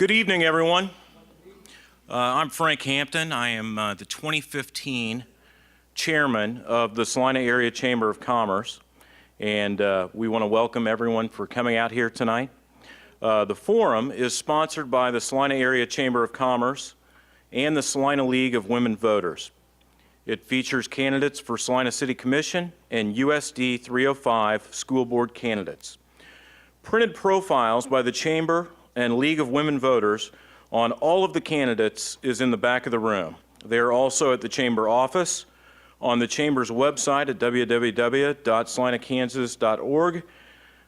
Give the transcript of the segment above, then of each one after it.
Good evening, everyone. I'm Frank Hampton. I am the 2015 chairman of the Salina Area Chamber of Commerce, and we want to welcome everyone for coming out here tonight. The forum is sponsored by the Salina Area Chamber of Commerce and the Salina League of Women Voters. It features candidates for Salina City Commission and USD 305 school board candidates. Printed profiles by the Chamber and League of Women Voters on all of the candidates is in the back of the room. They are also at the Chamber office, on the Chamber's website at www.salinakansas.org,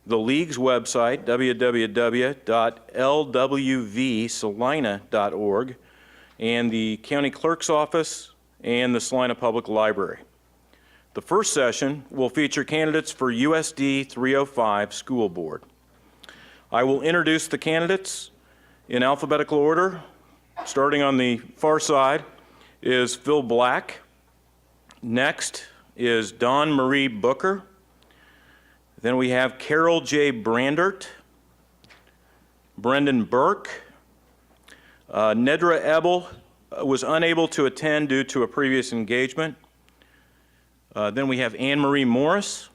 the League's website, www.lwvsalina.org, and the County Clerk's office and the Salina Public Library. The first session will feature candidates for USD 305 School Board. I will introduce the candidates in alphabetical order. Starting on the far side is Phil Black. Next is Dawn Marie Booker. Then we have Carol J. Brandert, Brendan Burke. Nedra Ebel was unable to attend due to a previous engagement. Then we have Anne Marie Morris,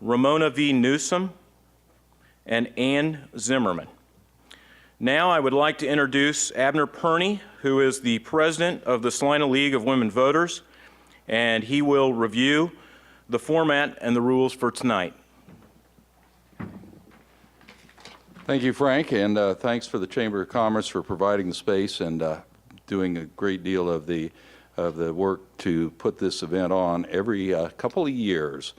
Ramona V. Newsom, and Ann Zimmerman. Now I would like to introduce Abner Perney, who is the president of the Salina League of Women Voters, and he will review the format and the rules for tonight. Thank you, Frank, and thanks for the Chamber of Commerce for providing the space and doing a great deal of the work to put this event on every couple of years.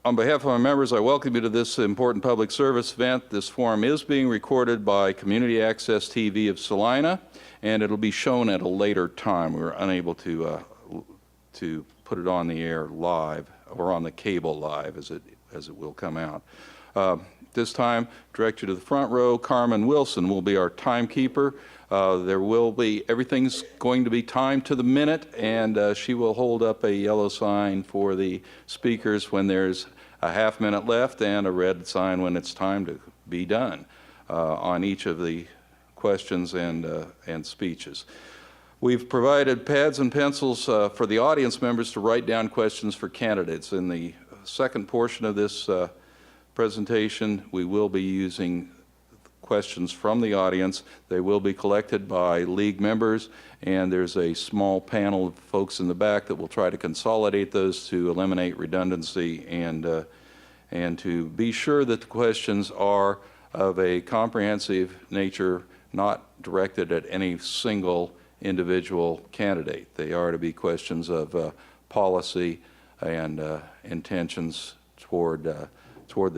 On behalf of our members, I welcome you to this important public service event. This forum is being recorded by Community Access TV of Salina, and it'll be shown at a later time. We were unable to put it on the air live or on the cable live as it will come out. This time, direct you to the front row. Carmen Wilson will be our timekeeper. Everything's going to be timed to the minute, and she will hold up a yellow sign for the speakers when there's a half minute left and a red sign when it's time to be done on each of the questions and speeches. We've provided pads and pencils for the audience members to write down questions for candidates. In the second portion of this presentation, we will be using questions from the audience. They will be collected by league members, and there's a small panel of folks in the back that will try to consolidate those to eliminate redundancy and to be sure that the questions are of a comprehensive nature, not directed at any single individual candidate. They are to be questions of policy and intentions toward the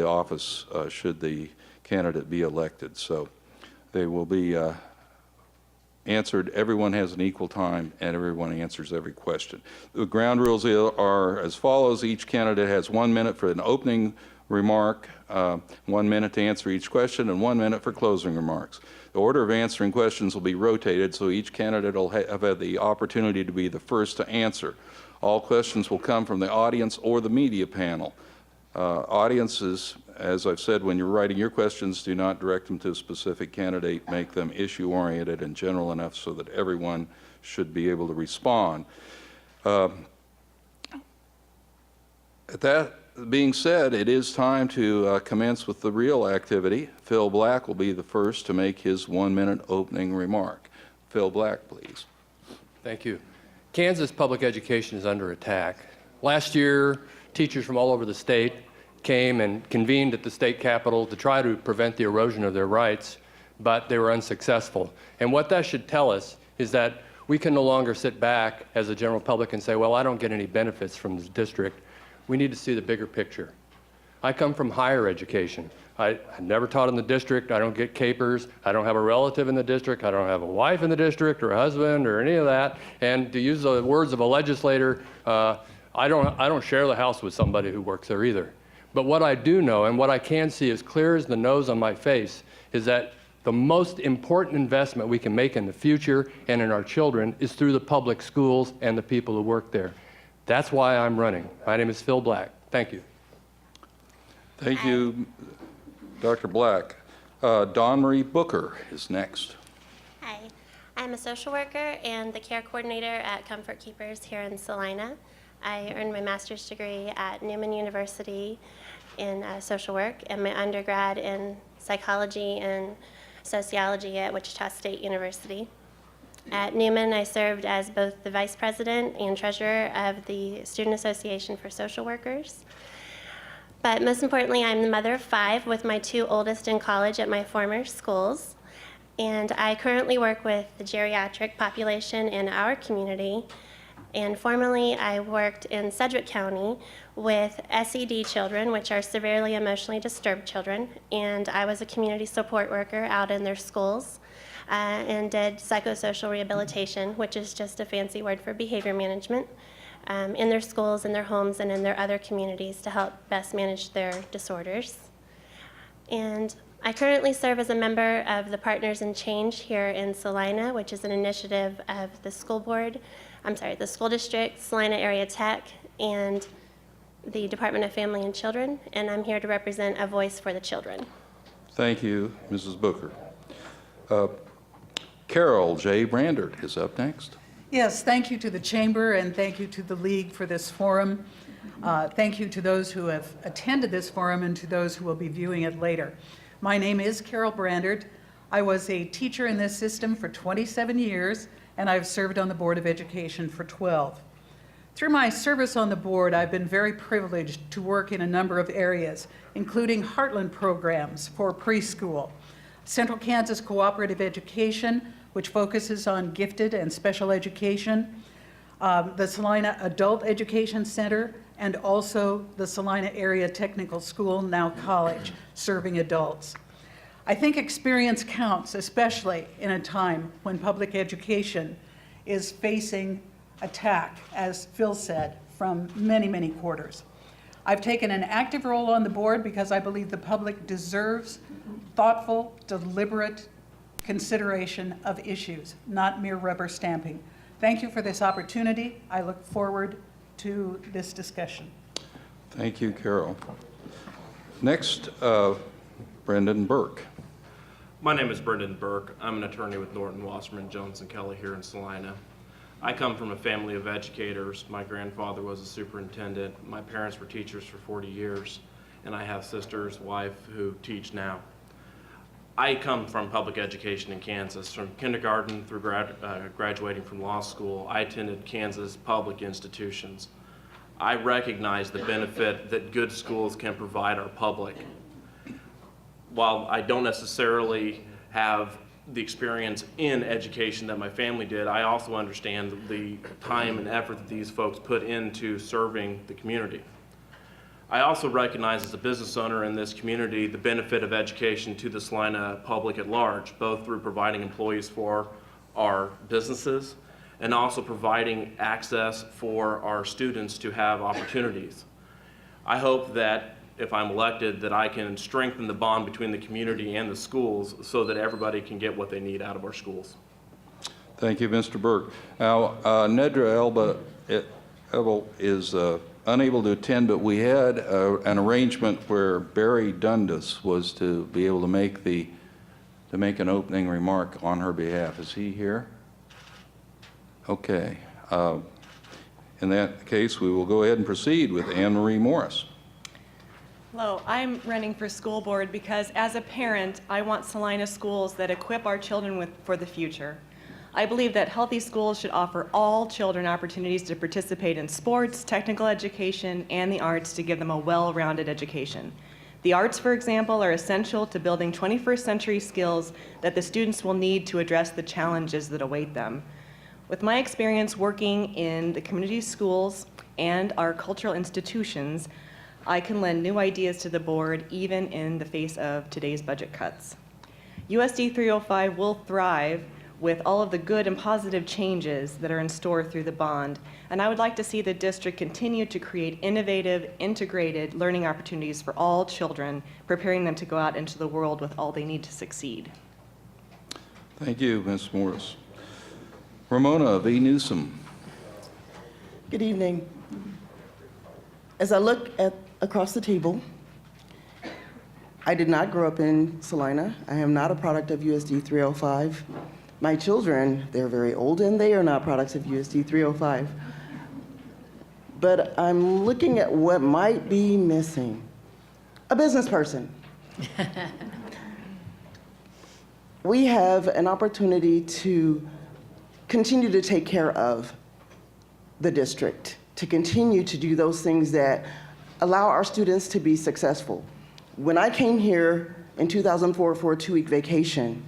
office should the candidate be elected. So they will be answered. Everyone has an equal time, and everyone answers every question. The ground rules are as follows. Each candidate has 1 minute for an opening remark, 1 minute to answer each question, and 1 minute for closing remarks. The order of answering questions will be rotated, so each candidate will have the opportunity to be the first to answer. All questions will come from the audience or the media panel. Audiences, as I've said, when you're writing your questions, do not direct them to a specific candidate. Make them issue-oriented and general enough so that everyone should be able to respond. At that being said, it is time to commence with the real activity. Phil Black will be the first to make his 1 minute opening remark. Phil Black, please. Thank you. Kansas public education is under attack. Last year, teachers from all over the state came and convened at the state capitol to try to prevent the erosion of their rights, but they were unsuccessful. And what that should tell us is that we can no longer sit back as a general public and say, well, I don't get any benefits from this district. We need to see the bigger picture. I come from higher education. I never taught in the district. I don't get capers. I don't have a relative in the district. I don't have a wife in the district or a husband or any of that. And to use the words of a legislator, I don't share the house with somebody who works there either. But what I do know, and what I can see as clear as the nose on my face, is that the most important investment we can make in the future and in our children is through the public schools and the people who work there. That's why I'm running. My name is Phil Black. Thank you. Thank you, Dr. Black. Dawn Marie Booker is next. Hi, I'm a social worker and the care coordinator at Comfort Keepers here in Salina. I earned my master's degree at Newman University in social work and my undergrad in psychology and sociology at Wichita State University. At Newman, I served as both the vice president and treasurer of the Student Association for Social Workers. But most importantly, I'm the mother of 5 with my 2 oldest in college at my former schools. And I currently work with the geriatric population in our community. And formerly, I worked in Sedgwick County with SED children, which are severely emotionally disturbed children. And I was a community support worker out in their schools and did psychosocial rehabilitation, which is just a fancy word for behavior management, in their schools, in their homes, and in their other communities to help best manage their disorders. And I currently serve as a member of the Partners in Change here in Salina, which is an initiative of the the school district, Salina Area Tech, and the Department of Family and Children, and I'm here to represent A Voice for the Children. Thank you, Mrs. Booker. Carol J. Brandert is up next. Yes, thank you to the Chamber and thank you to the League for this forum. Thank you to those who have attended this forum and to those who will be viewing it later. My name is Carol Brandert. I was a teacher in this system for 27 years and I've served on the Board of Education for 12. Through my service on the board, I've been very privileged to work in a number of areas, including Heartland programs for preschool, Central Kansas Cooperative Education, which focuses on gifted and special education, the Salina Adult Education Center, and also the Salina Area Technical School, now college, serving adults. I think experience counts, especially in a time when public education is facing attack, as Phil said, from many, many quarters. I've taken an active role on the board because I believe the public deserves thoughtful, deliberate consideration of issues, not mere rubber stamping. Thank you for this opportunity. I look forward to this discussion. Thank you, Carol. Next, Brendan Burke. My name is Brendan Burke. I'm an attorney with Norton, Wasserman, Jones & Kelly here in Salina. I come from a family of educators. My grandfather was a superintendent. My parents were teachers for 40 years, and I have sisters, wife who teach now. I come from public education in Kansas. From kindergarten through graduating from law school, I attended Kansas public institutions. I recognize the benefit that good schools can provide our public. While I don't necessarily have the experience in education that my family did, I also understand the time and effort that these folks put into serving the community. I also recognize as a business owner in this community the benefit of education to the Salina public at large, both through providing employees for our businesses and also providing access for our students to have opportunities. I hope that if I'm elected that I can strengthen the bond between the community and the schools so that everybody can get what they need out of our schools. Thank you, Mr. Burke. Now, Nedra Elba is unable to attend, but we had an arrangement where Barry Dundas was to be able to make an opening remark on her behalf. Is he here? Okay. In that case, we will go ahead and proceed with Anne Marie Morris. Hello, I'm running for school board because as a parent, I want Salina schools that equip our children for the future. I believe that healthy schools should offer all children opportunities to participate in sports, technical education, and the arts to give them a well-rounded education. The arts, for example, are essential to building 21st century skills that the students will need to address the challenges that await them. With my experience working in the community schools and our cultural institutions, I can lend new ideas to the board even in the face of today's budget cuts. USD 305 will thrive with all of the good and positive changes that are in store through the bond, and I would like to see the district continue to create innovative, integrated learning opportunities for all children, preparing them to go out into the world with all they need to succeed. Thank you, Ms. Morris. Ramona V. Newsom. Good evening. As I look across the table, I did not grow up in Salina. I am not a product of USD 305. My children, they're very old and they are not products of USD 305. But I'm looking at what might be missing. A business person. We have an opportunity to continue to take care of the district, to continue to do those things that allow our students to be successful. When I came here in 2004 for a 2-week vacation,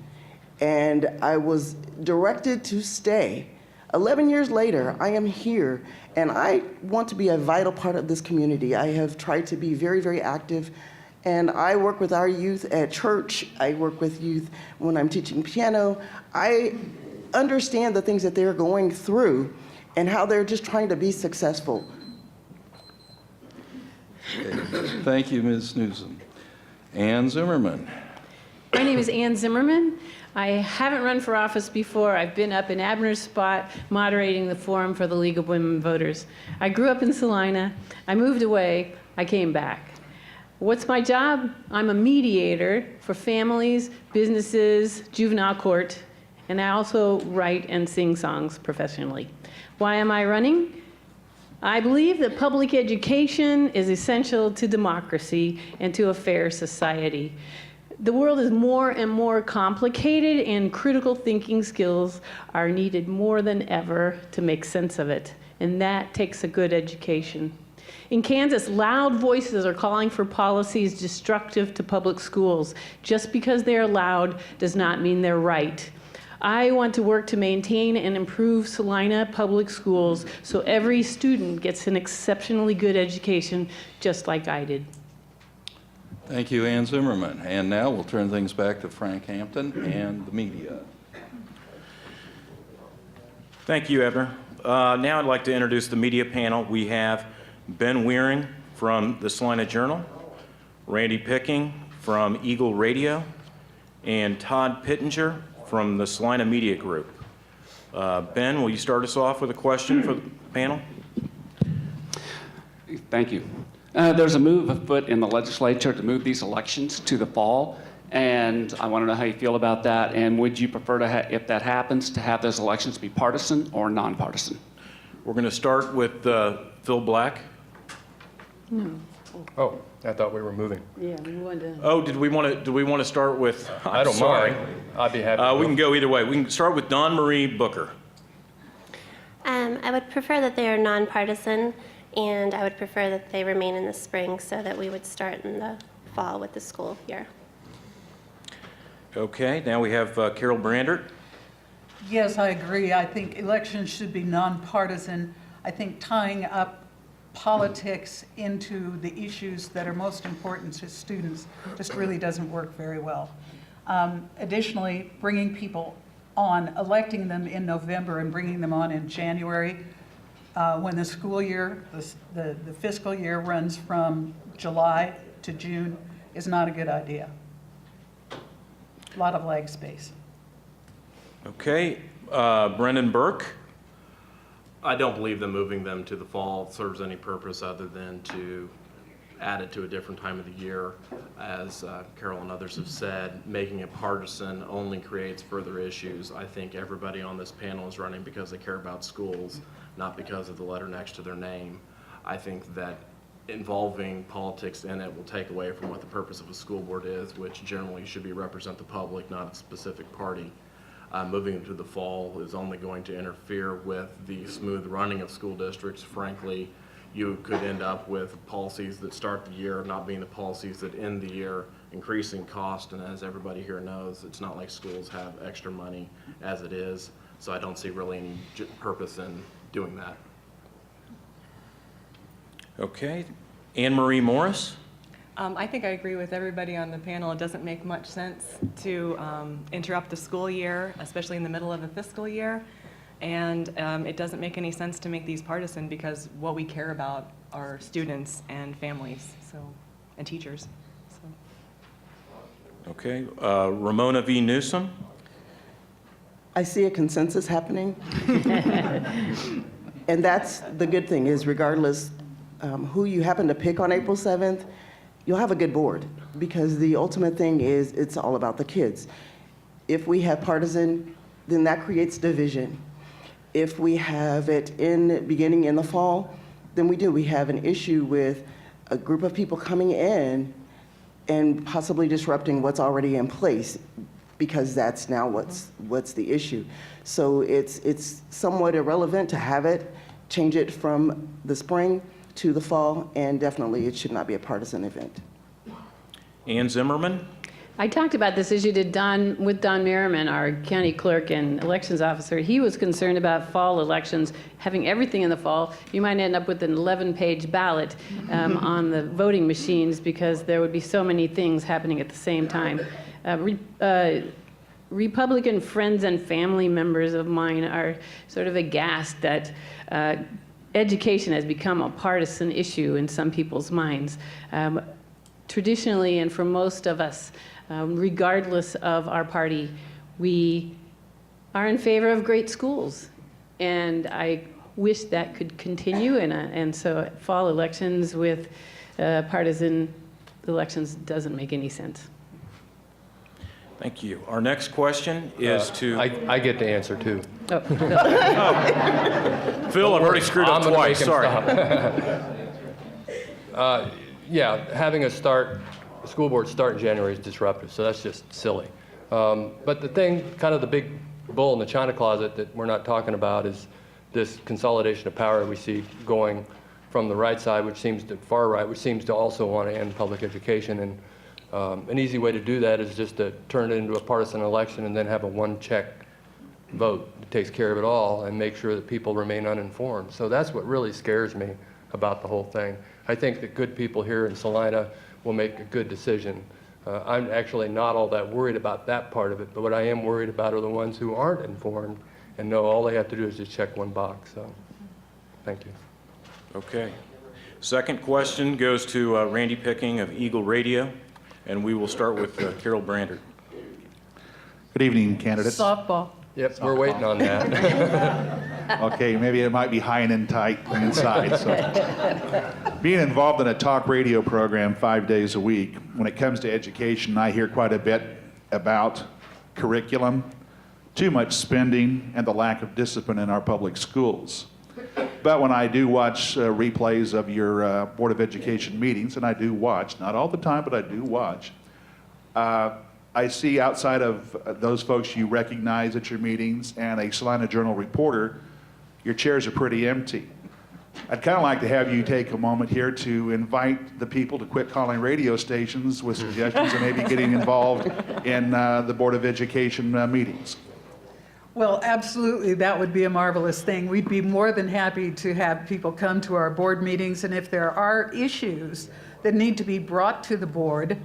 and I was directed to stay, 11 years later, I am here, and I want to be a vital part of this community. I have tried to be very, very active, and I work with our youth at church. I work with youth when I'm teaching piano. I understand the things that they're going through and how they're just trying to be successful. Thank you, Ms. Newsom. Ann Zimmerman. My name is Ann Zimmerman. I haven't run for office before. I've been up in Abner's spot moderating the forum for the League of Women Voters. I grew up in Salina. I moved away. I came back. What's my job? I'm a mediator for families, businesses, juvenile court, and I also write and sing songs professionally. Why am I running? I believe that public education is essential to democracy and to a fair society. The world is more and more complicated, and critical thinking skills are needed more than ever to make sense of it, and that takes a good education. In Kansas, loud voices are calling for policies destructive to public schools. Just because they're loud does not mean they're right. I want to work to maintain and improve Salina public schools so every student gets an exceptionally good education, just like I did. Thank you, Ann Zimmerman. And now we'll turn things back to Frank Hampton and the media. Thank you, Ebner. Now I'd like to introduce the media panel. We have Ben Weering from the Salina Journal, Randy Picking from Eagle Radio, and Todd Pittenger from the Salina Media Group. Ben, will you start us off with a question for the panel? Thank you. There's a move afoot in the legislature to move these elections to the fall, and I want to know how you feel about that, and would you prefer to, if that happens, to have those elections be partisan or nonpartisan? We're going to start with Phil Black. Oh, I thought we were moving. Yeah, we wanted to. Oh, do we want to start with? I don't mind. I'd be happy to We go. can go either way. We can start with Dawn Marie Booker. I would prefer that they are nonpartisan, and I would prefer that they remain in the spring so that we would start in the fall with the school year. Okay, now we have Carol Brandert. Yes, I agree. I think elections should be nonpartisan. I think tying up politics into the issues that are most important to students just really doesn't work very well. Additionally, bringing people on, electing them in November and bringing them on in January, when the school year, the fiscal year runs from July to June, is not a good idea. A lot of lag space. Okay, Brendan Burke. I don't believe that moving them to the fall serves any purpose other than to add it to a different time of the year. As Carol and others have said, making it partisan only creates further issues. I think everybody on this panel is running because they care about schools, not because of the letter next to their name. I think that involving politics in it will take away from what the purpose of a school board is, which generally should be represent the public, not a specific party. Moving them to the fall is only going to interfere with the smooth running of school districts. Frankly, you could end up with policies that start the year not being the policies that end the year, increasing cost, and as everybody here knows, it's not like schools have extra money as it is, so I don't see really any purpose in doing that. Okay, Anne Marie Morris. I think I agree with everybody on the panel. It doesn't make much sense to interrupt the school year, especially in the middle of a fiscal year. And it doesn't make any sense to make these partisan because what we care about are students and families, and teachers. Okay, Ramona V. Newsom. I see a consensus happening. And that's the good thing, is regardless who you happen to pick on April 7th, you'll have a good board, because the ultimate thing is it's all about the kids. If we have partisan, then that creates division. If we have it beginning in the fall, then we have an issue with a group of people coming in and possibly disrupting what's already in place, because that's now what's the issue. So it's somewhat irrelevant to have it, change it from the spring to the fall, and definitely it should not be a partisan event. Ann Zimmerman? I talked about this issue with Don Merriman, our county clerk and elections officer. He was concerned about fall elections, having everything in the fall. You might end up with an 11-page ballot on the voting machines, because there would be so many things happening at the same time. Republican friends and family members of mine are sort of aghast that education has become a partisan issue in some people's minds. Traditionally, and for most of us, regardless of our party, we are in favor of great schools. And I wish that could continue, and so fall elections with partisan elections doesn't make any sense. Thank you. Our next question is to... I get to answer too. Oh, Phil, I've already screwed up I'm gonna twice, make him sorry. stop. Yeah, having a school board start in January is disruptive, so that's just silly. But the thing, kind of the big bull in the china closet that we're not talking about, is this consolidation of power we see going from the right side, which seems to far right, which seems to also want to end public education. And an easy way to do that is just to turn it into a partisan election and then have a one-check vote that takes care of it all and make sure that people remain uninformed. So that's what really scares me about the whole thing. I think that good people here in Salina will make a good decision. I'm actually not all that worried about that part of it, but what I am worried about are the ones who aren't informed and know all they have to do is just check one box. So, thank you. Okay. Second question goes to Randy Picking of Eagle Radio, and we will start with Carol Brander. Good evening, candidates. Softball. Yep, we're waiting on that. Okay, maybe it might be high and tight inside. So. Being involved in a talk radio program 5 days a week, when it comes to education, I hear quite a bit about curriculum, too much spending, and the lack of discipline in our public schools. But when I do watch replays of your Board of Education meetings, and I do watch, not all the time, but I do watch, I see outside of those folks you recognize at your meetings and a Salina Journal reporter, your chairs are pretty empty. I'd kind of like to have you take a moment here to invite the people to quit calling radio stations with suggestions and maybe getting involved in the Board of Education meetings. Well, absolutely, that would be a marvelous thing. We'd be more than happy to have people come to our board meetings, and if there are issues that need to be brought to the board,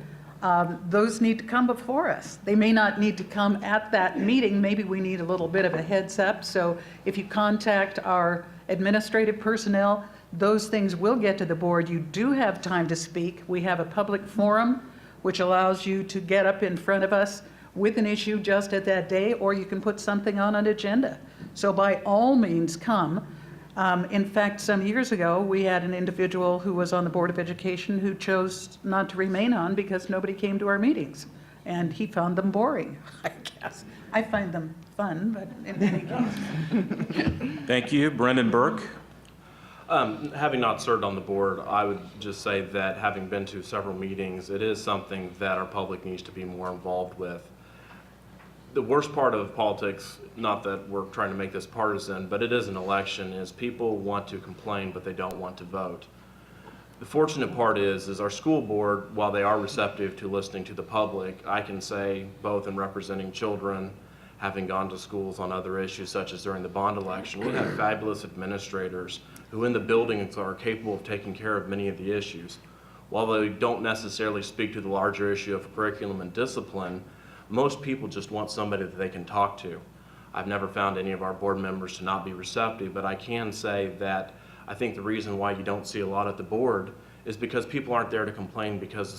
those need to come before us. They may not need to come at that meeting. Maybe we need a little bit of a heads up. So if you contact our administrative personnel, those things will get to the board. You do have time to speak. We have a public forum, which allows you to get up in front of us with an issue just at that day, or you can put something on an agenda. So by all means, come. In fact, some years ago, we had an individual who was on the Board of Education who chose not to remain on because nobody came to our meetings, and he found them boring, I guess. I find them fun, but in any case. Thank you. Brendan Burke. Having not served on the board, I would just say that having been to several meetings, it is something that our public needs to be more involved with. The worst part of politics, not that we're trying to make this partisan, but it is an election, is people want to complain, but they don't want to vote. The fortunate part is our school board, while they are receptive to listening to the public, I can say both in representing children, having gone to schools on other issues such as during the bond election, we have fabulous administrators who in the buildings are capable of taking care of many of the issues. While they don't necessarily speak to the larger issue of curriculum and discipline, most people just want somebody that they can talk to. I've never found any of our board members to not be receptive, but I can say that I think the reason why you don't see a lot at the board is because people aren't there to complain, because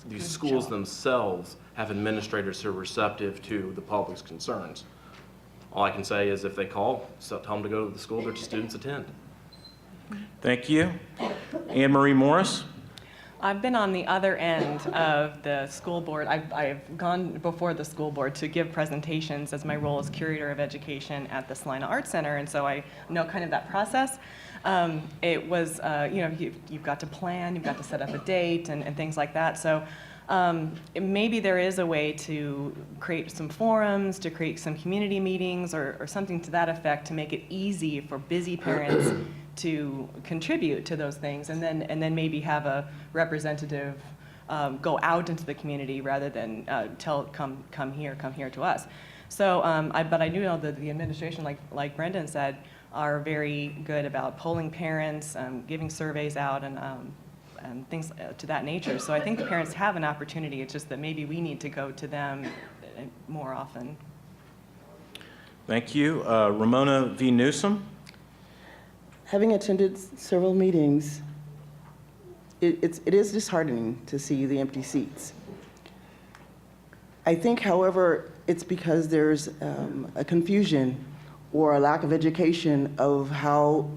these schools themselves have administrators who are receptive to the public's concerns. All I can say is if they call, so tell them to go to the school their students attend. Thank you. Anne Marie Morris. I've been on the other end of the school board. I've gone before the school board to give presentations as my role as curator of education at the Salina Arts Center, and so I know kind of that process. It was, you've got to plan, you've got to set up a date and things like that. So maybe there is a way to create some forums, to create some community meetings or something to that effect to make it easy for busy parents to contribute to those things, and then maybe have a representative go out into the community rather than come here to us. So, but I do know that the administration, like Brendan said, are very good about polling parents, giving surveys out, and things to that nature. So I think the parents have an opportunity. It's just that maybe we need to go to them more often. Thank you. Ramona V. Newsom. Having attended several meetings, it is disheartening to see the empty seats. I think, however, it's because there's a confusion or a lack of education of how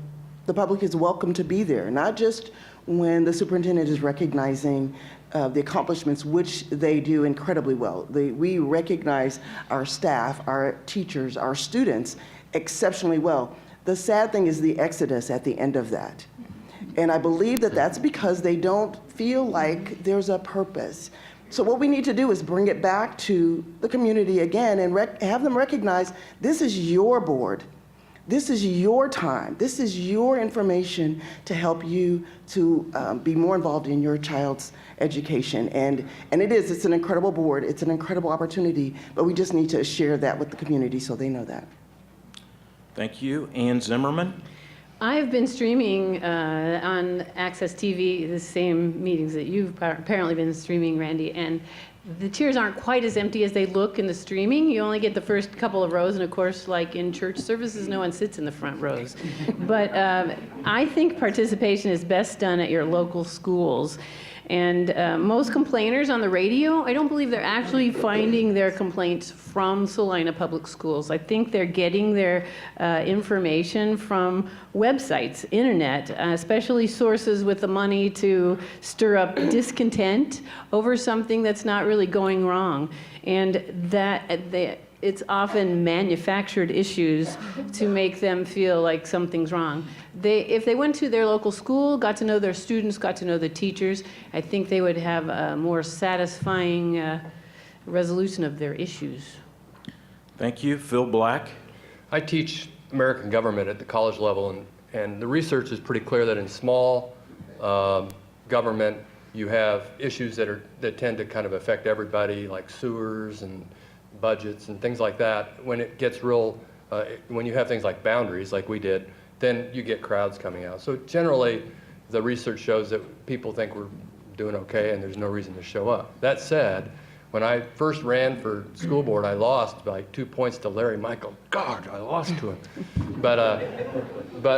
the public is welcome to be there, not just when the superintendent is recognizing the accomplishments, which they do incredibly well. We recognize our staff, our teachers, our students exceptionally well. The sad thing is the exodus at the end of that. And I believe that that's because they don't feel like there's a purpose. So what we need to do is bring it back to the community again and have them recognize this is your board. This is your time. This is your information to help you to be more involved in your child's education. And it's an incredible board. It's an incredible opportunity, but we just need to share that with the community so they know that. Thank you. Ann Zimmerman. I've been streaming on Access TV the same meetings that you've apparently been streaming, Randy, and the chairs aren't quite as empty as they look in the streaming. You only get the first couple of rows, and of course, like in church services, no one sits in the front rows. But I think participation is best done at your local schools. And most complainers on the radio, I don't believe they're actually finding their complaints from Salina Public Schools. I think they're getting their information from websites, internet, especially sources with the money to stir up discontent over something that's not really going wrong. And it's often manufactured issues to make them feel like something's wrong. If they went to their local school, got to know their students, got to know the teachers, I think they would have a more satisfying resolution of their issues. Thank you. Phil Black. I teach American government at the college level, and the research is pretty clear that in small government, you have issues that tend to kind of affect everybody, like sewers and budgets and things like that. When it gets real, when you have things like boundaries, like we did, then you get crowds coming out. So generally, the research shows that people think we're doing okay and there's no reason to show up. That said, when I first ran for school board, I lost by 2 points to Larry Michael. God, I lost to him. But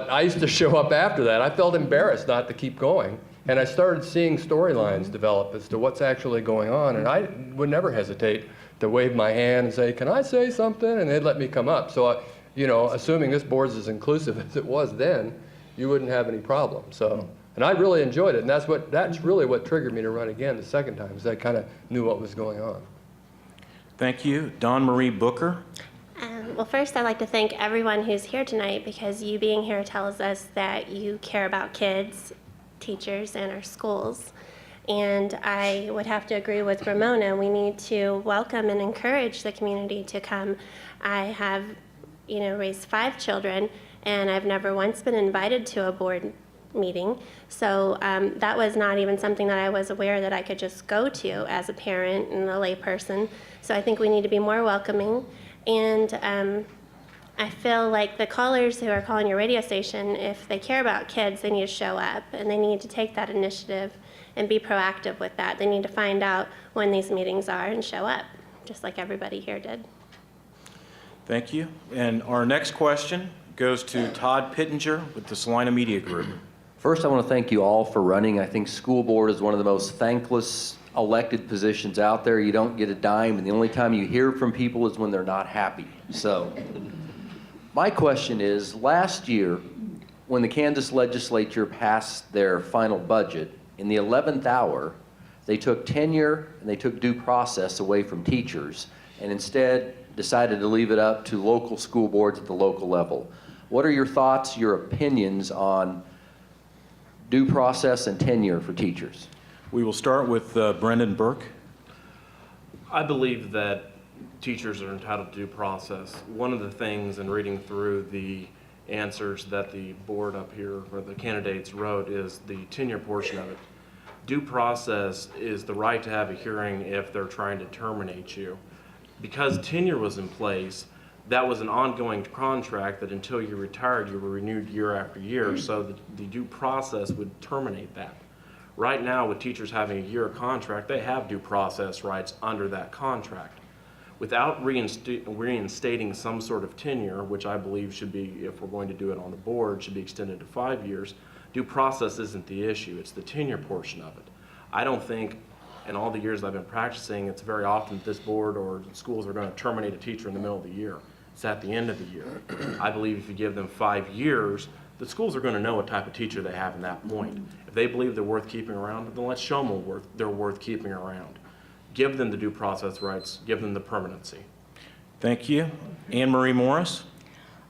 I used to show up after that. I felt embarrassed not to keep going. And I started seeing storylines develop as to what's actually going on. And I would never hesitate to wave my hand and say, can I say something? And they'd let me come up. So, assuming this board's as inclusive as it was then, you wouldn't have any problem. So, and I really enjoyed it. And that's really what triggered me to run again the second time, is I kind of knew what was going on. Thank you. Dawn Marie Booker. Well, first, I'd like to thank everyone who's here tonight, because you being here tells us that you care about kids, teachers, and our schools. And I would have to agree with Ramona. We need to welcome and encourage the community to come. I have, raised 5 children, and I've never once been invited to a board meeting. So that was not even something that I was aware that I could just go to as a parent and a layperson. So I think we need to be more welcoming. And I feel like the callers who are calling your radio station, if they care about kids, they need to show up, and they need to take that initiative and be proactive with that. They need to find out when these meetings are and show up, just like everybody here did. Thank you. And our next question goes to Todd Pittenger with the Salina Media Group. First, I want to thank you all for running. I think school board is one of the most thankless elected positions out there. You don't get a dime, and the only time you hear from people is when they're not happy. So my question is, last year, when the Kansas legislature passed their final budget, In the 11th hour, they took tenure and they took due process away from teachers and instead decided to leave it up to local school boards at the local level. What are your thoughts, your opinions on due process and tenure for teachers? We will start with Brendan Burke. I believe that teachers are entitled to due process. One of the things in reading through the answers that the board up here, or the candidates wrote, is the tenure portion of it. Due process is the right to have a hearing if they're trying to terminate you. Because tenure was in place, that was an ongoing contract that until you retired, you were renewed year after year, so the due process would terminate that. Right now, with teachers having a year contract, they have due process rights under that contract. Without reinstating some sort of tenure, which I believe should be, if we're going to do it on the board, should be extended to 5 years, due process isn't the issue, it's the tenure portion of it. I don't think, in all the years I've been practicing, it's very often that this board or schools are going to terminate a teacher in the middle of the year. It's at the end of the year. I believe if you give them 5 years, the schools are going to know what type of teacher they have in that point. If they believe they're worth keeping around, then let's show them they're worth keeping around. Give them the due process rights, give them the permanency. Thank you. Anne Marie Morris.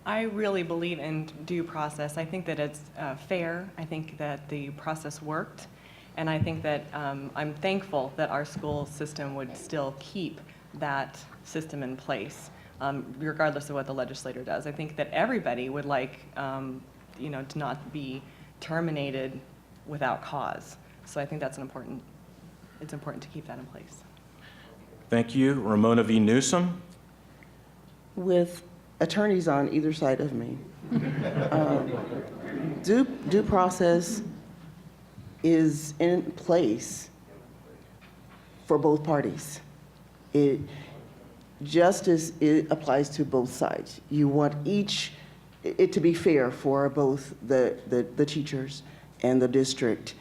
I really believe in due process. I think that it's fair. I think that the process worked. And I think that I'm thankful that our school system would still keep that system in place, regardless of what the legislator does. I think that everybody would like, to not be terminated without cause. So I think that's it's important to keep that in place. Thank you. Ramona V. Newsom. With attorneys on either side of me, due process is in place for both parties. Justice applies to both sides. You want it to be fair for both the teachers and the district,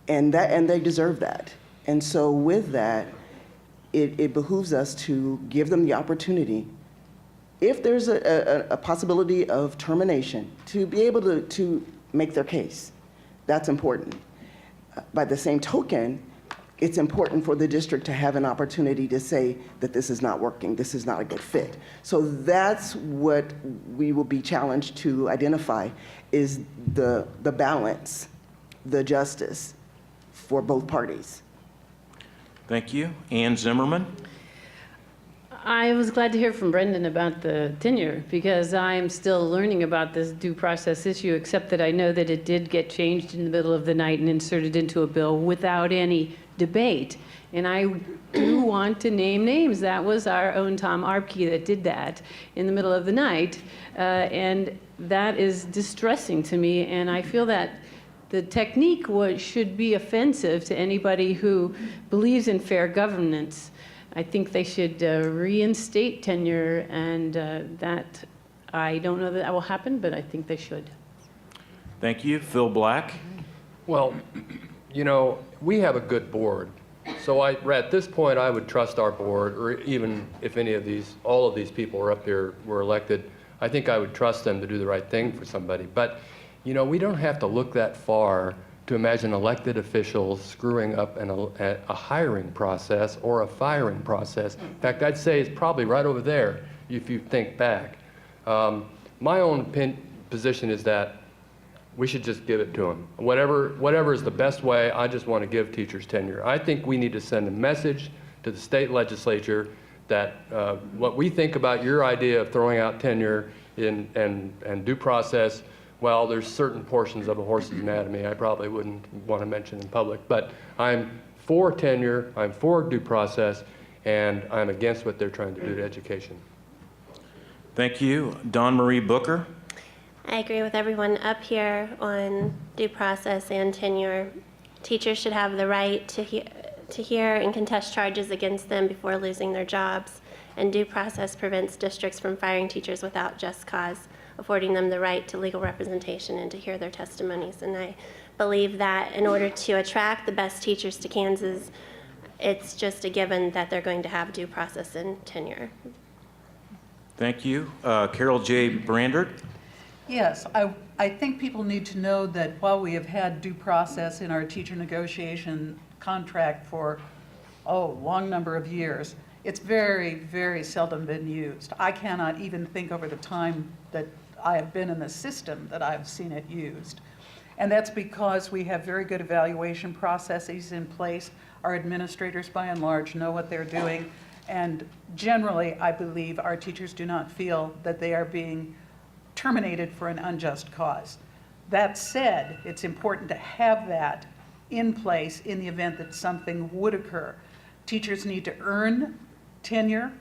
and they deserve that. And so with that, it behooves us to give them the opportunity, if there's a possibility of termination, to be able to make their case. That's important. By the same token, it's important for the district to have an opportunity to say that this is not working, this is not a good fit. So that's what we will be challenged to identify, is the balance, the justice for both parties. Thank you. Ann Zimmerman. I was glad to hear from Brendan about the tenure, because I'm still learning about this due process issue, except that I know that it did get changed in the middle of the night and inserted into a bill without any debate. And I do want to name names. That was our own Tom Arpke that did that in the middle of the night. And that is distressing to me. And I feel that the technique should be offensive to anybody who believes in fair governance. I think they should reinstate tenure, and that I don't know that will happen, but I think they should. Thank you. Phil Black. Well, we have a good board. So at this point, I would trust our board, or even if all of these people are up here were elected, I think I would trust them to do the right thing for somebody. But, we don't have to look that far to imagine elected officials screwing up a hiring process or a firing process. In fact, I'd say it's probably right over there if you think back. My own position is that we should just give it to them. Whatever is the best way, I just want to give teachers tenure. I think we need to send a message to the state legislature that what we think about your idea of throwing out tenure and due process, well, there's certain portions of a horse's anatomy I probably wouldn't want to mention in public, but I'm for tenure, I'm for due process, and I'm against what they're trying to do to education. Thank you. Dawn Marie Booker. I agree with everyone up here on due process and tenure. Teachers should have the right to hear and contest charges against them before losing their jobs, and due process prevents districts from firing teachers without just cause, affording them the right to legal representation and to hear their testimonies. And I believe that in order to attract the best teachers to Kansas, it's just a given that they're going to have due process and tenure. Thank you. Carol J. Brandert. Yes, I think people need to know that while we have had due process in our teacher negotiation contract for, long number of years, it's very, very seldom been used. I cannot even think over the time that I have been in the system that I've seen it used. And that's because we have very good evaluation processes in place. Our administrators, by and large, know what they're doing. And generally, I believe our teachers do not feel that they are being terminated for an unjust cause. That said, it's important to have that in place in the event that something would occur. Teachers need to earn tenure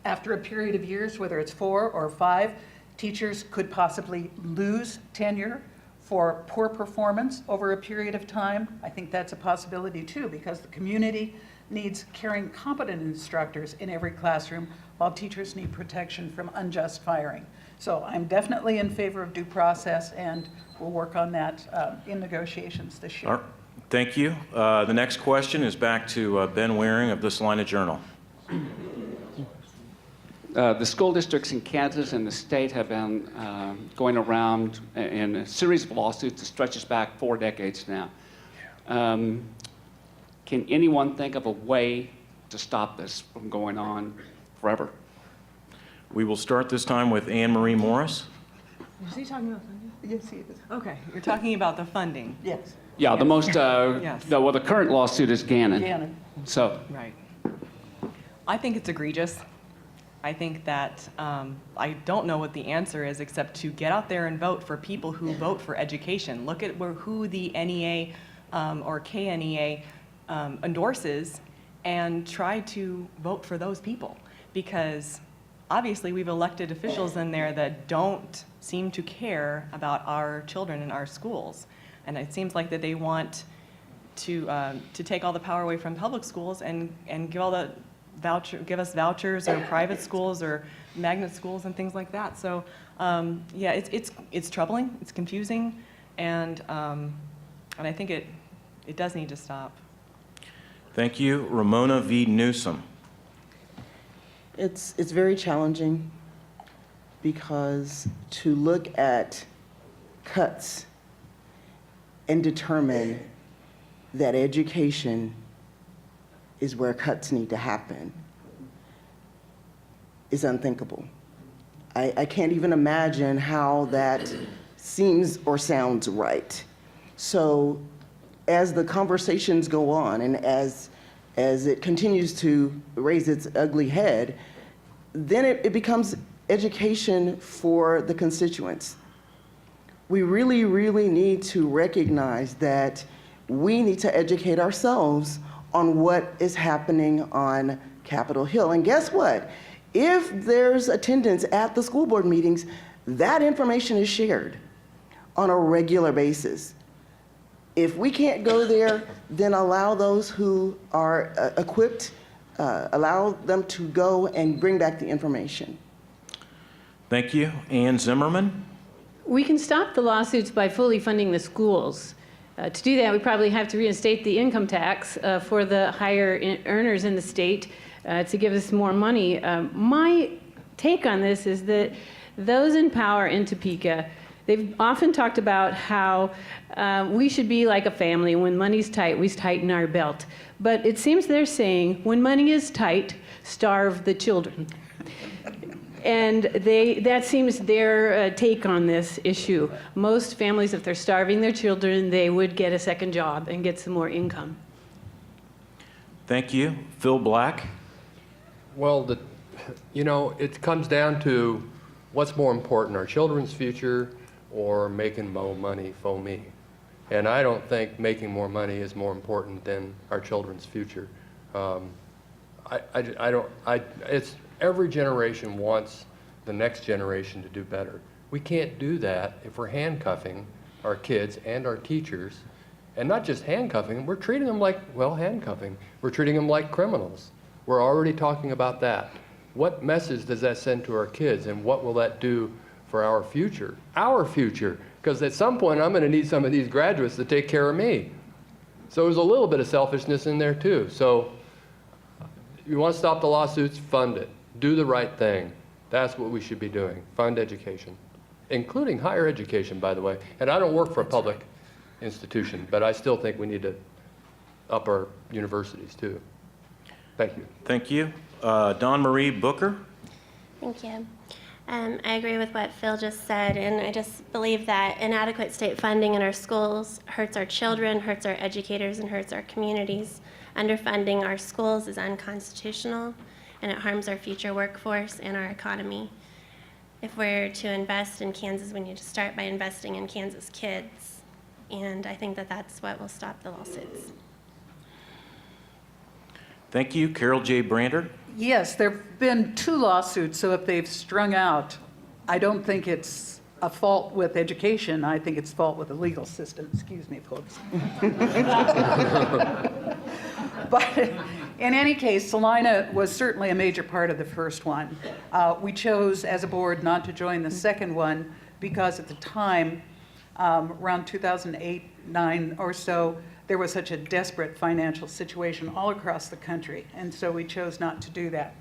after a period of years, whether it's 4 or 5. Teachers could possibly lose tenure for poor performance over a period of time. I think that's a possibility too, because the community needs caring, competent instructors in every classroom, while teachers need protection from unjust firing. So I'm definitely in favor of due process, and we'll work on that in negotiations this year. All right. Thank you. The next question is back to Ben Waring of the Salina Journal. The school districts in Kansas and the state have been going around in a series of lawsuits that stretches back 4 decades now. Can anyone think of a way to stop this from going on forever? We will start this time with Anne Marie Morris. Is he talking about funding? Yes, he is. Okay, you're talking about the funding. Yes. Yeah, the most, Yes. the current lawsuit is Gannon. Gannon. So, Right. I think it's egregious. I think that I don't know what the answer is except to get out there and vote for people who vote for education. Look at who the NEA or KNEA endorses and try to vote for those people, because obviously we've elected officials in there that don't seem to care about our children in our schools. And it seems like that they want to take all the power away from public schools and give us vouchers or private schools or magnet schools and things like that. So yeah, it's troubling, it's confusing, and I think it does need to stop. Thank you. Ramona V. Newsom. It's very challenging, because to look at cuts and determine that education is where cuts need to happen is unthinkable. I can't even imagine how that seems or sounds right. So as the conversations go on and as it continues to raise its ugly head, then it becomes education for the constituents. We really, really need to recognize that we need to educate ourselves on what is happening on Capitol Hill. And guess what? If there's attendance at the school board meetings, that information is shared on a regular basis. If we can't go there, then allow those who are equipped, allow them to go and bring back the information. Thank you. Ann Zimmerman. We can stop the lawsuits by fully funding the schools. To do that, we probably have to reinstate the income tax for the higher earners in the state to give us more money. My take on this is that those in power in Topeka, they've often talked about how we should be like a family. When money's tight, we tighten our belt. But it seems they're saying, when money is tight, starve the children. And that seems their take on this issue. Most families, if they're starving their children, they would get a second job and get some more income. Thank you. Phil Black. Well, it comes down to what's more important, our children's future or making more money for me. And I don't think making more money is more important than our children's future. Every generation wants the next generation to do better. We can't do that if we're handcuffing our kids and our teachers. And not just handcuffing them, we're treating them like, handcuffing. We're treating them like criminals. We're already talking about that. What message does that send to our kids, and what will that do for our future? Our future, because at some point I'm going to need some of these graduates to take care of me. So there's a little bit of selfishness in there too. So you want to stop the lawsuits, fund it. Do the right thing. That's what we should be doing. Fund education. including higher education, by the way. And I don't work for a public institution, but I still think we need to up our universities too. Thank you. Thank you. Dawn Marie Booker. Thank you. I agree with what Phil just said, and I just believe that inadequate state funding in our schools hurts our children, hurts our educators, and hurts our communities. Underfunding our schools is unconstitutional, and it harms our future workforce and our economy. If we're to invest in Kansas, we need to start by investing in Kansas kids, and I think that that's what will stop the lawsuits. Thank you. Carol J. Brander. Yes, there have been 2 lawsuits, so if they've strung out, I don't think it's a fault with education. I think it's fault with the legal system. Excuse me, folks. But in any case, Salina was certainly a major part of the first one. We chose as a board not to join the second one because at the time, around 2008-9 or so, there was such a desperate financial situation all across the country, and so we chose not to do that.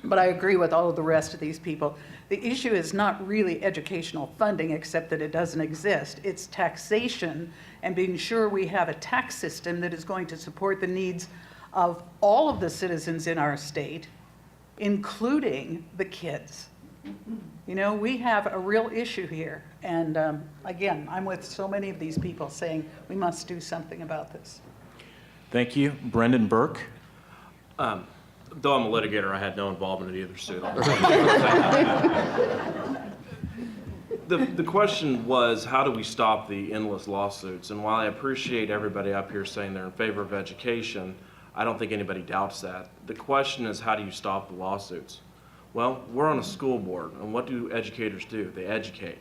But I agree with all of the rest of these people. The issue is not really educational funding, except that it doesn't exist. It's taxation and being sure we have a tax system that is going to support the needs of all of the citizens in our state, including the kids. You know, we have a real issue here. And again, I'm with so many of these people saying we must do something about this. Thank you. Brendan Burke. Though I'm a litigator, I had no involvement in either suit. The question was, how do we stop the endless lawsuits? And while I appreciate everybody up here saying they're in favor of education, I don't think anybody doubts that. The question is, how do you stop the lawsuits? Well, we're on a school board, and what do educators do? They educate.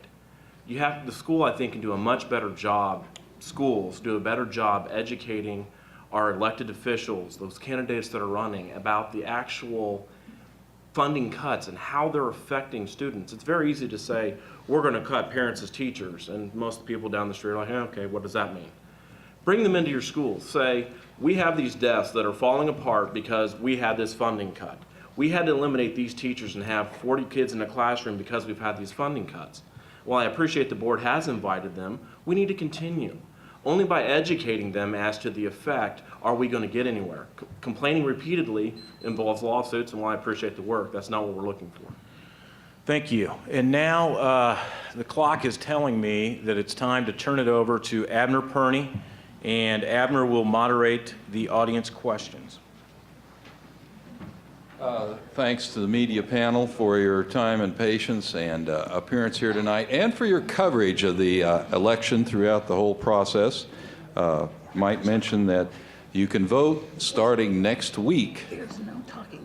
The school, I think, can do a much better job, schools do a better job educating our elected officials, those candidates that are running, about the actual funding cuts and how they're affecting students. It's very easy to say, we're going to cut parents as teachers, and most people down the street are like, okay, what does that mean? Bring them into your schools. Say, we have these desks that are falling apart because we had this funding cut. We had to eliminate these teachers and have 40 kids in a classroom because we've had these funding cuts. While I appreciate the board has invited them, we need to continue. Only by educating them as to the effect are we going to get anywhere. Complaining repeatedly involves lawsuits, and while I appreciate the work, that's not what we're looking for. Thank you. And now the clock is telling me that it's time to turn it over to Abner Perney, and Abner will moderate the audience questions. Thanks to the media panel for your time and patience and appearance here tonight, and for your coverage of the election throughout the whole process. Might mention that you can vote starting next week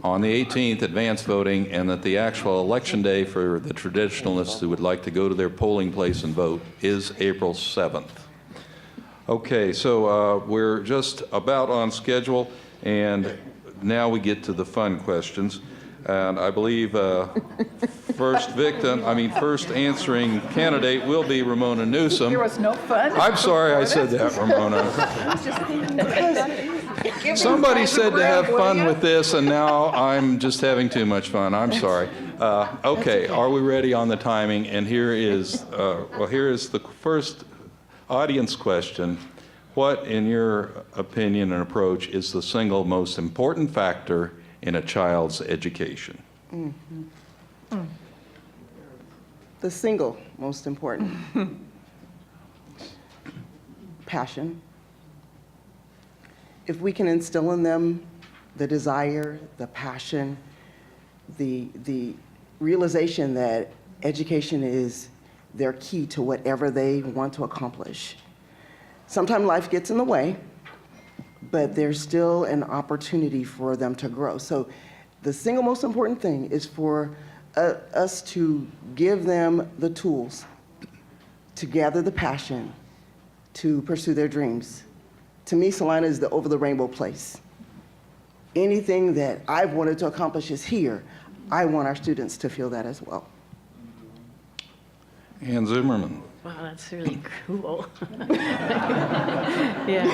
on the 18th, advance voting, and that the actual election day for the traditionalists who would like to go to their polling place and vote is April 7th. Okay, so we're just about on schedule, and now we get to the fun questions. And I believe first answering candidate will be Ramona Newsom. There was no fun? I'm sorry I said that, Ramona. Somebody said to have fun with this, and now I'm just having too much fun. I'm sorry. Okay, are we ready on the timing? And here is the first audience question. What, in your opinion and approach, is the single most important factor in a child's education? The single most important. Passion. If we can instill in them the desire, the passion, the realization that education is their key to whatever they want to accomplish. Sometimes life gets in the way, but there's still an opportunity for them to grow. So the single most important thing is for us to give them the tools to gather the passion to pursue their dreams. To me, Salina is the over-the-rainbow place. Anything that I've wanted to accomplish is here. I want our students to feel that as well. Ann Zimmerman. Wow, that's really cool. Yeah.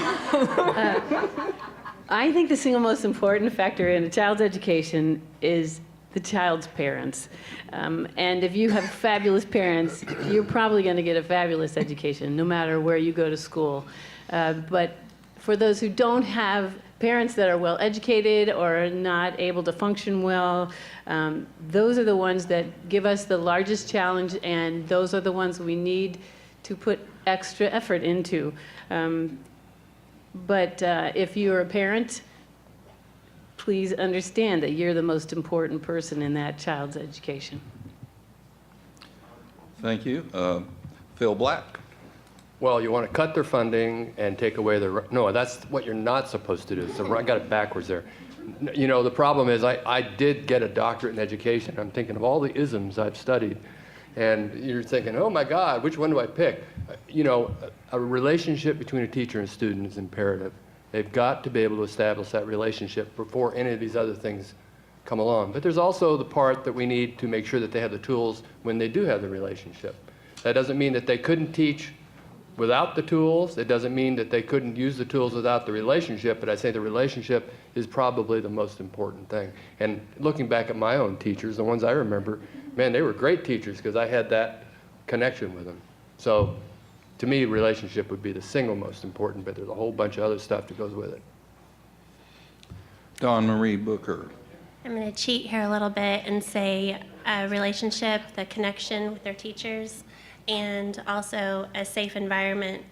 I think the single most important factor in a child's education is the child's parents. And if you have fabulous parents, you're probably going to get a fabulous education, no matter where you go to school. But for those who don't have parents that are well educated or not able to function well, those are the ones that give us the largest challenge, and those are the ones we need to put extra effort into. But if you're a parent, please understand that you're the most important person in that child's education. Thank you. Phil Black. Well, you want to cut their funding and take away their, no, that's what you're not supposed to do. So I got it backwards there. You know, the problem is I did get a doctorate in education. I'm thinking of all the isms I've studied. And you're thinking, oh my God, which one do I pick? You know, a relationship between a teacher and a student is imperative. They've got to be able to establish that relationship before any of these other things come along. But there's also the part that we need to make sure that they have the tools when they do have the relationship. That doesn't mean that they couldn't teach without the tools. It doesn't mean that they couldn't use the tools without the relationship, but I say the relationship is probably the most important thing. And looking back at my own teachers, the ones I remember, man, they were great teachers because I had that connection with them. So to me, relationship would be the single most important, but there's a whole bunch of other stuff that goes with it. Dawn Marie Booker. I'm going to cheat here a little bit and say a relationship, the connection with their teachers, and also a safe environment.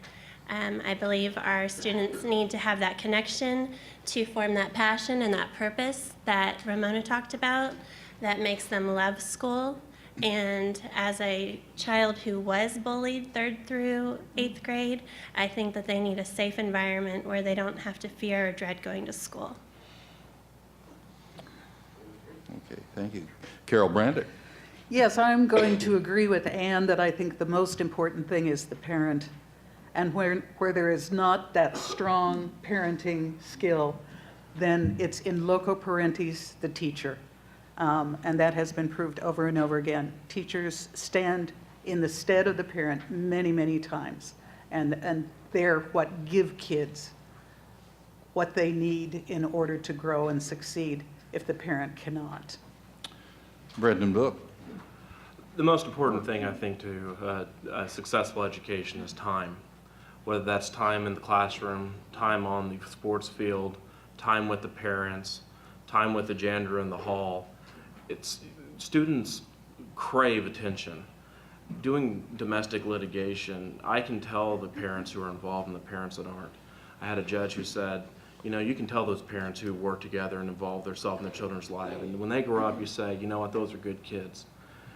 I believe our students need to have that connection to form that passion and that purpose that Ramona talked about that makes them love school. And as a child who was bullied 3rd through 8th grade, I think that they need a safe environment where they don't have to fear or dread going to school. Okay, thank you. Carol Brandick. Yes, I'm going to agree with Ann that I think the most important thing is the parent. And where there is not that strong parenting skill, then it's in loco parentis, the teacher. And that has been proved over and over again. Teachers stand in the stead of the parent many, many times. And they're what give kids what they need in order to grow and succeed if the parent cannot. Brendan Book. The most important thing, I think, to a successful education is time. Whether that's time in the classroom, time on the sports field, time with the parents, time with the janitor in the hall. Students crave attention. Doing domestic litigation, I can tell the parents who are involved and the parents that aren't. I had a judge who said, you know, you can tell those parents who work together and involve themselves in their children's life. And when they grow up, you say, you know what, those are good kids.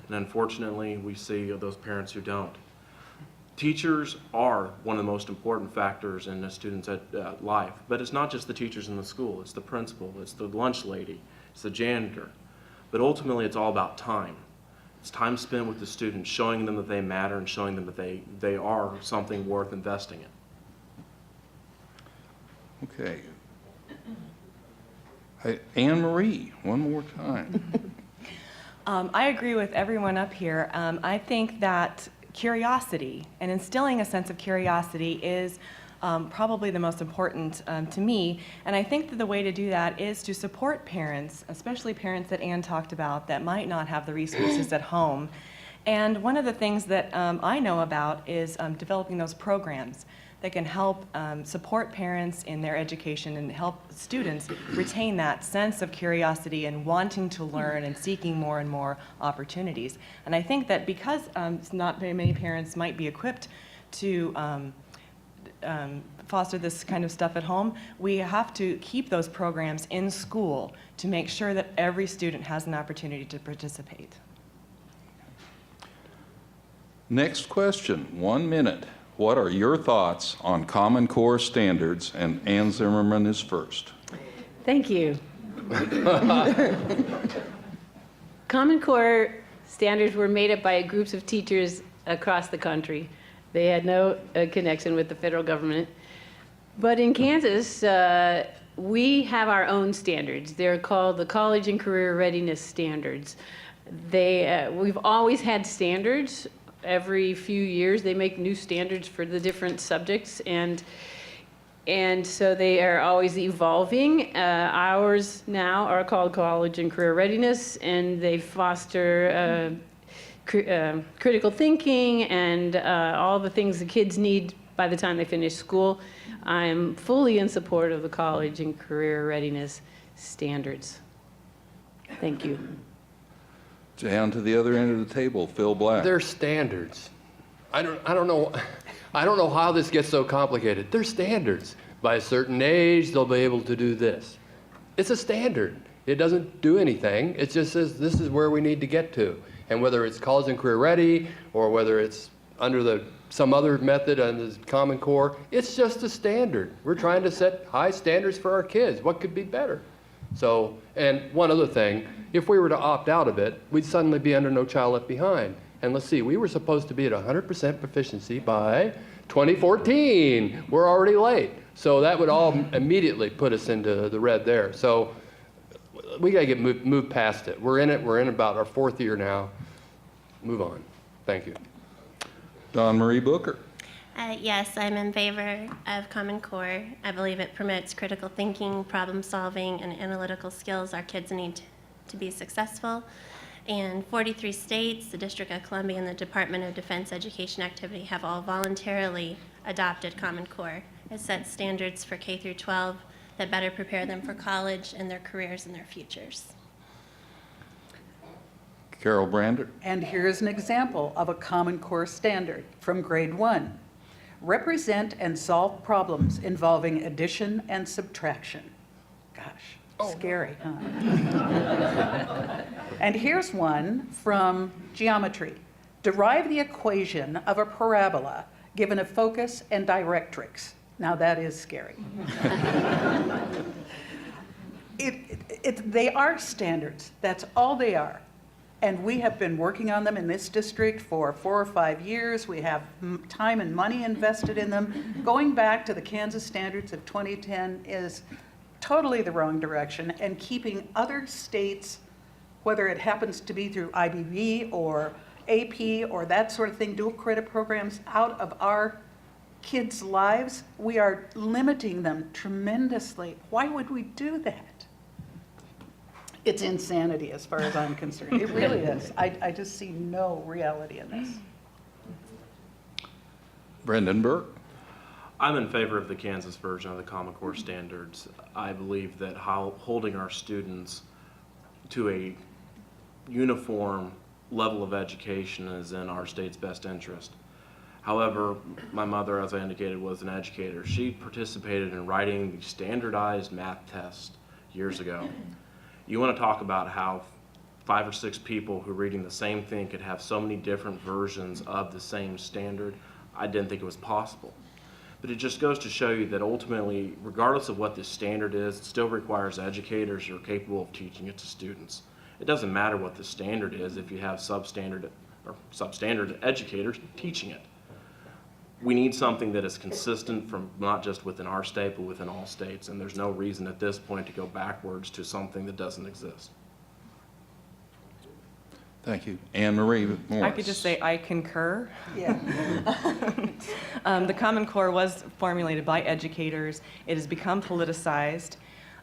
And unfortunately, we see those parents who don't. Teachers are one of the most important factors in a student's life, but it's not just the teachers in the school, it's the principal, it's the lunch lady, it's the janitor. But ultimately, it's all about time. It's time spent with the students, showing them that they matter and showing them that they are something worth investing in. Okay. Anne Marie, one more time. I agree with everyone up here. I think that curiosity and instilling a sense of curiosity is probably the most important to me. And I think that the way to do that is to support parents, especially parents that Ann talked about that might not have the resources at home. And one of the things that I know about is developing those programs that can help support parents in their education and help students retain that sense of curiosity and wanting to learn and seeking more and more opportunities. And I think that because not very many parents might be equipped to foster this kind of stuff at home, we have to keep those programs in school to make sure that every student has an opportunity to participate. Next question, 1 minute. What are your thoughts on Common Core standards? And Ann Zimmerman is first. Thank you. Common Core standards were made up by groups of teachers across the country. They had no connection with the federal government. But in Kansas, we have our own standards. They're called the College and Career Readiness Standards. We've always had standards. Every few years, they make new standards for the different subjects. And And so they are always evolving. Ours now are called College and Career Readiness, and they foster critical thinking and all the things the kids need by the time they finish school. I'm fully in support of the College and Career Readiness standards. Thank you. Down to the other end of the table, Phil Black. They're standards. I don't know how this gets so complicated. They're standards. By a certain age, they'll be able to do this. It's a standard. It doesn't do anything. It just says this is where we need to get to. And whether it's college and career ready or whether it's under some other method under the Common Core, it's just a standard. We're trying to set high standards for our kids. What could be better? So, and one other thing, if we were to opt out of it, we'd suddenly be under No Child Left Behind. And let's see, we were supposed to be at 100% proficiency by 2014. We're already late. So that would all immediately put us into the red there. So we got to get moved past it. We're in it. We're in about our 4th year now. Move on. Thank you. Dawn Marie Booker. Yes, I'm in favor of Common Core. I believe it promotes critical thinking, problem solving, and analytical skills our kids need to be successful. And 43 states, the District of Columbia, and the Department of Defense Education Activity have all voluntarily adopted Common Core. It sets standards for K through 12 that better prepare them for college and their careers and their futures. Carol Brander. And here's an example of a Common Core standard from grade 1. Represent and solve problems involving addition and subtraction. Gosh, scary, huh? And here's one from geometry. Derive the equation of a parabola given a focus and directrix. Now that is scary. They are standards. That's all they are. And we have been working on them in this district for 4 or 5 years. We have time and money invested in them. Going back to the Kansas standards of 2010 is totally the wrong direction, and keeping other states, whether it happens to be through IBB or AP or that sort of thing, dual credit programs, out of our kids' lives, we are limiting them tremendously. Why would we do that? It's insanity as far as I'm concerned. It really is. I just see no reality in this. Brendan Burke. I'm in favor of the Kansas version of the Common Core standards. I believe that holding our students to a uniform level of education is in our state's best interest. However, my mother, as I indicated, was an educator. She participated in writing the standardized math test years ago. You want to talk about how 5 or 6 people who are reading the same thing could have so many different versions of the same standard. I didn't think it was possible. But it just goes to show you that ultimately, regardless of what this standard is, it still requires educators who are capable of teaching it to students. It doesn't matter what the standard is if you have substandard educators teaching it. We need something that is consistent from not just within our state, but within all states, and there's no reason at this point to go backwards to something that doesn't exist. Thank you. Anne Marie Morris. I could just say I concur. Yeah. The Common Core was formulated by educators. It has become politicized.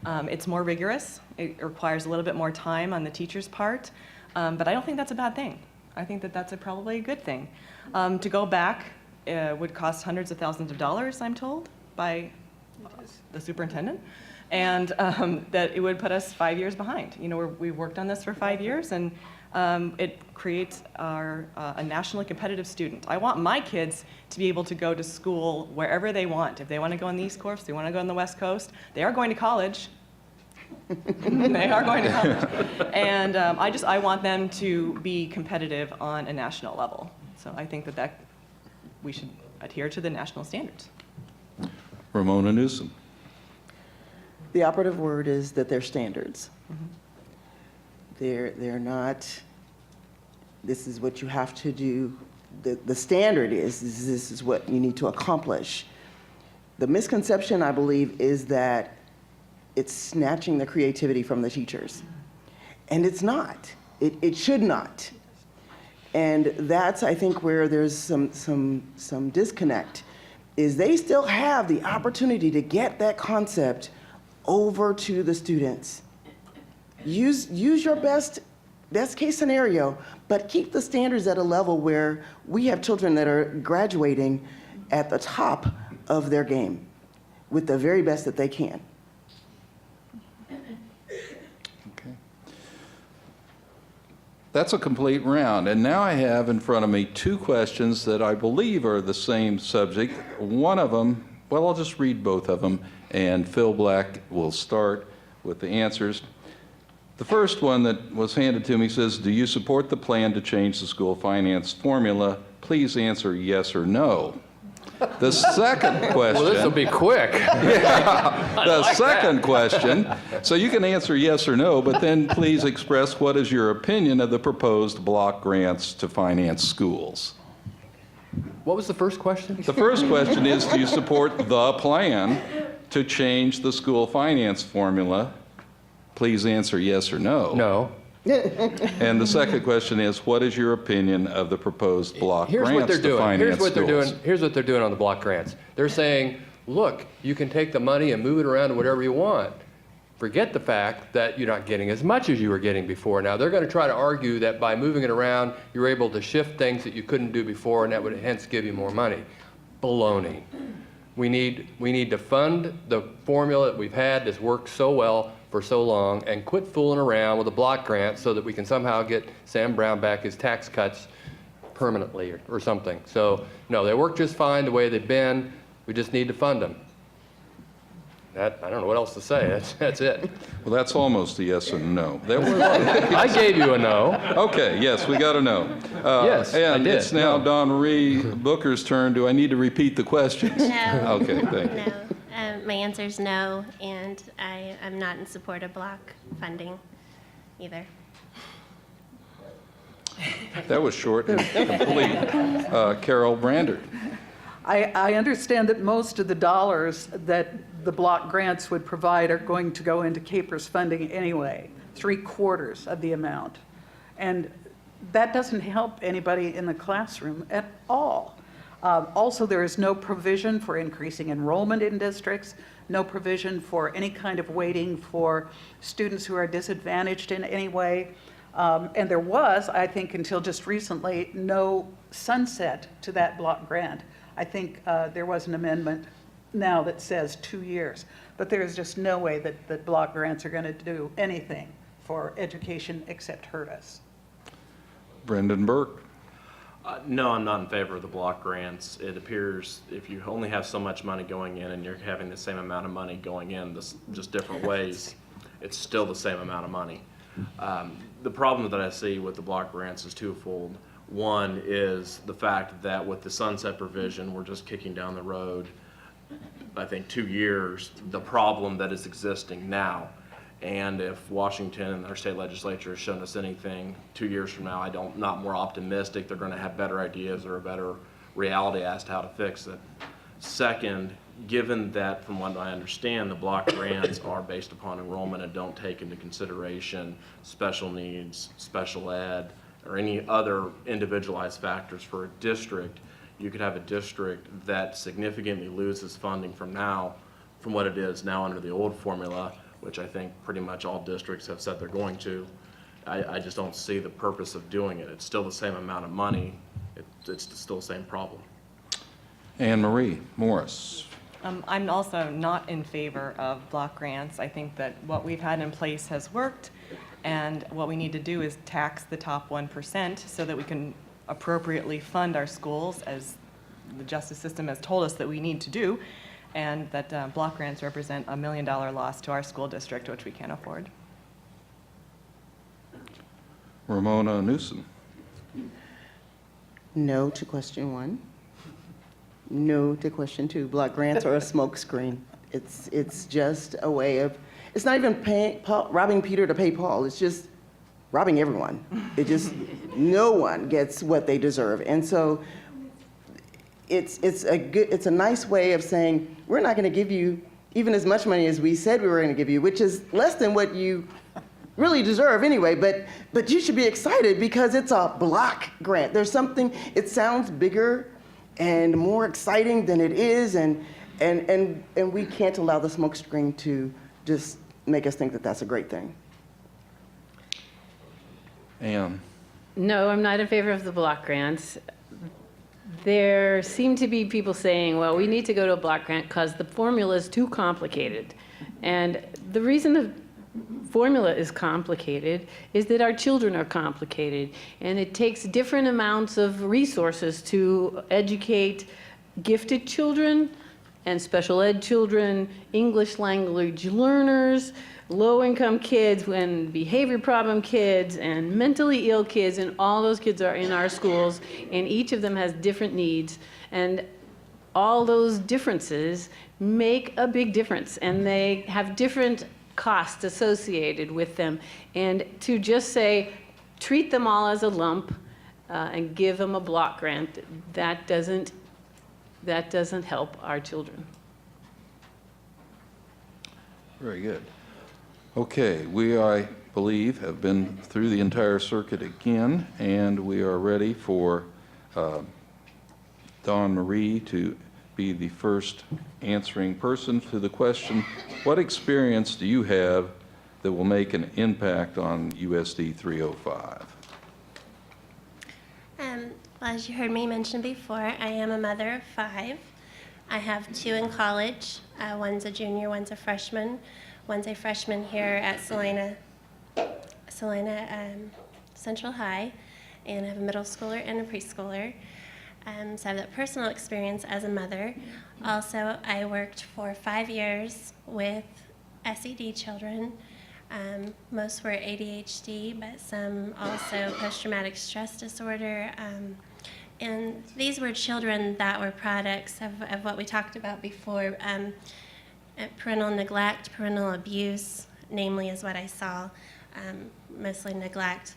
It's more rigorous. It requires a little bit more time on the teacher's part, but I don't think that's a bad thing. I think that that's probably a good thing. To go back would cost hundreds of thousands of dollars, I'm told, by the superintendent, and that it would put us 5 years behind. You know, we've worked on this for 5 years, and it creates a nationally competitive student. I want my kids to be able to go to school wherever they want. If they want to go on the East Coast, they want to go on the West Coast, they are going to college. They are going to college. And I want them to be competitive on a national level. So I think that we should adhere to the national standards. Ramona Newsom. The operative word is that they're standards. They're not, this is what you have to do. The standard is this is what you need to accomplish. The misconception, I believe, is that it's snatching the creativity from the teachers. And it's not. It should not. And that's, I think, where there's some disconnect. is they still have the opportunity to get that concept over to the students. Use your best case scenario, but keep the standards at a level where we have children that are graduating at the top of their game with the very best that they can. Okay. That's a complete round. And now I have in front of me two questions that I believe are the same subject. One of them, well, I'll just read both of them, and Phil Black will start with the answers. The first one that was handed to me says, do you support the plan to change the school finance formula? Please answer yes or no. The second question. Well, this will be quick. The second question, so you can answer yes or no, but then please express what is your opinion of the proposed block grants to finance schools. What was the first question? The first question is, do you support the plan to change the school finance formula? Please answer yes or no. No. And the second question is, what is your opinion of the proposed block Here's what grants they're to doing. finance Here's what they're schools? doing. Here's what they're doing on the block grants. They're saying, look, you can take the money and move it around to whatever you want. Forget the fact that you're not getting as much as you were getting before. Now, they're going to try to argue that by moving it around, you're able to shift things that you couldn't do before, and that would hence give you more money. Baloney. We need to fund the formula that we've had that's worked so well for so long and quit fooling around with a block grant so that we can somehow get Sam Brown back his tax cuts permanently or something. So, no, they work just fine the way they've been. We just need to fund them. I don't know what else to say. That's it. Well, that's almost a yes and no. That was, I gave you a no. okay, yes, we got a no. Yes, I and did. it's now No. Dawn Marie Booker's turn. Do I need to repeat the questions? No. Okay, thank you. No. My answer is no, and I'm not in support of block funding either. That was short and complete. Carol Brandert. I understand that most of the dollars that the block grants would provide are going to go into Capers funding anyway, 3/4 of the amount. And that doesn't help anybody in the classroom at all. Also, there is no provision for increasing enrollment in districts, no provision for any kind of weighting for students who are disadvantaged in any way. And there was, I think until just recently, no sunset to that block grant. I think there was an amendment now that says 2 years, but there is just no way that block grants are going to do anything for education except hurt us. Brendan Burke. No, I'm not in favor of the block grants. It appears if you only have so much money going in and you're having the same amount of money going in, just different ways, it's still the same amount of money. The problem that I see with the block grants is twofold. One is the fact that with the sunset provision, we're just kicking down the road, I think, 2 years, the problem that is existing now. And if Washington and our state legislature has shown us anything 2 years from now, not more optimistic they're going to have better ideas or a better reality as to how to fix it. Second, given that, from what I understand, the block grants are based upon enrollment and don't take into consideration special needs, special ed, or any other individualized factors for a district, you could have a district that significantly loses funding from what it is now under the old formula, which I think pretty much all districts have said they're going to. I just don't see the purpose of doing it. It's still the same amount of money. It's still the same problem. Anne Marie Morris. I'm also not in favor of block grants. I think that what we've had in place has worked, and what we need to do is tax the top 1% so that we can appropriately fund our schools, as the justice system has told us that we need to do, and that block grants represent $1 million loss to our school district, which we can't afford. Ramona Newsom. No to question 1. No to question 2. Block grants are a smokescreen. It's just a way of, it's not even robbing Peter to pay Paul. It's just robbing everyone. It just, no one gets what they deserve. And so it's a nice way of saying, we're not going to give you even as much money as we said we were going to give you, which is less than what you really deserve anyway, but you should be excited because it's a block grant. There's something, it sounds bigger and more exciting than it is, and we can't allow the smokescreen to just make us think that that's a great thing. Ann? No, I'm not in favor of the block grants. There seem to be people saying, well, we need to go to a block grant because the formula is too complicated. And the reason the formula is complicated is that our children are complicated. And it takes different amounts of resources to educate gifted children and special ed children, English language learners, low-income kids, and behavior problem kids, and mentally ill kids, and all those kids are in our schools, and each of them has different needs. And all those differences make a big difference, and they have different costs associated with them. And to just say, treat them all as a lump and give them a block grant, that doesn't help our children. Very good. Okay, we, I believe, have been through the entire circuit again, and we are ready for Dawn Marie to be the first answering person to the question, what experience do you have that will make an impact on USD 305? Well, as you heard me mention before, I am a mother of 5. I have 2 in college. One's a junior, one's a freshman. One's a freshman here at Salina Central High, and I have a middle schooler and a preschooler. So I have that personal experience as a mother. Also, I worked for 5 years with SED children. Most were ADHD, but some also post-traumatic stress disorder. And these were children that were products of what we talked about before. Parental neglect, parental abuse, namely, is what I saw, mostly neglect.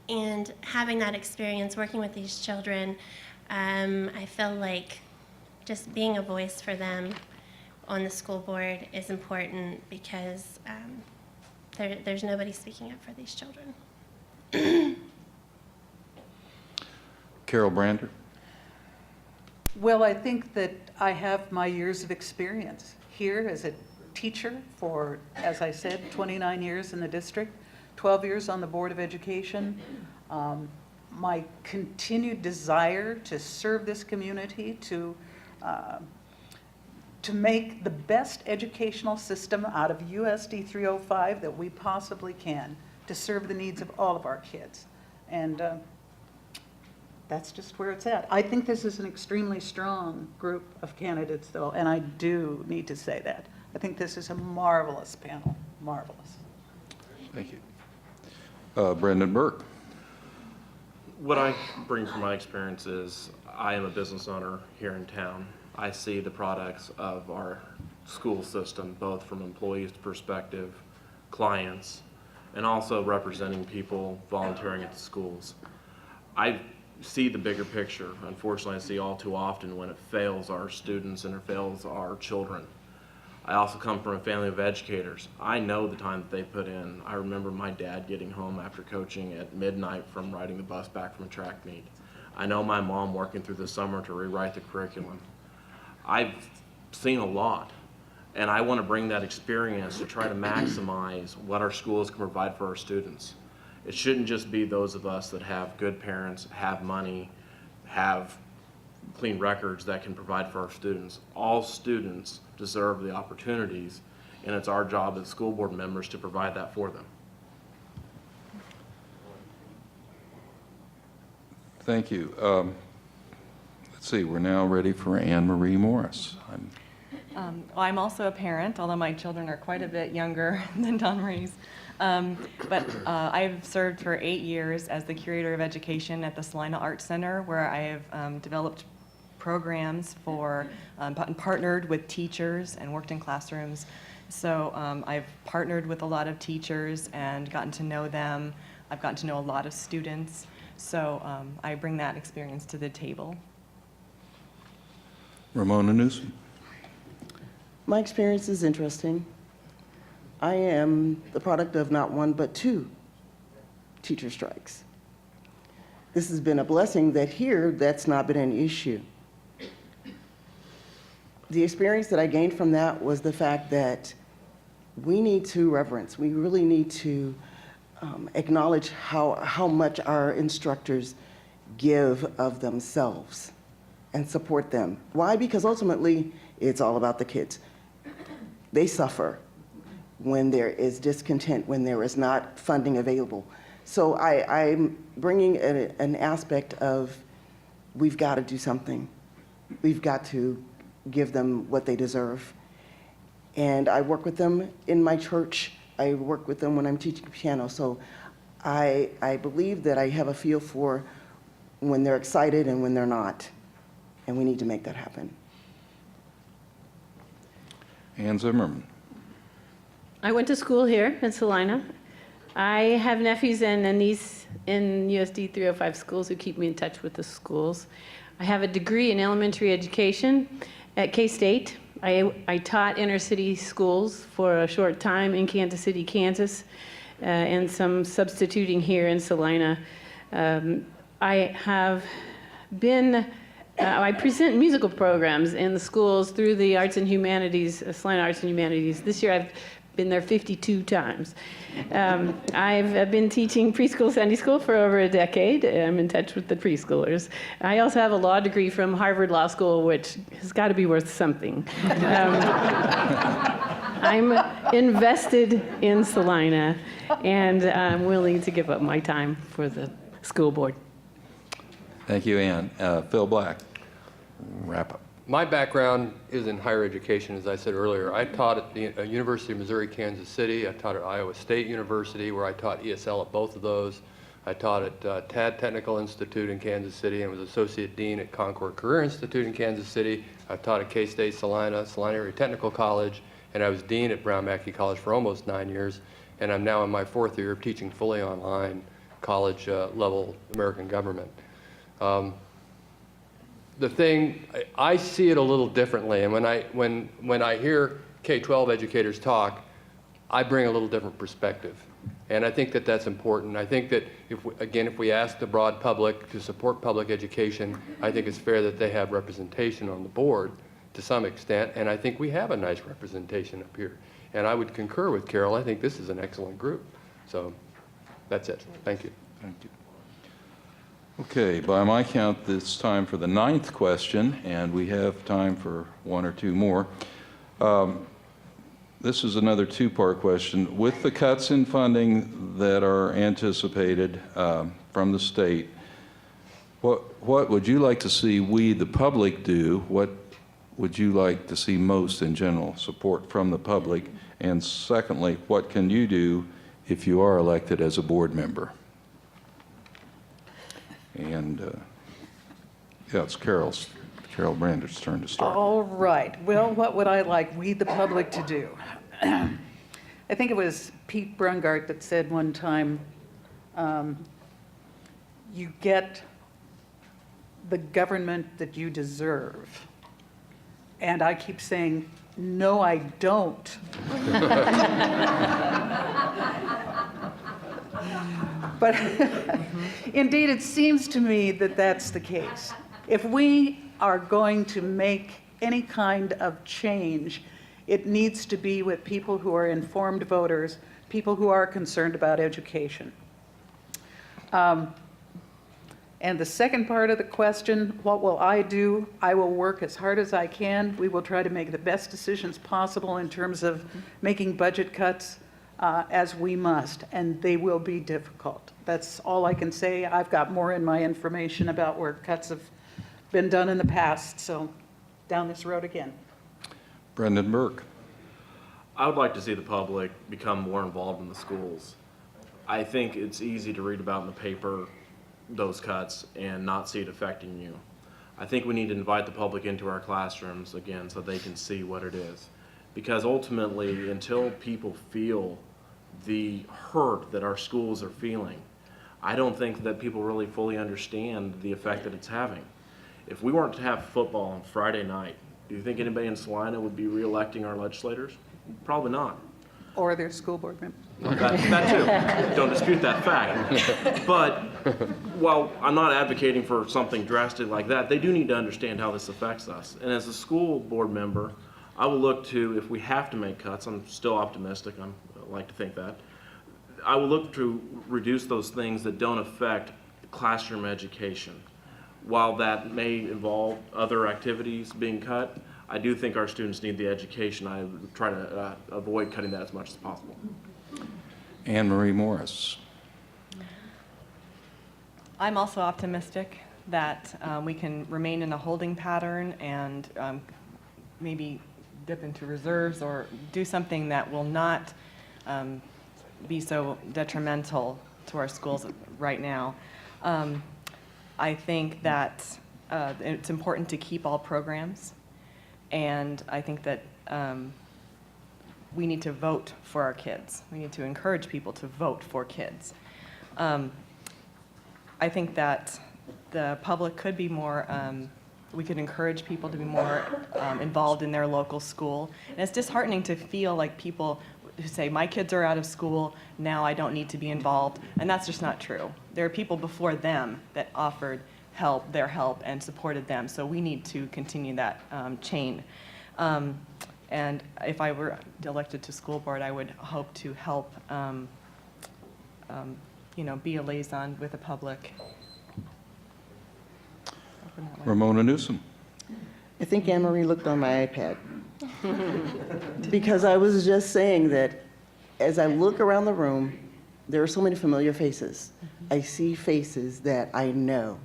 And having that experience working with these children, I feel like just being a voice for them on the school board is important because there's nobody speaking up for these children. Carol Brander? Well, I think that I have my years of experience here as a teacher for, as I said, 29 years in the district, 12 years on the Board of Education. My continued desire to serve this community, to make the best educational system out of USD 305 that we possibly can to serve the needs of all of our kids. And that's just where it's at. I think this is an extremely strong group of candidates, though, and I do need to say that. I think this is a marvelous panel, marvelous. Thank you. Brendan Burke. What I bring from my experience is I am a business owner here in town. I see the products of our school system, both from employees' perspective, clients, and also representing people volunteering at the schools. I see the bigger picture. Unfortunately, I see all too often when it fails our students and it fails our children. I also come from a family of educators. I know the time that they put in. I remember my dad getting home after coaching at midnight from riding the bus back from a track meet. I know my mom working through the summer to rewrite the curriculum. I've seen a lot, and I want to bring that experience to try to maximize what our schools can provide for our students. It shouldn't just be those of us that have good parents, have money, have clean records that can provide for our students. All students deserve the opportunities, and it's our job as school board members to provide that for them. Thank you. Let's see, we're now ready for Anne Marie Morris. I'm also a parent, although my children are quite a bit younger than Dawn Marie's. But I've served for 8 years as the curator of education at the Salina Art Center, where I have developed programs for, and partnered with teachers and worked in classrooms. So I've partnered with a lot of teachers and gotten to know them. I've gotten to know a lot of students. So I bring that experience to the table. Ramona Newsom. My experience is interesting. I am the product of not one but 2 teacher strikes. this has been a blessing that here, that's not been an issue. The experience that I gained from that was the fact that we need to reverence, we really need to acknowledge how much our instructors give of themselves and support them. Why? Because ultimately, it's all about the kids. They suffer when there is discontent, when there is not funding available. So I'm bringing an aspect of we've got to do something. We've got to give them what they deserve. And I work with them in my church. I work with them when I'm teaching piano. So I believe that I have a feel for when they're excited and when they're not. And we need to make that happen. Ann Zimmerman. I went to school here in Salina. I have nephews and a niece in USD 305 schools who keep me in touch with the schools. I have a degree in elementary education at K-State. I taught inner city schools for a short time in Kansas City, Kansas, and some substituting here in Salina. I have been, I present musical programs in the schools through the Arts and Humanities, Salina Arts and Humanities. This year I've been there 52 times. I've been teaching preschool Sunday school for over a decade. I'm in touch with the preschoolers. I also have a law degree from Harvard Law School, which has got to be worth something. I'm invested in Salina, and I'm willing to give up my time for the school board. Thank you, Ann. Phil Black, wrap up. My background is in higher education, as I said earlier. I taught at the University of Missouri, Kansas City. I taught at Iowa State University, where I taught ESL at both of those. I taught at TAD Technical Institute in Kansas City and was Associate Dean at Concord Career Institute in Kansas City. I've taught at K-State Salina, Salina Area Technical College, and I was Dean at Brown Mackie College for almost 9 years. And I'm now in my 4th year of teaching fully online college level American government. The thing, I see it a little differently, and when I hear K-12 educators talk, I bring a little different perspective. And I think that that's important. I think that, if we ask the broad public to support public education, I think it's fair that they have representation on the board to some extent, and I think we have a nice representation up here. And I would concur with Carol. I think this is an excellent group. So that's it. Thank you. Thank you. Okay, by my count, it's time for the 9th question, and we have time for 1 or 2 more. This is another 2-part question. With the cuts in funding that are anticipated from the state, what would you like to see we, the public, do? What would you like to see most in general support from the public? And secondly, what can you do if you are elected as a board member? And yeah, it's Carol Brander's turn to start. All right. Well, what would I like we, the public, to do? I think it was Pete Brungart that said one time, you get the government that you deserve. And I keep saying, no, I don't. But indeed, it seems to me that that's the case. If we are going to make any kind of change, it needs to be with people who are informed voters, people who are concerned about education. And the second part of the question, what will I do? I will work as hard as I can. We will try to make the best decisions possible in terms of making budget cuts as we must, and they will be difficult. That's all I can say. I've got more in my information about where cuts have been done in the past, so down this road again. Brendan Burke. I would like to see the public become more involved in the schools. I think it's easy to read about in the paper those cuts and not see it affecting you. I think we need to invite the public into our classrooms again so they can see what it is. Because ultimately, until people feel the hurt that our schools are feeling, I don't think that people really fully understand the effect that it's having. If we weren't to have football on Friday night, do you think anybody in Salina would be re-electing our legislators? Probably not. Or their school board members. That too. Don't dispute that fact. But while I'm not advocating for something drastic like that, they do need to understand how this affects us. And as a school board member, I will look to, if we have to make cuts, I'm still optimistic, I like to think that, I will look to reduce those things that don't affect classroom education. While that may involve other activities being cut, I do think our students need the education. I try to avoid cutting that as much as possible. Anne Marie Morris. I'm also optimistic that we can remain in a holding pattern and maybe dip into reserves or do something that will not be so detrimental to our schools right now. I think that it's important to keep all programs, and I think that we need to vote for our kids. We need to encourage people to vote for kids. I think that the public could be more, we could encourage people to be more involved in their local school. And it's disheartening to feel like people who say, my kids are out of school, now I don't need to be involved. And that's just not true. There are people before them that offered their help and supported them. So we need to continue that chain. And if I were elected to school board, I would hope to help, be a liaison with the public. Ramona Newsom. I think Anne Marie looked on my iPad. Because I was just saying that as I look around the room, there are so many familiar faces. I see faces that I know.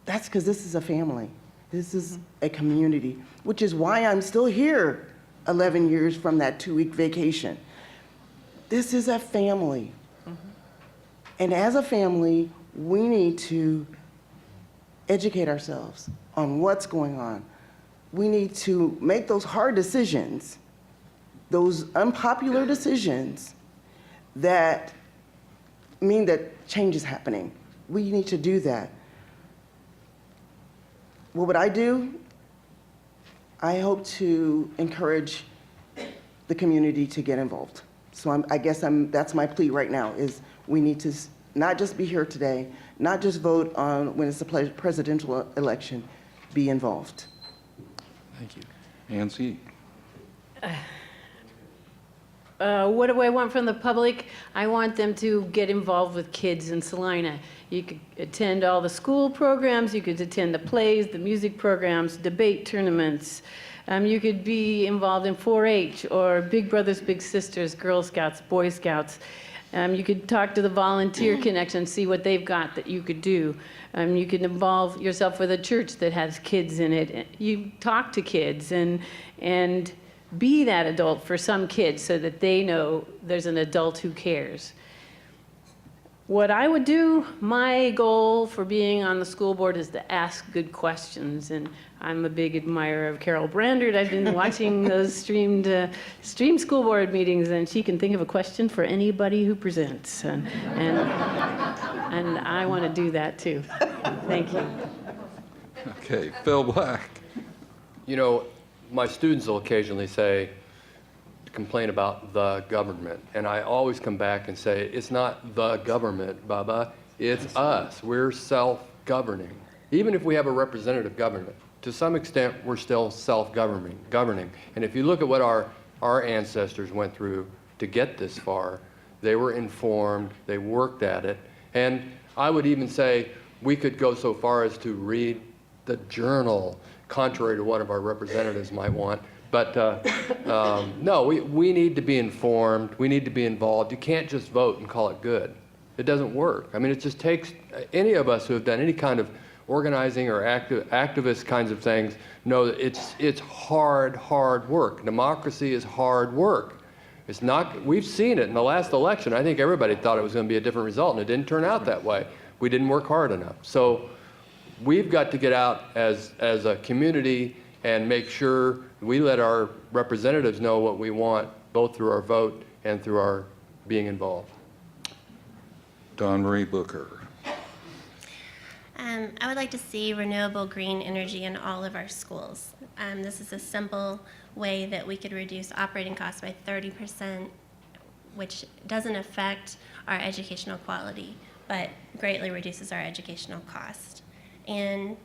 That's because this is a family. This is a community, which is why I'm still here 11 years from that 2-week vacation. This is a family. And as a family, we need to educate ourselves on what's going on. We need to make those hard decisions, those unpopular decisions that mean that change is happening. We need to do that. What would I do? I hope to encourage the community to get involved. So I guess that's my plea right now, is we need to not just be here today, not just vote on when it's a presidential election, be involved. Thank you. Ann C. What do I want from the public? I want them to get involved with kids in Salina. You could attend all the school programs, you could attend the plays, the music programs, debate tournaments. You could be involved in 4-H or Big Brothers Big Sisters, Girl Scouts, Boy Scouts. You could talk to the Volunteer Connection, see what they've got that you could do. You can involve yourself with a church that has kids in it. You talk to kids and be that adult for some kids so that they know there's an adult who cares. What I would do, my goal for being on the school board is to ask good questions. And I'm a big admirer of Carol Brandert. I've been watching those streamed school board meetings, and she can think of a question for anybody who presents. And I want to do that too. Thank you. Okay, Phil Black. You know, my students will occasionally complain about the government. And I always come back and say, it's not the government, Baba, it's us. We're self-governing. Even if we have a representative government, to some extent, we're still self-governing. And if you look at what our ancestors went through to get this far, they were informed, they worked at it. And I would even say we could go so far as to read the journal, contrary to what of our representatives might want. But no, we need to be informed. We need to be involved. You can't just vote and call it good. It doesn't work. I mean, it just takes any of us who have done any kind of organizing or activist kinds of things know that it's hard work. Democracy is hard work. It's not. We've seen it in the last election. I think everybody thought it was going to be a different result, and it didn't turn out that way. We didn't work hard enough. So we've got to get out as a community and make sure we let our representatives know what we want, both through our vote and through our being involved. Dawn Marie Booker. I would like to see renewable green energy in all of our schools. This is a simple way that we could reduce operating costs by 30%, which doesn't affect our educational quality, but greatly reduces our educational cost. And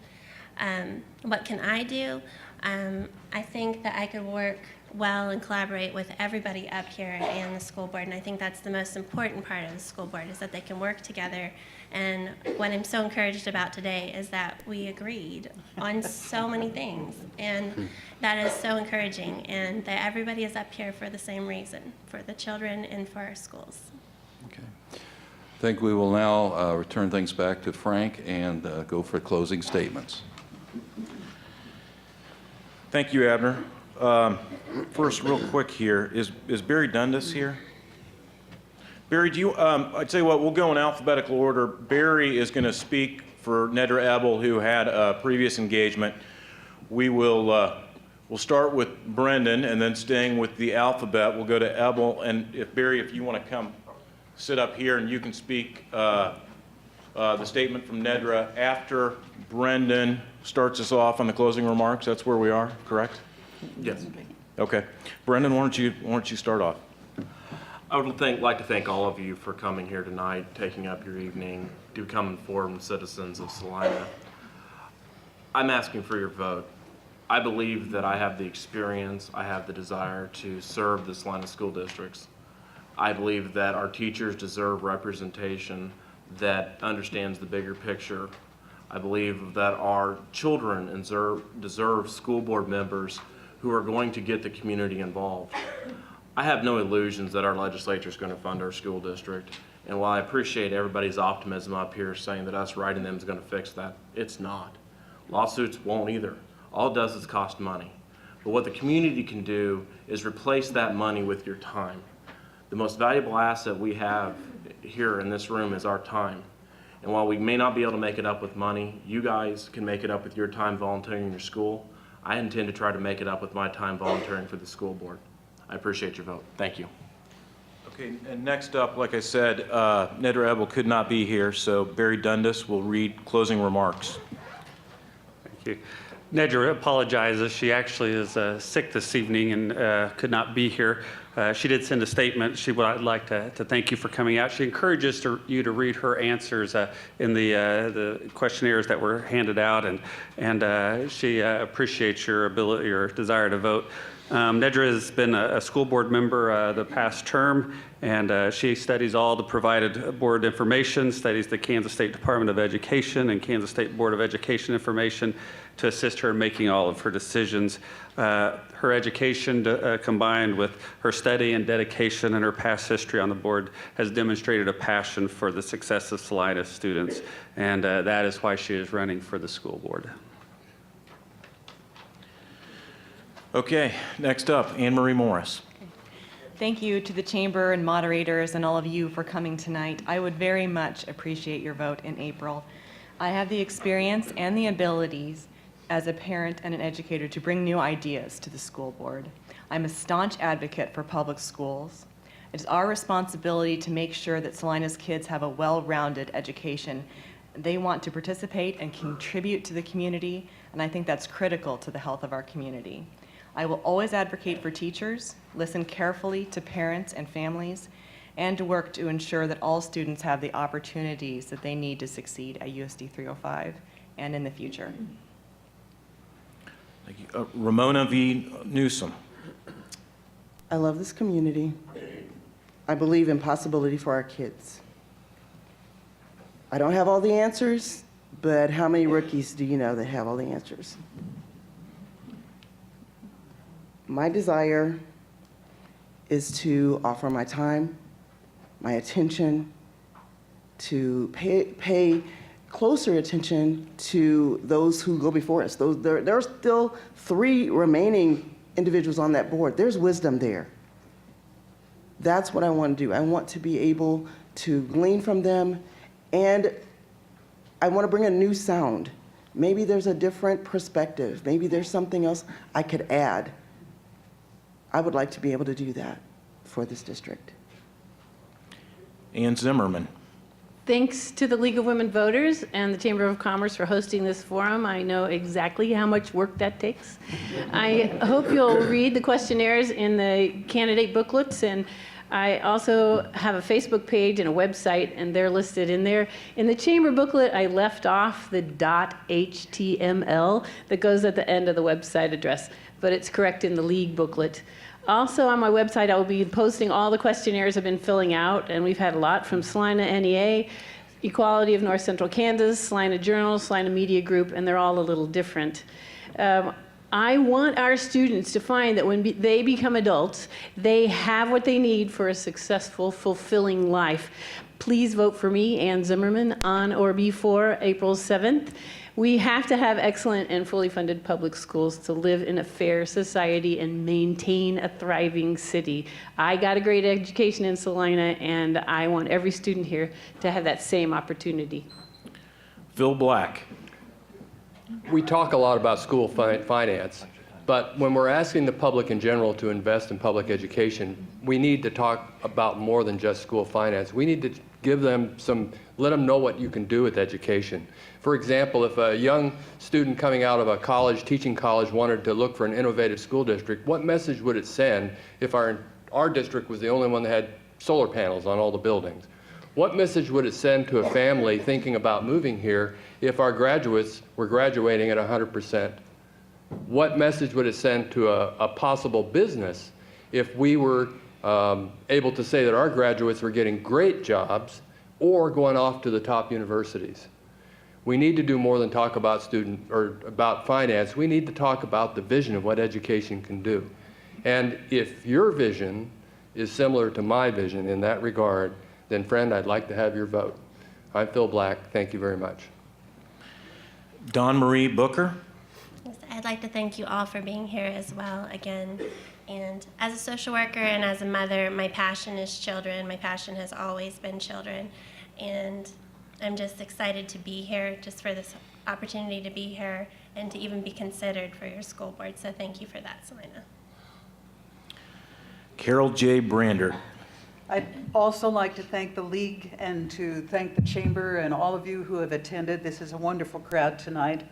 what can I do? I think that I could work well and collaborate with everybody up here and the school board, and I think that's the most important part of the school board, is that they can work together. And what I'm so encouraged about today is that we agreed on so many things, and that is so encouraging, and that everybody is up here for the same reason, for the children and for our schools. Okay. I think we will now return things back to Frank and go for closing statements. Thank you, Abner. First, real quick here, is Barry Dundas here? Barry, do you, I tell you what, we'll go in alphabetical order. Barry is going to speak for Nedra Ebel, who had a previous engagement. We'll start with Brendan, and then staying with the alphabet, we'll go to Ebel. And if Barry, if you want to come sit up here, and you can speak the statement from Nedra after Brendan starts us off on the closing remarks. That's where we are, correct? Yes. Okay. Brendan, why don't you start off? I would like to thank all of you for coming here tonight, taking up your evening to become informed citizens of Salina. I'm asking for your vote. I believe that I have the experience, I have the desire to serve the Salina school districts. I believe that our teachers deserve representation that understands the bigger picture. I believe that our children deserve school board members who are going to get the community involved. I have no illusions that our legislature is going to fund our school district. And while I appreciate everybody's optimism up here saying that us writing them is going to fix that, it's not. Lawsuits won't either. All it does is cost money. But what the community can do is replace that money with your time. The most valuable asset we have here in this room is our time. And while we may not be able to make it up with money, you guys can make it up with your time volunteering in your school. I intend to try to make it up with my time volunteering for the school board. I appreciate your vote. Thank you. Okay, and next up, like I said, Nedra Ebel could not be here, so Barry Dundas will read closing remarks. Thank you. Nedra apologizes. She actually is sick this evening and could not be here. She did send a statement. She would like to thank you for coming out. She encourages you to read her answers in the questionnaires that were handed out, and she appreciates your ability, your desire to vote. Nedra has been a school board member the past term, and she studies all the provided board information, studies the Kansas State Department of Education and Kansas State Board of Education information to assist her in making all of her decisions. Her education combined with her study and dedication and her past history on the board has demonstrated a passion for the success of Salina students, and that is why she is running for the school board. Okay, next up, Anne Marie Morris. Thank you to the chamber and moderators and all of you for coming tonight. I would very much appreciate your vote in April. I have the experience and the abilities as a parent and an educator to bring new ideas to the school board. I'm a staunch advocate for public schools. It is our responsibility to make sure that Salina's kids have a well-rounded education. They want to participate and contribute to the community, and I think that's critical to the health of our community. I will always advocate for teachers, listen carefully to parents and families, and to work to ensure that all students have the opportunities that they need to succeed at USD 305 and in the future. Thank you. Ramona V. Newsom. I love this community. I believe in possibility for our kids. I don't have all the answers, but how many rookies do you know that have all the answers? My desire is to offer my time, my attention, to pay closer attention to those who go before us. There are still 3 remaining individuals on that board. There's wisdom there. That's what I want to do. I want to be able to glean from them, and I want to bring a new sound. Maybe there's a different perspective. Maybe there's something else I could add. I would like to be able to do that for this district. Ann Zimmerman. Thanks to the League of Women Voters and the Chamber of Commerce for hosting this forum. I know exactly how much work that takes. I hope you'll read the questionnaires in the candidate booklets, and I also have a Facebook page and a website, and they're listed in there. In the Chamber booklet, I left off the .html that goes at the end of the website address, but it's correct in the League booklet. Also on my website, I will be posting all the questionnaires I've been filling out, and we've had a lot from Salina NEA, Equality of North Central Kansas, Salina Journal, Salina Media Group, and they're all a little different. I want our students to find that when they become adults, they have what they need for a successful, fulfilling life. Please vote for me, Ann Zimmerman, on or before April 7th. We have to have excellent and fully funded public schools to live in a fair society and maintain a thriving city. I got a great education in Salina, and I want every student here to have that same opportunity. Phil Black. We talk a lot about school finance, but when we're asking the public in general to invest in public education, we need to talk about more than just school finance. We need to give them let them know what you can do with education. For example, if a young student coming out of a college, teaching college, wanted to look for an innovative school district, what message would it send if our district was the only one that had solar panels on all the buildings? What message would it send to a family thinking about moving here if our graduates were graduating at 100%? What message would it send to a possible business if we were able to say that our graduates were getting great jobs or going off to the top universities? We need to do more than talk about about finance. We need to talk about the vision of what education can do. And if your vision is similar to my vision in that regard, then friend, I'd like to have your vote. I'm Phil Black. Thank you very much. Dawn Marie Booker. I'd like to thank you all for being here as well again. And as a social worker and as a mother, my passion is children. My passion has always been children. And I'm just excited to be here, just for this opportunity to be here and to even be considered for your school board. So thank you for that, Salina. Carol J. Brander. I'd also like to thank the League and to thank the Chamber and all of you who have attended. This is a wonderful crowd tonight.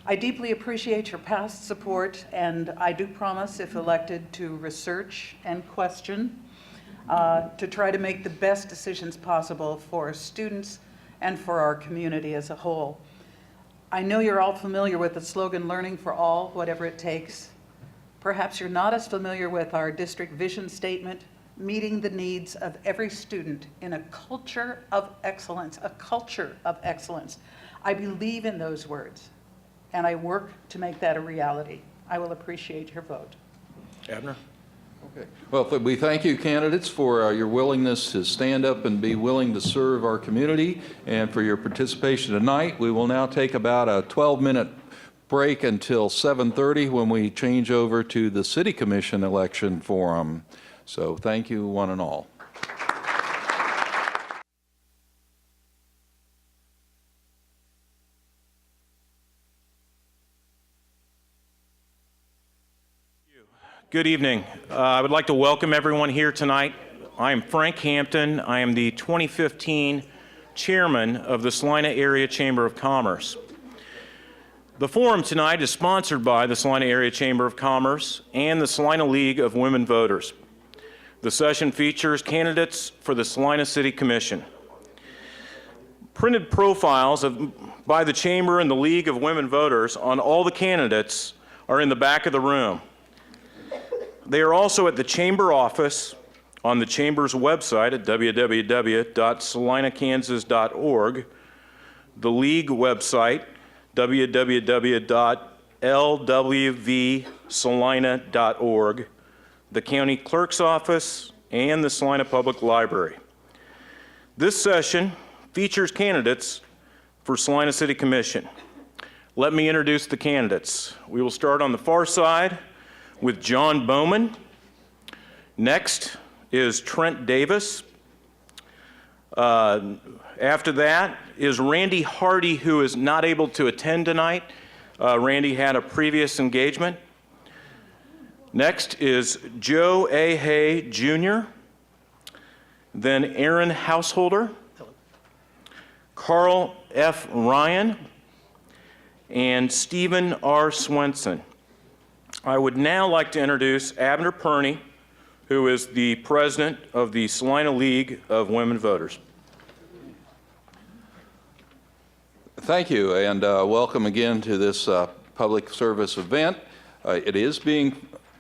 I deeply appreciate your past support, and I do promise, if elected, to research and question, to try to make the best decisions possible for students and for our community as a whole. I know you're all familiar with the slogan, learning for all, whatever it takes. Perhaps you're not as familiar with our district vision statement, meeting the needs of every student in a culture of excellence, a culture of excellence. I believe in those words, and I work to make that a reality. I will appreciate your vote. Abner. Okay. Well, we thank you, candidates, for your willingness to stand up and be willing to serve our community and for your participation tonight. We will now take about a 12-minute break until 7:30 when we change over to the City Commission election forum. So thank you, one and all. Good evening. I would like to welcome everyone here tonight. I am Frank Hampton. I am the 2015 chairman of the Salina Area Chamber of Commerce. The forum tonight is sponsored by the Salina Area Chamber of Commerce and the Salina League of Women Voters. The session features candidates for the Salina City Commission. Printed profiles by the Chamber and the League of Women Voters on all the candidates are in the back of the room. They are also at the Chamber office, on the Chamber's website at www.salinakansas.org, the League website, www.lwvsalina.org, the County Clerk's office, and the Salina Public Library. This session features candidates for Salina City Commission. Let me introduce the candidates. We will start on the far side with John Bowman. Next is Trent Davis. After that is Randy Hardy, who is not able to attend tonight. Randy had a previous engagement. Next is Joe A. Hay, Jr., then Aaron Householder, Carl F. Ryan, and Stephen R. Swenson. I would now like to introduce Abner Perney, who is the president of the Salina League of Women Voters. Thank you, and welcome again to this public service event. It is being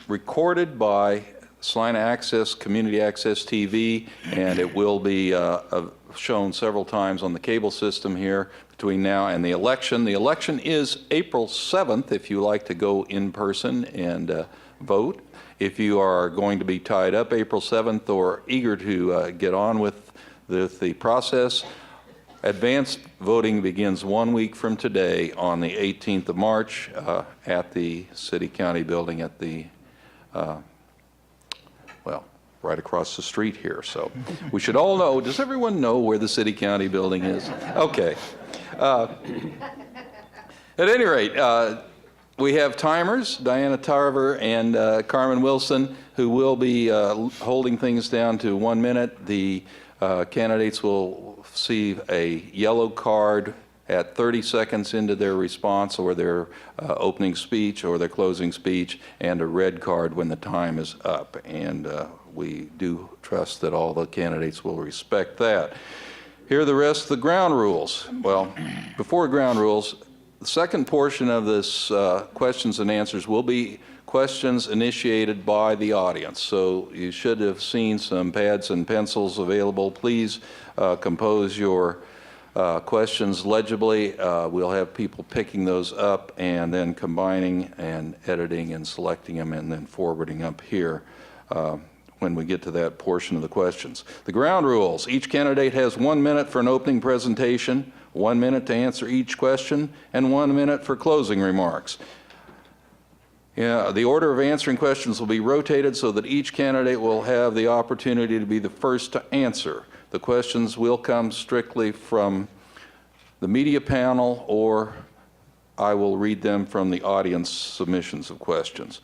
recorded by Salina Access, Community Access TV, and it will be shown several times on the cable system here between now and the election. The election is April 7th if you like to go in person and vote. If you are going to be tied up April 7th or eager to get on with the process, advanced voting begins 1 week from today on the 18th of March at the City County building at the, well, right across the street here. So we should all know, does everyone know where the City County building is? Okay. At any rate, we have timers, Diana Tarver and Carmen Wilson, who will be holding things down to 1 minute. The candidates will see a yellow card at 30 seconds into their response or their opening speech or their closing speech, and a red card when the time is up. And we do trust that all the candidates will respect that. Here are the rest of the ground rules. Well, before ground rules, the second portion of this questions and answers will be questions initiated by the audience. So you should have seen some pads and pencils available. Please compose your questions legibly. We'll have people picking those up and then combining and editing and selecting them and then forwarding up here when we get to that portion of the questions. The ground rules: each candidate has 1 minute for an opening presentation, 1 minute to answer each question, and 1 minute for closing remarks. The order of answering questions will be rotated so that each candidate will have the opportunity to be the first to answer. The questions will come strictly from the media panel, or I will read them from the audience submissions of questions.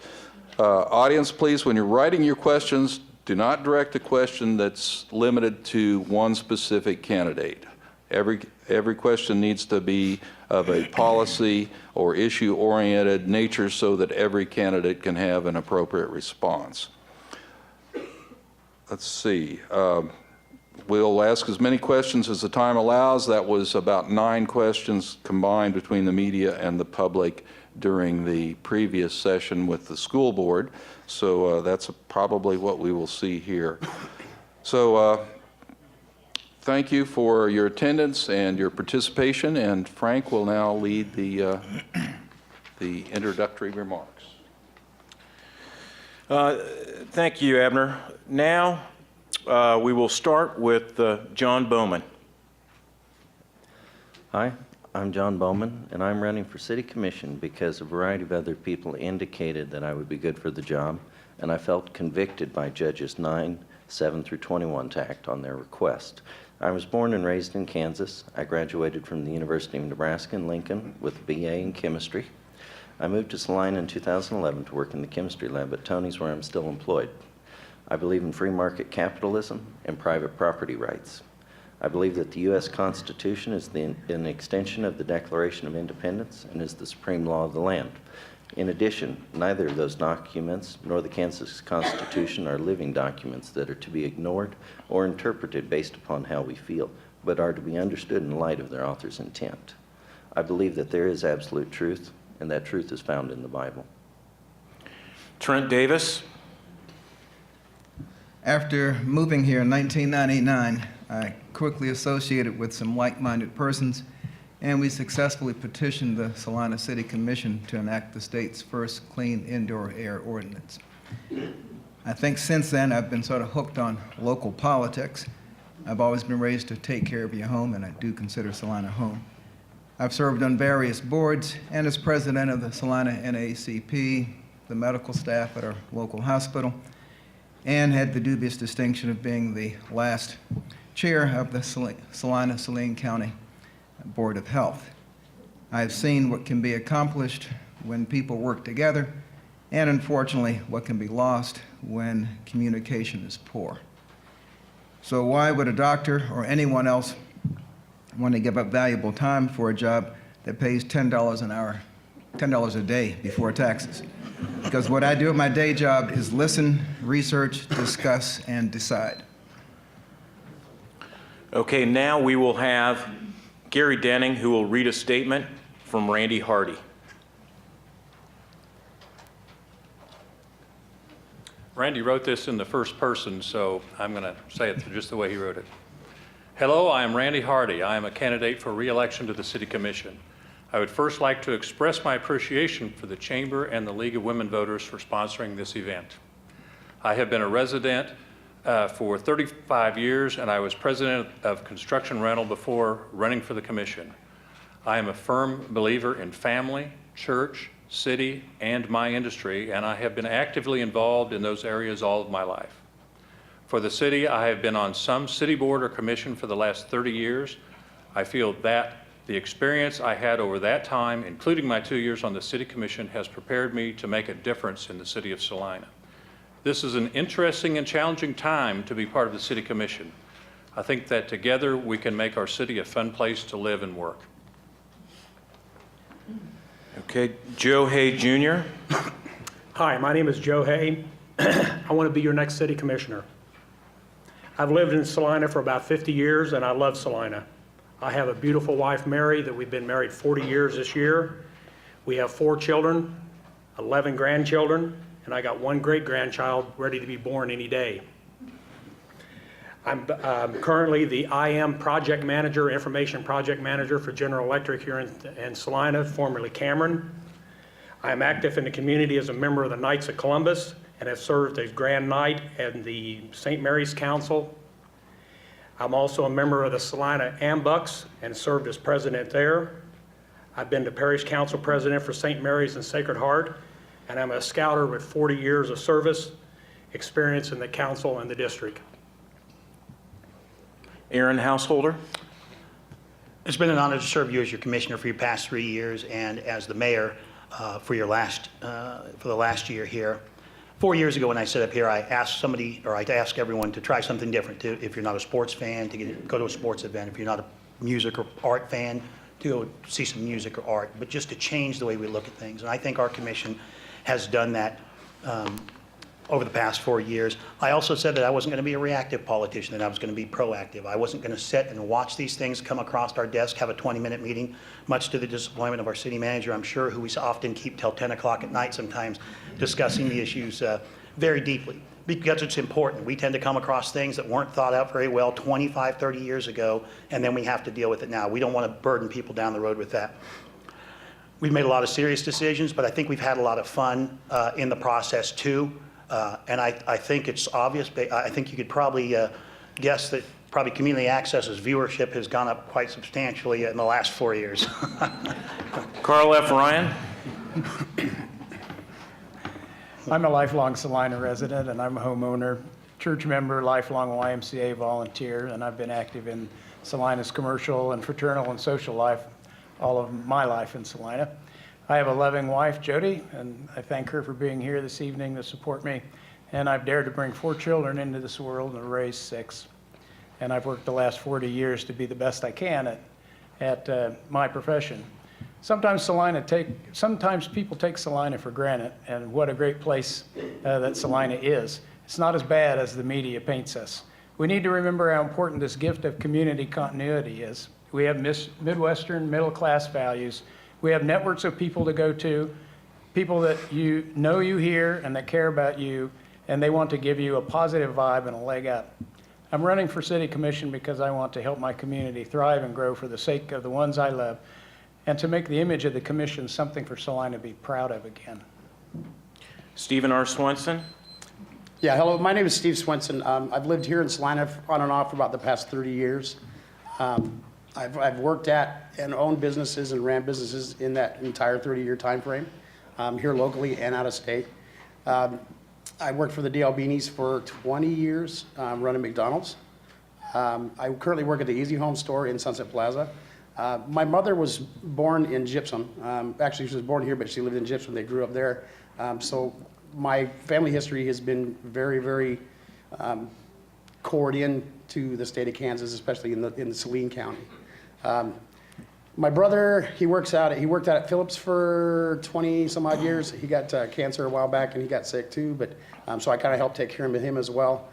Audience, please, when you're writing your questions, do not direct a question that's limited to one specific candidate. Every question needs to be of a policy or issue-oriented nature so that every candidate can have an appropriate response. Let's see. We'll ask as many questions as the time allows. That was about 9 questions combined between the media and the public during the previous session with the school board. So that's probably what we will see here. So thank you for your attendance and your participation, and Frank will now lead the introductory remarks. Thank you, Abner. Now we will start with John Bowman. Hi, I'm John Bowman, and I'm running for City Commission because a variety of other people indicated that I would be good for the job, and I felt convicted by Judges 9, 7 through 21 to act on their request. I was born and raised in Kansas. I graduated from the University of Nebraska in Lincoln with a BA in chemistry. I moved to Salina in 2011 to work in the chemistry lab at Tony's, where I'm still employed. I believe in free market capitalism and private property rights. I believe that the U.S. Constitution is an extension of the Declaration of Independence and is the supreme law of the land. In addition, neither of those documents nor the Kansas Constitution are living documents that are to be ignored or interpreted based upon how we feel, but are to be understood in light of their author's intent. I believe that there is absolute truth, and that truth is found in the Bible. Trent Davis. After moving here in 1999, I quickly associated with some like-minded persons, and we successfully petitioned the Salina City Commission to enact the state's first clean indoor air ordinance. I think since then I've been sort of hooked on local politics. I've always been raised to take care of your home, and I do consider Salina home. I've served on various boards and as president of the Salina NAACP, the medical staff at our local hospital, and had the dubious distinction of being the last chair of the Salina-Saline County Board of Health. I've seen what can be accomplished when people work together, and unfortunately, what can be lost when communication is poor. So why would a doctor or anyone else want to give up valuable time for a job that pays $10 an hour, $10 a day before taxes. Because what I do at my day job is listen, research, discuss, and decide. Okay, now we will have Gary Denning, who will read a statement from Randy Hardy. Randy wrote this in the first person, so I'm going to say it just the way he wrote it. Hello, I am Randy Hardy. I am a candidate for re-election to the City Commission. I would first like to express my appreciation for the Chamber and the League of Women Voters for sponsoring this event. I have been a resident for 35 years, and I was president of Construction Rental before running for the commission. I am a firm believer in family, church, city, and my industry, and I have been actively involved in those areas all of my life. For the city, I have been on some city board or commission for the last 30 years. I feel that the experience I had over that time, including my 2 years on the City Commission, has prepared me to make a difference in the city of Salina. This is an interesting and challenging time to be part of the City Commission. I think that together we can make our city a fun place to live and work. Okay, Joe Hay Jr. Hi, my name is Joe Hay. I want to be your next city commissioner. I've lived in Salina for about 50 years, and I love Salina. I have a beautiful wife, Mary, that we've been married 40 years this year. We have 4 children, 11 grandchildren, and I got 1 great-grandchild ready to be born any day. I'm currently the IM project manager, information project manager for General Electric here in Salina, formerly Cameron. I am active in the community as a member of the Knights of Columbus and have served as Grand Knight and the St. Mary's Council. I'm also a member of the Salina Ambucks and served as president there. I've been the parish council president for St. Mary's and Sacred Heart, and I'm a scouter with 40 years of service experience in the council and the district. Aaron Householder. It's been an honor to serve you as your commissioner for your past 3 years and as the mayor for the last year here. 4 years ago when I set up here, I asked everyone to try something different. If you're not a sports fan, to go to a sports event. If you're not a music or art fan, to go see some music or art. But just to change the way we look at things. And I think our commission has done that over the past 4 years. I also said that I wasn't going to be a reactive politician, that I was going to be proactive. I wasn't going to sit and watch these things come across our desk, have a 20-minute meeting, much to the disappointment of our city manager, I'm sure, who we often keep till 10 o'clock at night sometimes discussing the issues very deeply, because it's important. We tend to come across things that weren't thought out very well 25, 30 years ago, and then we have to deal with it now. We don't want to burden people down the road with that. We've made a lot of serious decisions, but I think we've had a lot of fun in the process too. And I think it's obvious, I think you could probably guess that probably community access's viewership has gone up quite substantially in the last 4 years. Carl F. Ryan. I'm a lifelong Salina resident, and I'm a homeowner, church member, lifelong YMCA volunteer, and I've been active in Salina's commercial and fraternal and social life all of my life in Salina. I have a loving wife, Jody, and I thank her for being here this evening to support me. And I've dared to bring 4 children into this world and raise 6. And I've worked the last 40 years to be the best I can at my profession. Sometimes people take Salina for granted, and what a great place that Salina is. It's not as bad as the media paints us. We need to remember how important this gift of community continuity is. We have Midwestern middle-class values. We have networks of people to go to, people that you here and that care about you, and they want to give you a positive vibe and a leg up. I'm running for City Commission because I want to help my community thrive and grow for the sake of the ones I love, and to make the image of the commission something for Salina to be proud of again. Stephen R. Swenson. Yeah, hello, my name is Steve Swenson. I've lived here in Salina on and off for about the past 30 years. I've worked at and owned businesses and ran businesses in that entire 30-year time frame, here locally and out of state. I worked for the D.L. Beanies for 20 years, running McDonald's. I currently work at the Easy Home store in Sunset Plaza. My mother was born in Gypsum. Actually, she was born here, but she lived in Gypsum. They grew up there. So my family history has been very, very cored in to the state of Kansas, especially in the Saline County. My brother, he worked out at Phillips for 20 some odd years. He got cancer a while back and he got sick too, but so I kind of helped take care of him as well.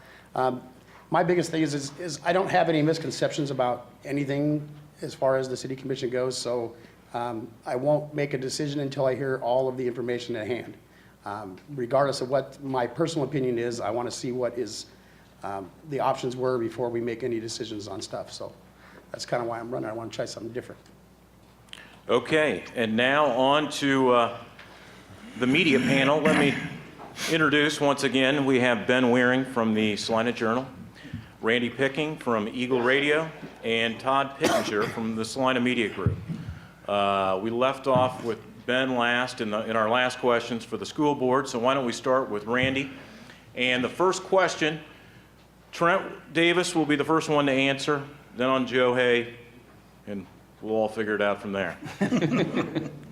My biggest thing is I don't have any misconceptions about anything as far as the city commission goes, so I won't make a decision until I hear all of the information at hand. Regardless of what my personal opinion is, I want to see what the options were before we make any decisions on stuff. So that's kind of why I'm running. I want to try something different. Okay, and now on to the media panel. Let me introduce once again, we have Ben Wearing from the Salina Journal, Randy Picking from Eagle Radio, and Todd Pittenger from the Salina Media Group. We left off with Ben last in our last questions for the school board, so why don't we start with Randy? And the first question, Trent Davis will be the first one to answer, then on Joe Hay, and we'll all figure it out from there.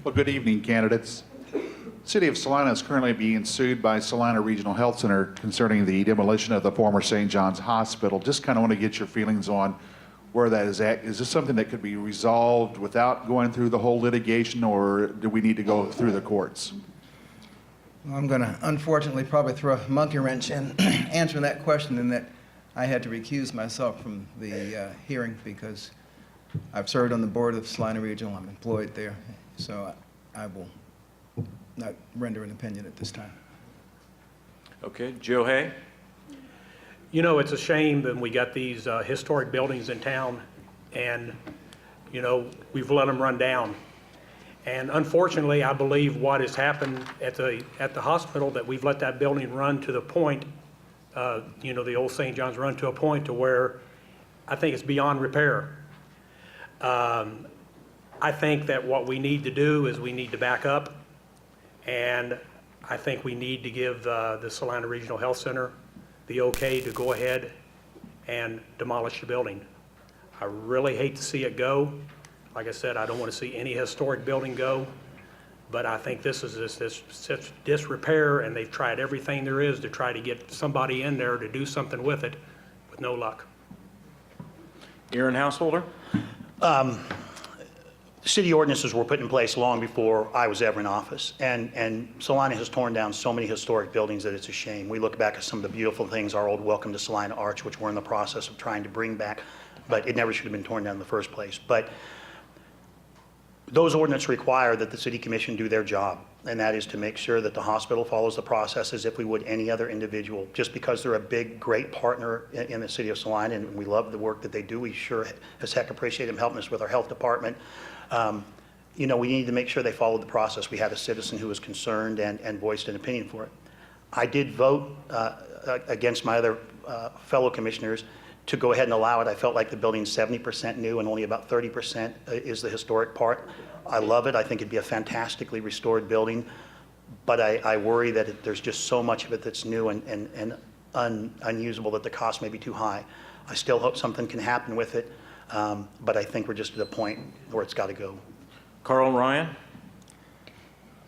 Well, good evening, candidates. The City of Salina is currently being sued by Salina Regional Health Center concerning the demolition of the former St. John's Hospital. Just kind of want to get your feelings on where that is at. Is this something that could be resolved without going through the whole litigation, or do we need to go through the courts? Well, I'm going to unfortunately probably throw a monkey wrench in answering that question, in that I had to recuse myself from the hearing because I've served on the board of Salina Regional. I'm employed there, so I will not render an opinion at this time. Okay, Joe Hay? You know, it's a shame that we got these historic buildings in town and, you know, we've let them run down. And unfortunately, I believe what has happened at the hospital, that we've let that building run to the point, you know, the old St. John's run to a point to where I think it's beyond repair. I think that what we need to do is we need to back up, and I think we need to give the Salina Regional Health Center the okay to go ahead and demolish the building. I really hate to see it go. Like I said, I don't want to see any historic building go, but I think this is such disrepair, and they've tried everything there is to try to get somebody in there to do something with it, with no luck. Aaron Householder? City ordinances were put in place long before I was ever in office, and Salina has torn down so many historic buildings that it's a shame. We look back at some of the beautiful things, our old Welcome to Salina Arch, which we're in the process of trying to bring back, but it never should have been torn down in the first place. But those ordinances require that the City Commission do their job, and that is to make sure that the hospital follows the process as if we would any other individual. Just because they're a big, great partner in the City of Salina, and we love the work that they do, we sure as heck appreciate them helping us with our health department. You know, we need to make sure they follow the process. We had a citizen who was concerned and voiced an opinion for it. I did vote against my other fellow commissioners to go ahead and allow it. I felt like the building's 70% new and only about 30% is the historic part. I love it. I think it'd be a fantastically restored building, but I worry that there's just so much of it that's new and unusable that the cost may be too high. I still hope something can happen with it, but I think we're just at a point where it's got to go. Carl Ryan?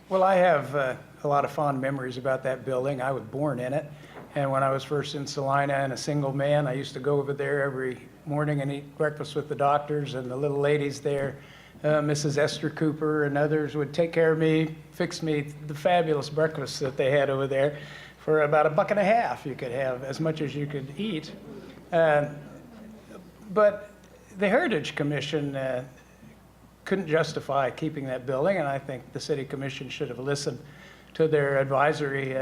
Well, I have a lot of fond memories about that building. I was born in it. And when I was first in Salina and a single man, I used to go over there every morning and eat breakfast with the doctors and the little ladies there. Mrs. Esther Cooper and others would take care of me, fix me the fabulous breakfast that they had over there for about $1.50. You could have as much as you could eat. But the Heritage Commission couldn't justify keeping that building, and I think the City Commission should have listened to their advisory,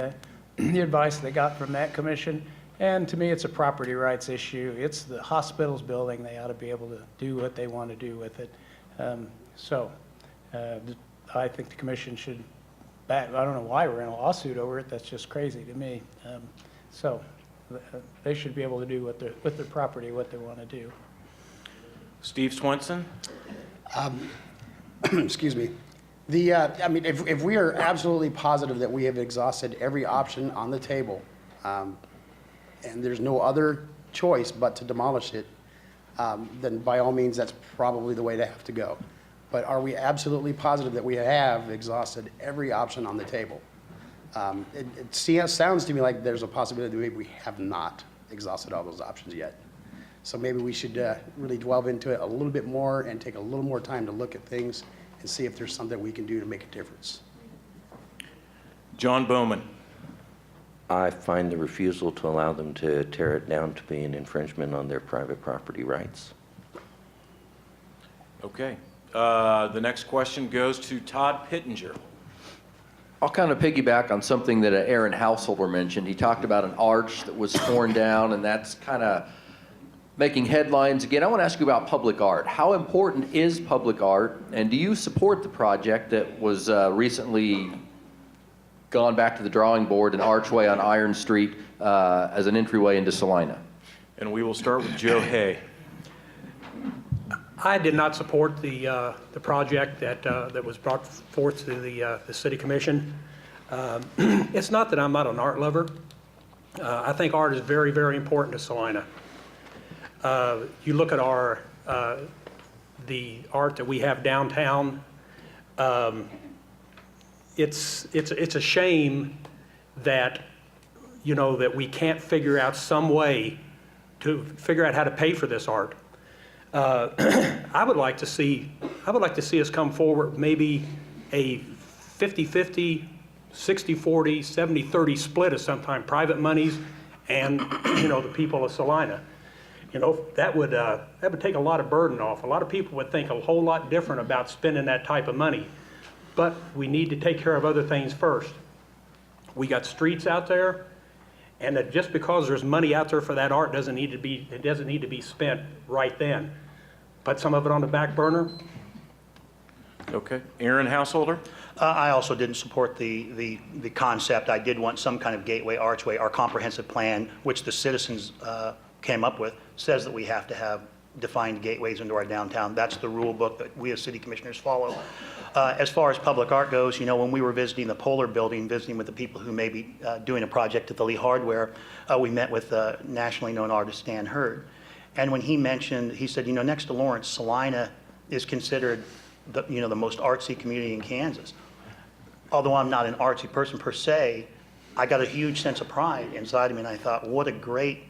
the advice they got from that commission. And to me, it's a property rights issue. It's the hospital's building. They ought to be able to do what they want to do with it. I think the commission should back. I don't know why we're in a lawsuit over it. That's just crazy to me. They should be able to do with their property what they want to do. Steve Swenson? Excuse me. I mean, if we are absolutely positive that we have exhausted every option on the table, and there's no other choice but to demolish it, then by all means, that's probably the way to have to go. But are we absolutely positive that we have exhausted every option on the table? It sounds to me like there's a possibility that maybe we have not exhausted all those options yet. So maybe we should really delve into it a little bit more and take a little more time to look at things and see if there's something we can do to make a difference. John Bowman. I find the refusal to allow them to tear it down to be an infringement on their private property rights. Okay. The next question goes to Todd Pittenger. I'll kind of piggyback on something that Aaron Householder mentioned. He talked about an arch that was torn down, and that's kind of making headlines again. I want to ask you about public art. How important is public art, and do you support the project that was recently gone back to the drawing board, an archway on Iron Street as an entryway into Salina? And we will start with Joe Hay. I did not support the project that was brought forth to the City Commission. It's not that I'm not an art lover. I think art is very, very important to Salina. You look at the art that we have downtown. It's a shame that that we can't figure out some way to figure out how to pay for this art. I would like to see us come forward maybe a 50-50, 60-40, 70-30 split of sometime private monies and the people of Salina. That would take a lot of burden off. A lot of people would think a whole lot different about spending that type of money. But we need to take care of other things first. We got streets out there, and that just because there's money out there for that art doesn't need to be spent right then. Put some of it on the back burner. Okay. Aaron Householder? I also didn't support the concept. I did want some kind of gateway, archway. Our comprehensive plan, which the citizens came up with, says that we have to have defined gateways into our downtown. That's the rule book that we as city commissioners follow. As far as public art goes, when we were visiting the Polar Building, visiting with the people who may be doing a project at the Lee Hardware, we met with nationally known artist Stan Hurd. And when he said, next to Lawrence, Salina is considered the most artsy community in Kansas. Although I'm not an artsy person per se, I got a huge sense of pride inside of me, and I thought, what a great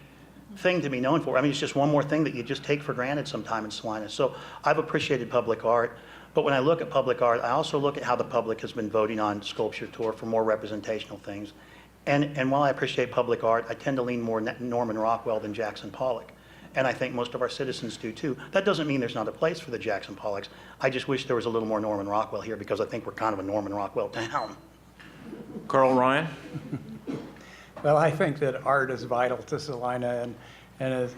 thing to be known for. I mean, it's just one more thing that you just take for granted sometime in Salina. So I've appreciated public art, but when I look at public art, I also look at how the public has been voting on Sculpture Tour for more representational things. And while I appreciate public art, I tend to lean more Norman Rockwell than Jackson Pollock. And I think most of our citizens do too. That doesn't mean there's not a place for the Jackson Pollocks. I just wish there was a little more Norman Rockwell here, because I think we're kind of a Norman Rockwell town. Carl Ryan? Well, I think that art is vital to Salina, and it's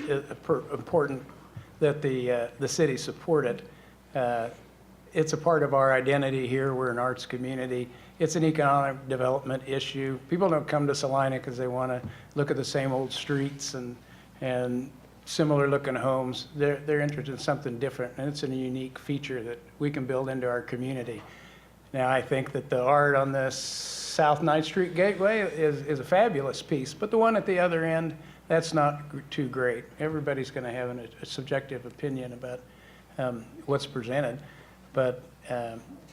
important that the city support it. It's a part of our identity here. We're an arts community. It's an economic development issue. People don't come to Salina because they want to look at the same old streets and similar looking homes. They're interested in something different, and it's a unique feature that we can build into our community. Now, I think that the art on the South 9th Street Gateway is a fabulous piece, but the one at the other end, that's not too great. Everybody's going to have a subjective opinion about what's presented, but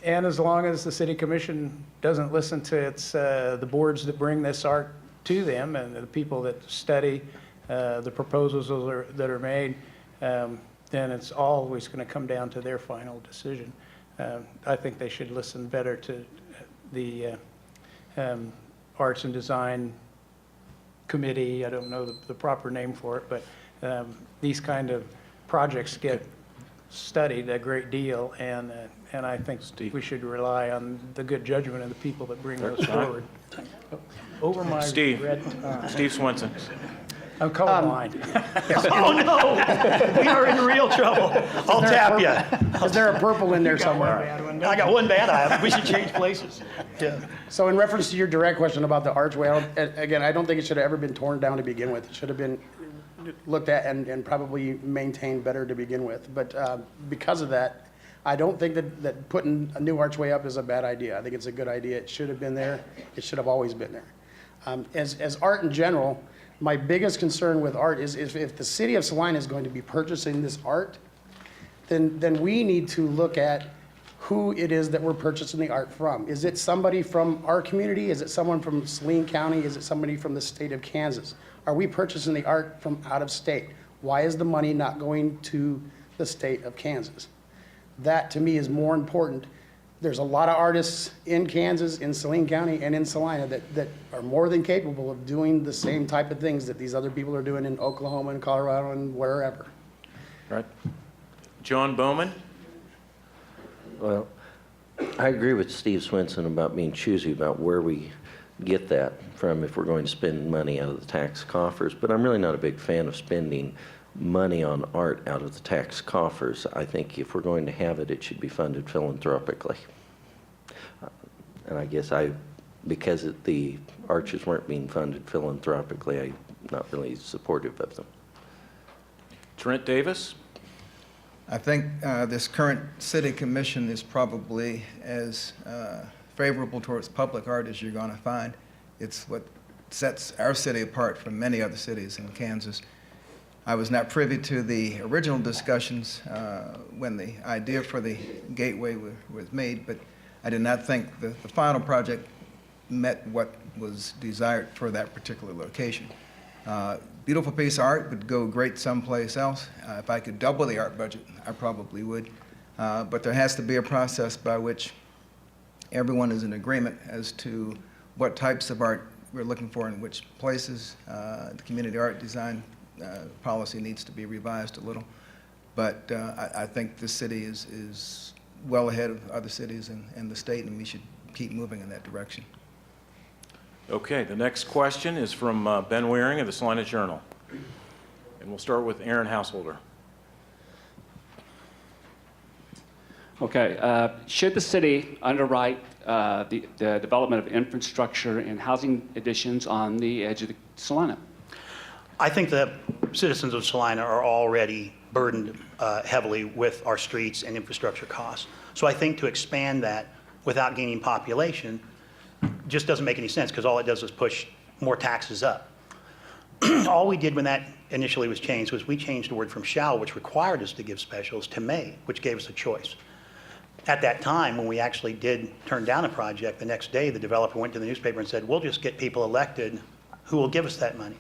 and as long as the City Commission doesn't listen to the boards that bring this art to them and the people that study the proposals that are made, then it's always going to come down to their final decision. I think they should listen better to the Arts and Design Committee. I don't know the proper name for it, but these kind of projects get studied a great deal, and I think we should rely on the good judgment of the people that bring those forward. Over my red time. Steve Swenson. I'm colorblind. Oh no, we are in real trouble. I'll tap you. Is there a purple in there somewhere? I got one bad eye. We should change places. Yeah. So in reference to your direct question about the archway, I don't think it should have ever been torn down to begin with. It should have been looked at and probably maintained better to begin with. But because of that, I don't think that putting a new archway up is a bad idea. I think it's a good idea. It should have been there. It should have always been there. As art in general, my biggest concern with art is if the city of Salina is going to be purchasing this art, then we need to look at who it is that we're purchasing the art from. Is it somebody from our community? Is it someone from Saline County? Is it somebody from the state of Kansas? Are we purchasing the art from out of state? Why is the money not going to the state of Kansas? That, to me, is more important. There's a lot of artists in Kansas, in Saline County, and in Salina that are more than capable of doing the same type of things that these other people are doing in Oklahoma and Colorado and wherever. Right. John Bowman? Well, I agree with Steve Swenson about being choosy about where we get that from if we're going to spend money out of the tax coffers, but I'm really not a big fan of spending money on art out of the tax coffers. I think if we're going to have it, it should be funded philanthropically. And I guess because the arches weren't being funded philanthropically, I'm not really supportive of them. Trent Davis? I think this current city commission is probably as favorable towards public art as you're going to find. It's what sets our city apart from many other cities in Kansas. I was not privy to the original discussions when the idea for the gateway was made, but I did not think the final project met what was desired for that particular location. Beautiful piece of art would go great someplace else. If I could double the art budget, I probably would. But there has to be a process by which everyone is in agreement as to what types of art we're looking for in which places. The community art design policy needs to be revised a little. But I think this city is well ahead of other cities in the state, and we should keep moving in that direction. Okay, the next question is from Ben Waring of the Salina Journal. And we'll start with Aaron Householder. Okay, should the city underwrite the development of infrastructure and housing additions on the edge of the Salina? I think the citizens of Salina are already burdened heavily with our streets and infrastructure costs. So I think to expand that without gaining population just doesn't make any sense, because all it does is push more taxes up. All we did when that initially was changed was we changed the word from shall, which required us to give specials, to may, which gave us a choice. At that time, when we actually did turn down a project, the next day the developer went to the newspaper and said, we'll just get people elected who will give us that money.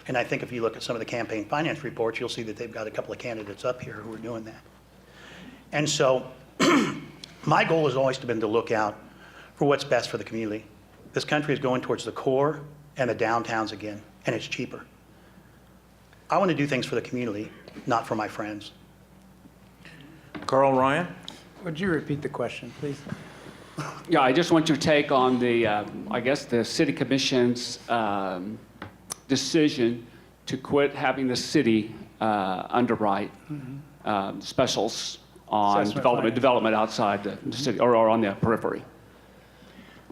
And I think if you look at some of the campaign finance reports, you'll see that they've got a couple of candidates up here who are doing that. And so my goal has always been to look out for what's best for the community. This country is going towards the core and the downtowns again, and it's cheaper. I want to do things for the community, not for my friends. Carl Ryan? Would you repeat the question, please? Yeah, I just want your take on the, I guess, the city commission's decision to quit having the city underwrite specials on development outside the city or on the periphery.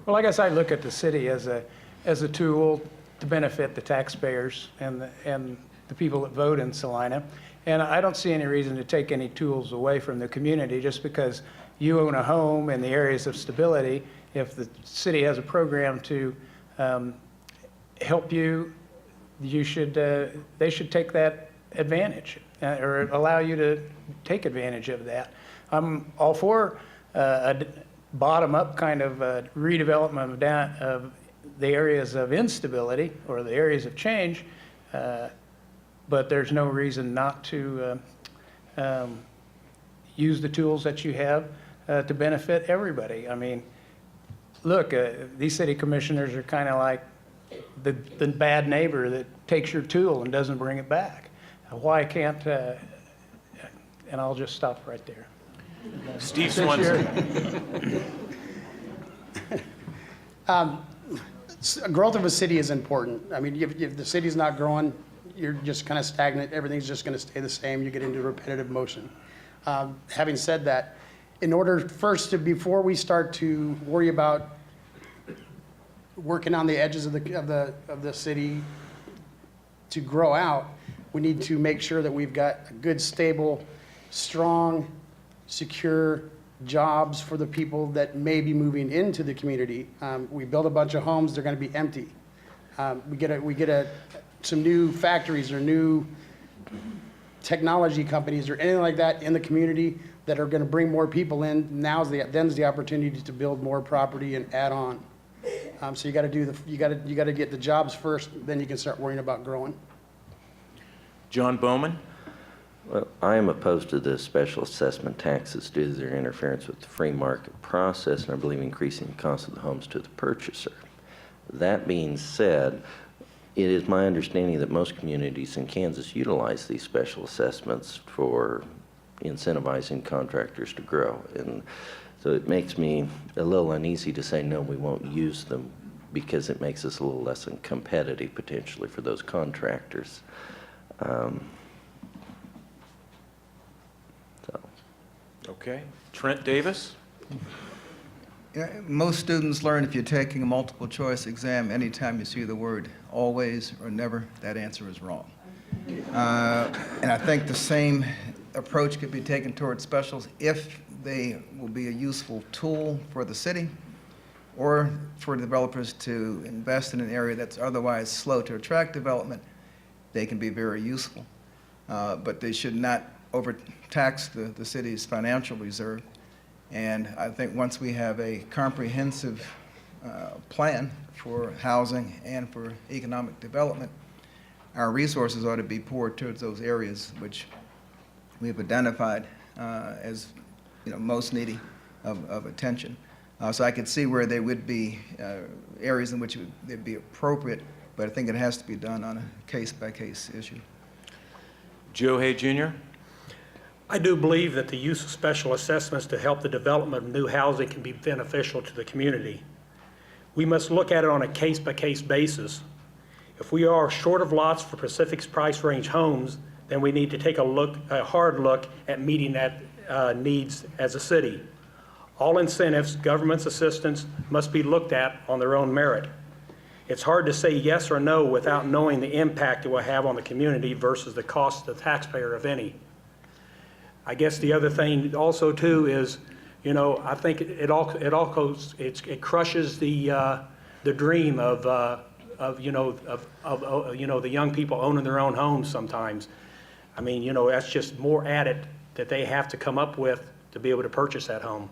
Well, I guess I look at the city as a tool to benefit the taxpayers and the people that vote in Salina. And I don't see any reason to take any tools away from the community just because you own a home in the areas of stability. If the city has a program to help you, they should take that advantage or allow you to take advantage of that. I'm all for a bottom-up kind of redevelopment of the areas of instability or the areas of change, but there's no reason not to use the tools that you have to benefit everybody. I mean, look, these city commissioners are kind of like the bad neighbor that takes your tool and doesn't bring it back. Why can't, and I'll just stop right there. Steve Swenson. Growth of a city is important. I mean, if the city's not growing, you're just kind of stagnant. Everything's just going to stay the same. You get into repetitive motion. Having said that, in order before we start to worry about working on the edges of the city to grow out, we need to make sure that we've got a good, stable, strong, secure jobs for the people that may be moving into the community. We build a bunch of homes, they're going to be empty. We get some new factories or new technology companies or anything like that in the community that are going to bring more people in. Then's the opportunity to build more property and add on. So you got to get the jobs first, then you can start worrying about growing. John Bowman? Well, I am opposed to the special assessment taxes due to their interference with the free market process, and I believe increasing the cost of the homes to the purchaser. That being said, it is my understanding that most communities in Kansas utilize these special assessments for incentivizing contractors to grow. And so it makes me a little uneasy to say, no, we won't use them, because it makes us a little less competitive potentially for those contractors. Okay. Trent Davis? Yeah, most students learn if you're taking a multiple choice exam, anytime you see the word always or never, that answer is wrong. And I think the same approach could be taken towards specials if they will be a useful tool for the city or for developers to invest in an area that's otherwise slow to attract development. They can be very useful, but they should not overtax the city's financial reserve. And I think once we have a comprehensive plan for housing and for economic development, our resources ought to be poured towards those areas which we've identified as most needy of attention. So I could see where there would be areas in which they'd be appropriate, but I think it has to be done on a case-by-case issue. Joe Hay Jr.? I do believe that the use of special assessments to help the development of new housing can be beneficial to the community. We must look at it on a case-by-case basis. If we are short of lots for Pacific's price range homes, then we need to take a hard look at meeting that needs as a city. All incentives, government's assistance, must be looked at on their own merit. It's hard to say yes or no without knowing the impact it will have on the community versus the cost to the taxpayer, if any. I guess the other thing also too is, I think it crushes the dream of the young people owning their own homes sometimes. I mean, that's just more added that they have to come up with to be able to purchase that home.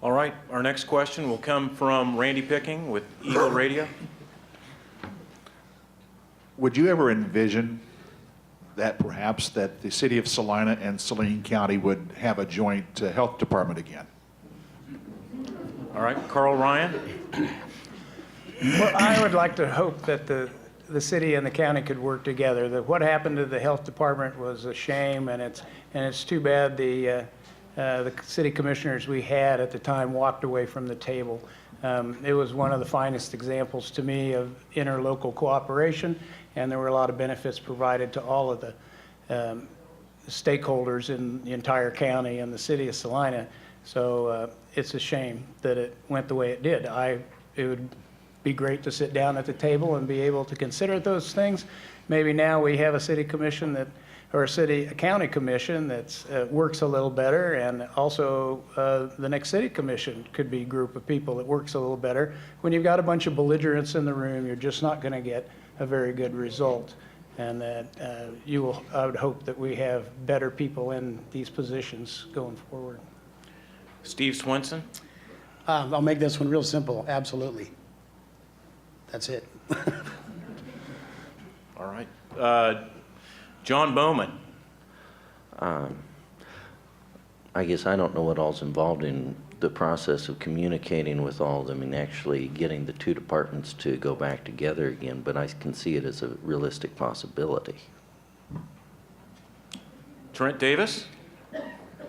All right, our next question will come from Randy Picking with Eagle Radio. Would you ever envision that perhaps that the city of Salina and Saline County would have a joint health department again? All right, Carl Ryan? Well, I would like to hope that the city and the county could work together. That what happened to the health department was a shame, and it's too bad the city commissioners we had at the time walked away from the table. It was one of the finest examples to me of interlocal cooperation, and there were a lot of benefits provided to all of the stakeholders in the entire county and the city of Salina. So it's a shame that it went the way it did. It would be great to sit down at the table and be able to consider those things. Maybe now we have a city commission or a county commission that works a little better, and also the next city commission could be a group of people that works a little better. When you've got a bunch of belligerents in the room, you're just not going to get a very good result. And that I would hope that we have better people in these positions going forward. Steve Swenson? I'll make this one real simple. Absolutely. That's it. All right. John Bowman? I guess I don't know what all's involved in the process of communicating with all of them and actually getting the two departments to go back together again, but I can see it as a realistic possibility. Trent Davis?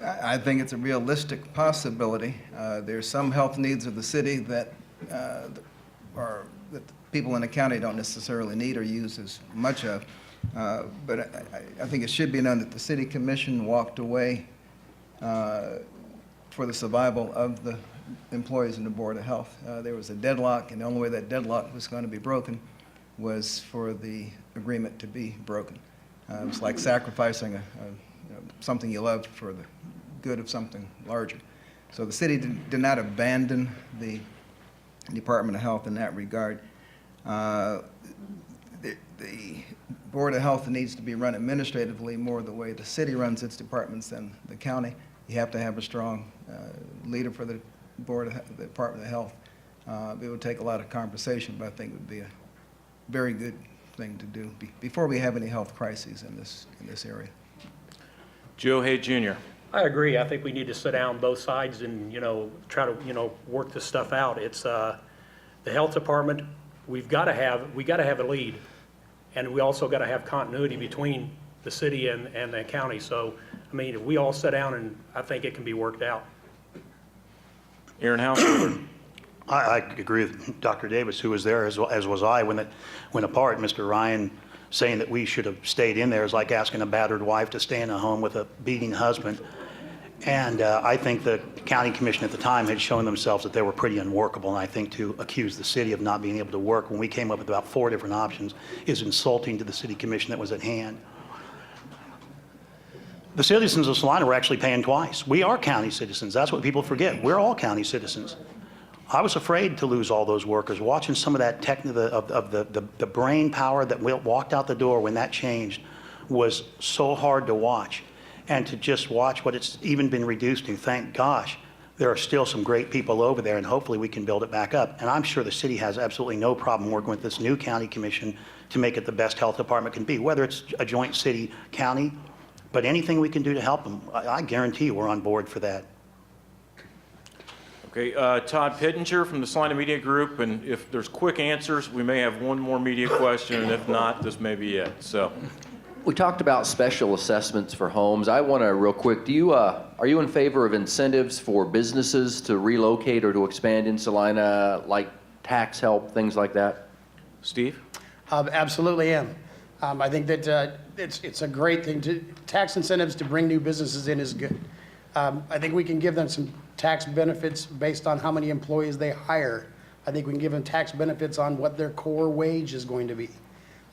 I think it's a realistic possibility. There's some health needs of the city that that people in the county don't necessarily need or use as much of. But I think it should be known that the city commission walked away for the survival of the employees in the Board of Health. There was a deadlock, and the only way that deadlock was going to be broken was for the agreement to be broken. It was like sacrificing something you loved for the good of something larger. So the city did not abandon the Department of Health in that regard. The Board of Health needs to be run administratively more the way the city runs its departments than the county. You have to have a strong leader for the the Department of Health. It would take a lot of conversation, but I think it would be a very good thing to do before we have any health crises in this area. Joe Hay Jr. I agree. I think we need to sit down both sides and, try to, work this stuff out. It's, the health department, we got to have a lead. And we also got to have continuity between the city and the county. So, I mean, if we all sit down, and I think it can be worked out. Aaron Householder. I agree with Dr. Davis, who was there, as was I, when it went apart. Mr. Ryan saying that we should have stayed in there is like asking a battered wife to stay in a home with a beating husband. And I think the county commission at the time had shown themselves that they were pretty unworkable. And I think to accuse the city of not being able to work when we came up with about 4 different options is insulting to the city commission that was at hand. The citizens of Salina were actually paying twice. We are county citizens. That's what people forget. We're all county citizens. I was afraid to lose all those workers. Watching some of that the brain power that walked out the door when that changed was so hard to watch. And to just watch what it's even been reduced to, thank gosh, there are still some great people over there, and hopefully we can build it back up. And I'm sure the city has absolutely no problem working with this new county commission to make it the best health department can be, whether it's a joint city-county, but anything we can do to help them, I guarantee you we're on board for that. Okay, Todd Pittenger from the Salina Media Group, and if there's quick answers, we may have one more media question, and if not, this may be it. So. We talked about special assessments for homes. I want to real quick, are you in favor of incentives for businesses to relocate or to expand in Salina, like tax help, things like that? Steve? Absolutely am. I think that it's a great thing. Tax incentives to bring new businesses in is good. I think we can give them some tax benefits based on how many employees they hire. I think we can give them tax benefits on what their core wage is going to be.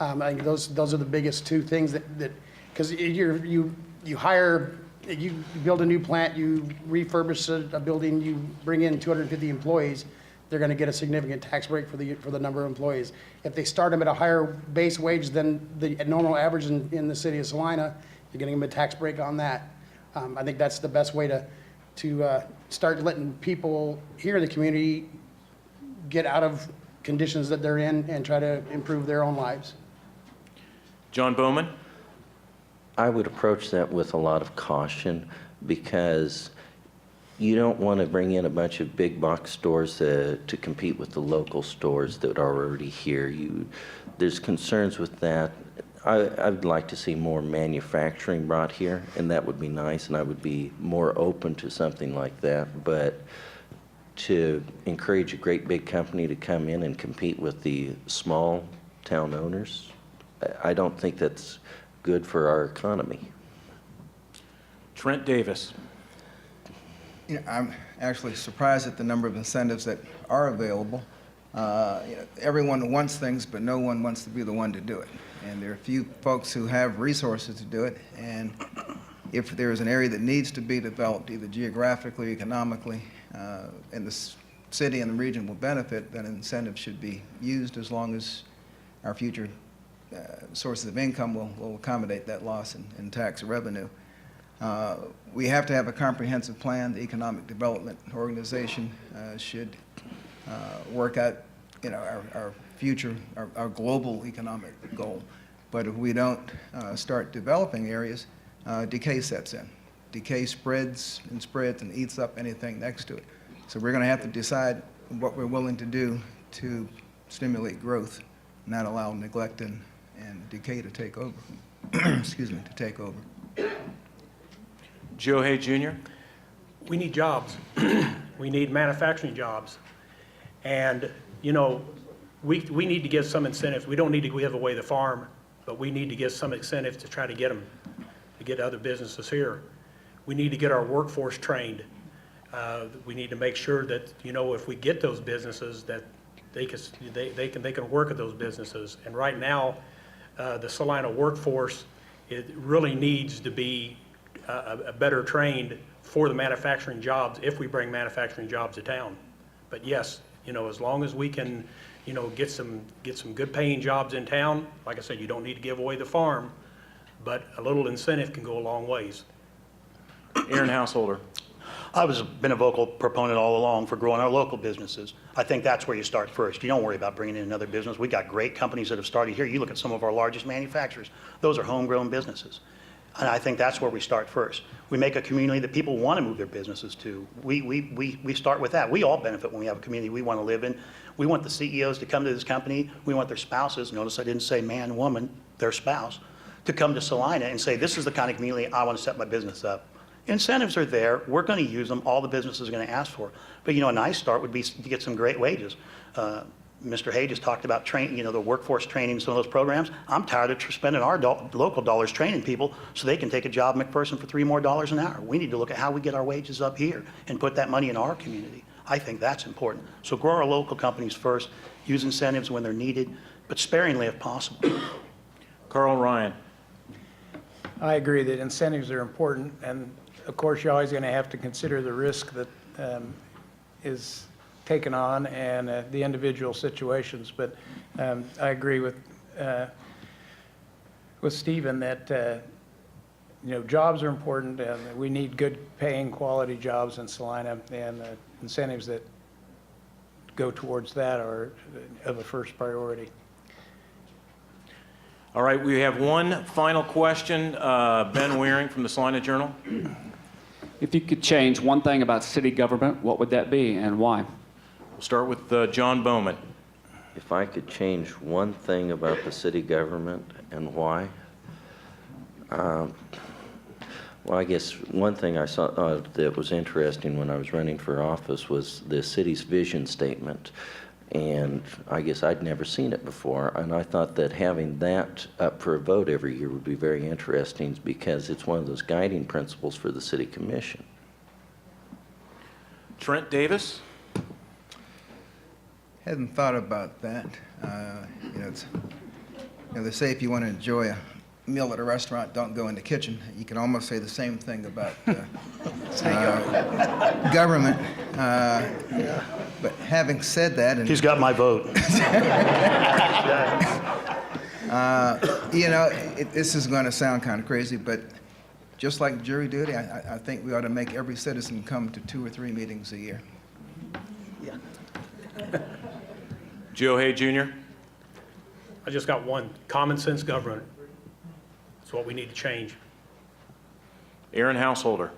I think those are the biggest 2 things that because you build a new plant, you refurbish a building, you bring in 250 employees, they're going to get a significant tax break for the number of employees. If they start them at a higher base wage than the normal average in the city of Salina, you're getting them a tax break on that. I think that's the best way to start letting people here in the community get out of conditions that they're in and try to improve their own lives. John Bowman? I would approach that with a lot of caution because you don't want to bring in a bunch of big box stores to compete with the local stores that are already here. There's concerns with that. I'd like to see more manufacturing brought here, and that would be nice, and I would be more open to something like that. But to encourage a great big company to come in and compete with the small town owners, I don't think that's good for our economy. Trent Davis. I'm actually surprised at the number of incentives that are available. Everyone wants things, but no one wants to be the one to do it. And there are a few folks who have resources to do it. And if there is an area that needs to be developed, either geographically, economically, and the city and the region will benefit, then incentives should be used as long as our future sources of income will accommodate that loss in tax revenue. We have to have a comprehensive plan. The Economic Development Organization should work out, our future, our global economic goal. But if we don't start developing areas, decay sets in. Decay spreads and eats up anything next to it. So we're going to have to decide what we're willing to do to stimulate growth, not allow neglect and decay to take over. Excuse me, to take over. Joe Hay Jr. We need jobs. We need manufacturing jobs. And, we need to give some incentives. We don't need to give away the farm, but we need to give some incentives to try to get them, to get other businesses here. We need to get our workforce trained. We need to make sure that, if we get those businesses, that they can work at those businesses. And right now, the Salina workforce, it really needs to be better trained for the manufacturing jobs if we bring manufacturing jobs to town. But yes, as long as we can, get some good paying jobs in town, like I said, you don't need to give away the farm, but a little incentive can go a long ways. Aaron Householder. been a vocal proponent all along for growing our local businesses. I think that's where you start first. You don't worry about bringing in another business. We got great companies that have started here. You look at some of our largest manufacturers. Those are homegrown businesses. And I think that's where we start first. We make a community that people want to move their businesses to. We start with that. We all benefit when we have a community we want to live in. We want the CEOs to come to this company. We want their spouses, notice I didn't say man, woman, their spouse, to come to Salina and say, this is the kind of community I want to set my business up. Incentives are there. We're going to use them. All the businesses are going to ask for. But, a nice start would be to get some great wages. Mr. Hay just talked about the workforce training, some of those programs. I'm tired of spending our local dollars training people so they can take a job at McPherson for $3 more an hour. We need to look at how we get our wages up here and put that money in our community. I think that's important. So grow our local companies first, use incentives when they're needed, but sparingly if possible. Carl Ryan. I agree that incentives are important, and of course, you're always going to have to consider the risk that is taken on and the individual situations. But I agree with Stephen that jobs are important, and we need good paying quality jobs in Salina, and incentives that go towards that are of a first priority. All right, we have one final question. Ben Wearing from the Salina Journal. If you could change one thing about city government, what would that be and why? We'll start with John Bowman. If I could change one thing about the city government and why, well, I guess one thing I saw that was interesting when I was running for office was the city's vision statement. And I guess I'd never seen it before, and I thought that having that up for a vote every year would be very interesting because it's one of those guiding principles for the city commission. Trent Davis. Hadn't thought about that. They say if you want to enjoy a meal at a restaurant, don't go in the kitchen. You can almost say the same thing about government. But having said that, and he's got my vote. This is going to sound kind of crazy, but just like jury duty, I think we ought to make every citizen come to 2 or 3 meetings a year. Yeah. Joe Hay Jr. I just got one. Common sense government. That's what we need to change. Aaron Householder.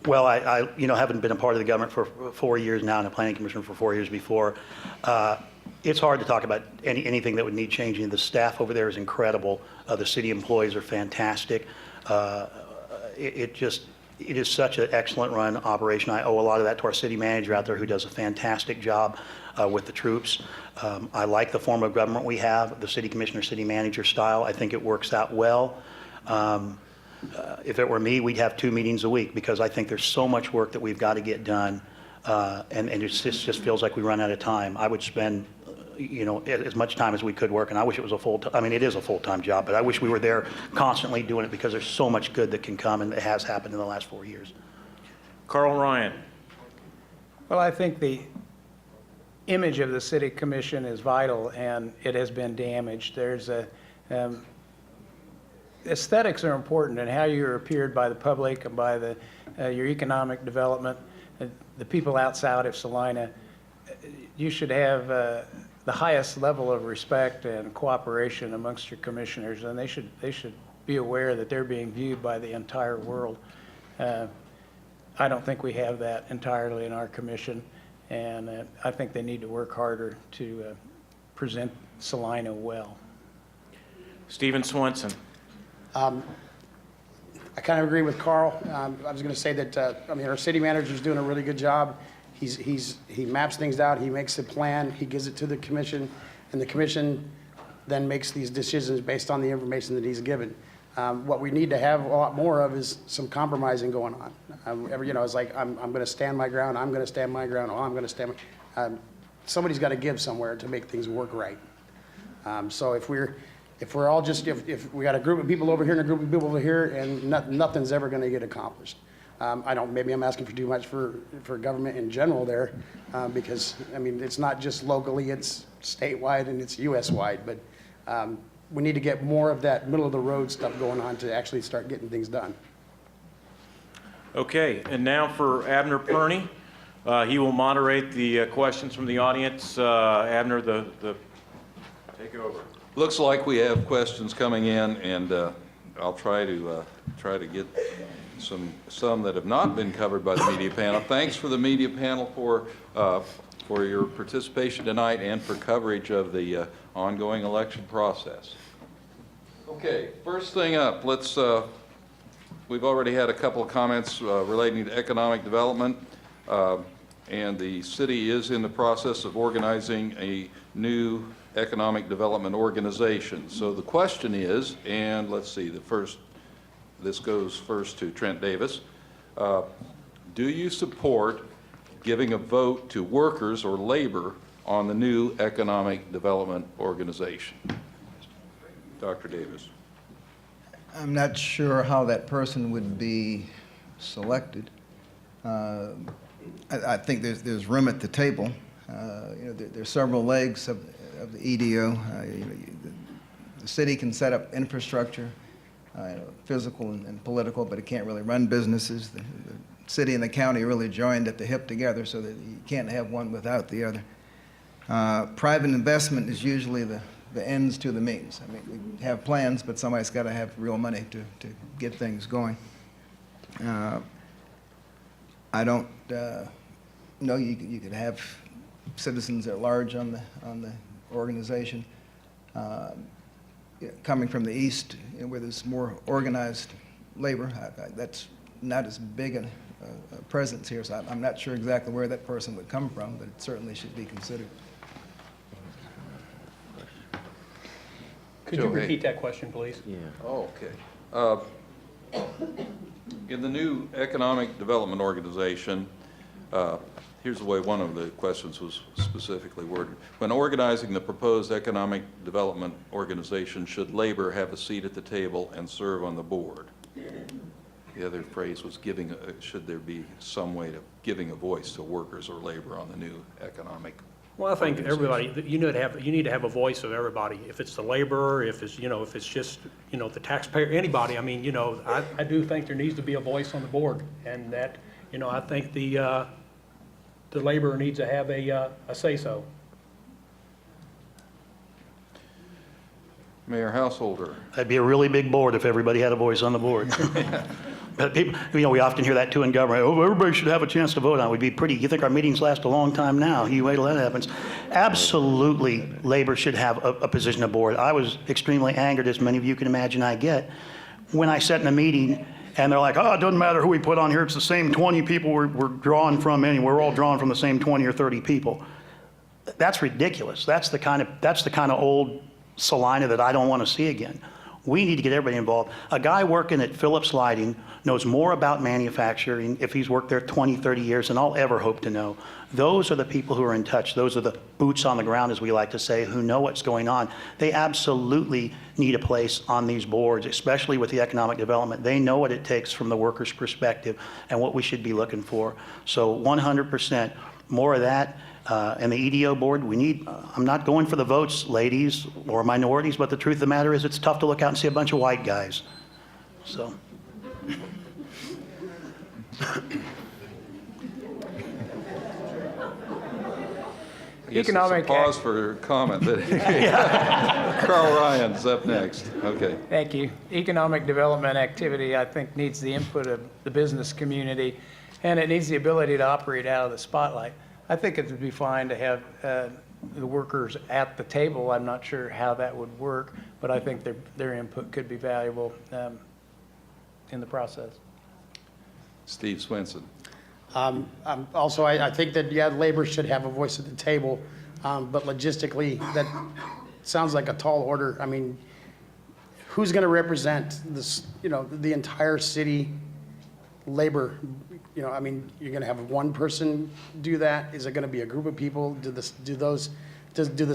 Well, I haven't been a part of the government for 4 years now and a planning commissioner for 4 years before. It's hard to talk about anything that would need changing. The staff over there is incredible. The city employees are fantastic. It is such an excellent run operation. I owe a lot of that to our city manager out there who does a fantastic job with the troops. I like the form of government we have, the city commissioner, city manager style. I think it works out well. If it were me, we'd have 2 meetings a week because I think there's so much work that we've got to get done, and it just feels like we run out of time. I would spend, as much time as we could work, and I wish it was a full-time. I mean, it is a full-time job, but I wish we were there constantly doing it because there's so much good that can come, and it has happened in the last 4 years. Carl Ryan. Well, I think the image of the city commission is vital, and it has been damaged. There's aesthetics are important, and how you're appeared by the public and by your economic development. The people outside of Salina, you should have the highest level of respect and cooperation amongst your commissioners, and they should be aware that they're being viewed by the entire world. I don't think we have that entirely in our commission, and I think they need to work harder to present Salina well. Stephen Swenson. I kind of agree with Carl. I was going to say that our city manager is doing a really good job. He maps things out. He makes a plan. He gives it to the commission, and the commission then makes these decisions based on the information that he's given. What we need to have a lot more of is some compromising going on. It's like I'm going to stand my ground. I'm going to stand my ground. Oh, I'm going to stand. Somebody's got to give somewhere to make things work right. So if we're all just, if we got a group of people over here and a group of people over here, and nothing's ever going to get accomplished. Maybe I'm asking for too much for government in general there, because it's not just locally, it's statewide and it's US-wide, but we need to get more of that middle of the road stuff going on to actually start getting things done. Okay, and now for Abner Perney. He will moderate the questions from the audience. Abner, take over. Looks like we have questions coming in, and I'll try to get some that have not been covered by the media panel. Thanks for the media panel for your participation tonight and for coverage of the ongoing election process. Okay, first thing up, we've already had a couple of comments relating to economic development, and the city is in the process of organizing a new economic development organization. So the question is, and let's see, this goes first to Trent Davis. Do you support giving a vote to workers or labor on the new economic development organization? Dr. Davis. I'm not sure how that person would be selected. I think there's room at the table. There's several legs of the EDO. The city can set up infrastructure, physical and political, but it can't really run businesses. The city and the county really joined at the hip together, so that you can't have one without the other. Private investment is usually the ends to the means. I mean, we have plans, but somebody's got to have real money to get things going. I don't know, you could have citizens at large on the organization. Coming from the east, where there's more organized labor, that's not as big a presence here, so I'm not sure exactly where that person would come from, but it certainly should be considered. Could you repeat that question, please? Yeah. Oh, okay. In the new economic development organization, here's the way one of the questions was specifically worded. When organizing the proposed economic development organization, should labor have a seat at the table and serve on the board? The other phrase was should there be some way of giving a voice to workers or labor on the new economic. Well, I think everybody, you need to have a voice of everybody. If it's the laborer, if it's just, the taxpayer, anybody. I mean, I do think there needs to be a voice on the board, and that, I think the laborer needs to have a say-so. Mayor Householder. That'd be a really big board if everybody had a voice on the board. But people, we often hear that too in government. Oh, everybody should have a chance to vote on it. We'd be pretty. You think our meetings last a long time now? You wait till that happens. Absolutely, labor should have a position on board. I was extremely angered, as many of you can imagine I get, when I sat in a meeting and they're like, oh, it doesn't matter who we put on here. It's the same 20 people we're drawing from anyway. We're all drawn from the same 20 or 30 people. That's ridiculous. That's the kind of old Salina that I don't want to see again. We need to get everybody involved. A guy working at Phillips Lighting knows more about manufacturing if he's worked there 20, 30 years than I'll ever hope to know. Those are the people who are in touch. Those are the boots on the ground, as we like to say, who know what's going on. They absolutely need a place on these boards, especially with the economic development. They know what it takes from the worker's perspective and what we should be looking for. So 100% more of that. And the EDO board, I'm not going for the votes, ladies, or minorities, but the truth of the matter is it's tough to look out and see a bunch of white guys. So. Economic pause for comment. Carl Ryan's up next. Okay. Thank you. Economic development activity, I think, needs the input of the business community, and it needs the ability to operate out of the spotlight. I think it would be fine to have the workers at the table. I'm not sure how that would work, but I think their input could be valuable in the process. Steve Swenson. Also, I think that, labor should have a voice at the table, but logistically, that sounds like a tall order. I mean, who's going to represent this, the entire city labor? I mean, you're going to have one person do that? Is it going to be a group of people? Do the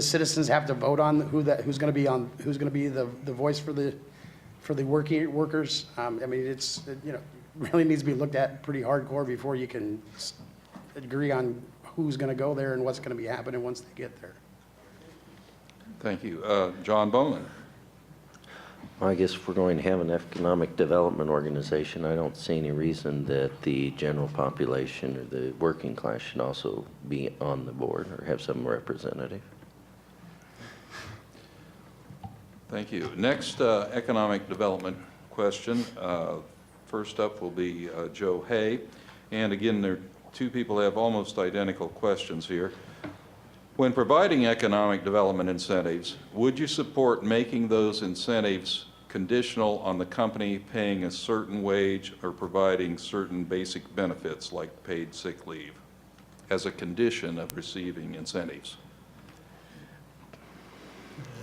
citizens have to vote on who's going to be the voice for the workers? I mean, it's really needs to be looked at pretty hardcore before you can agree on who's going to go there and what's going to be happening once they get there. Thank you. John Bowman. I guess if we're going to have an economic development organization, I don't see any reason that the general population or the working class should also be on the board or have some representative. Thank you. Next economic development question. First up will be Joe Hay. And again, there are two people who have almost identical questions here. When providing economic development incentives, would you support making those incentives conditional on the company paying a certain wage or providing certain basic benefits like paid sick leave as a condition of receiving incentives?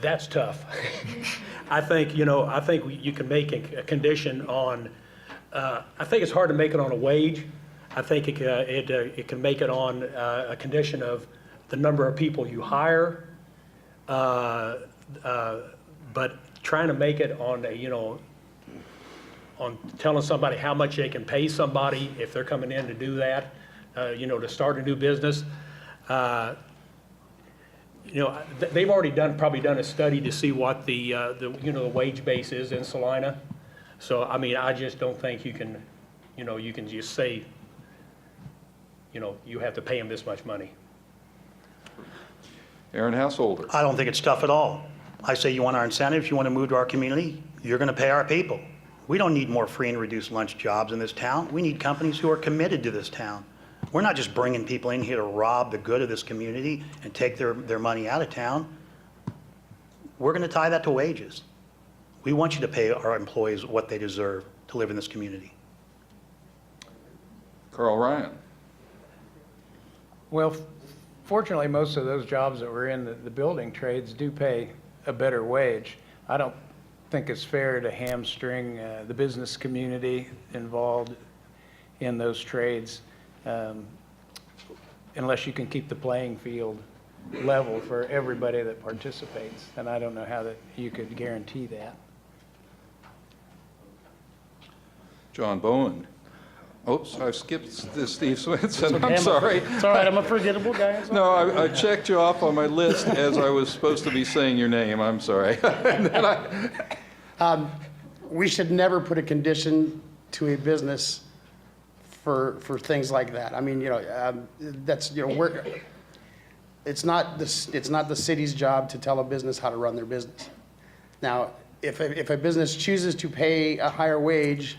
That's tough. I think, you can make a condition on, I think it's hard to make it on a wage. I think it can make it on a condition of the number of people you hire, but trying to make it on on telling somebody how much they can pay somebody if they're coming in to do that, to start a new business. They've already probably done a study to see what the wage base is in Salina. So, I mean, I just don't think you can just say, you have to pay them this much money. Aaron Householder. I don't think it's tough at all. I say you want our incentives, you want to move to our community, you're going to pay our people. We don't need more free and reduced lunch jobs in this town. We need companies who are committed to this town. We're not just bringing people in here to rob the good of this community and take their money out of town. We're going to tie that to wages. We want you to pay our employees what they deserve to live in this community. Carl Ryan. Well, fortunately, most of those jobs that were in the building trades do pay a better wage. I don't think it's fair to hamstring the business community involved in those trades unless you can keep the playing field level for everybody that participates. And I don't know how that you could guarantee that. John Bowen. Oops, I skipped this, Steve Swenson. I'm Okay, sorry. It's all right, I'm a forgettable guy. It's all No, right. I checked you off on my list as I was supposed to be saying your name. I'm sorry. And then We should never put a condition to a business for things like that. I mean, that's, it's not the city's job to tell a business how to run their business. Now, if a business chooses to pay a higher wage,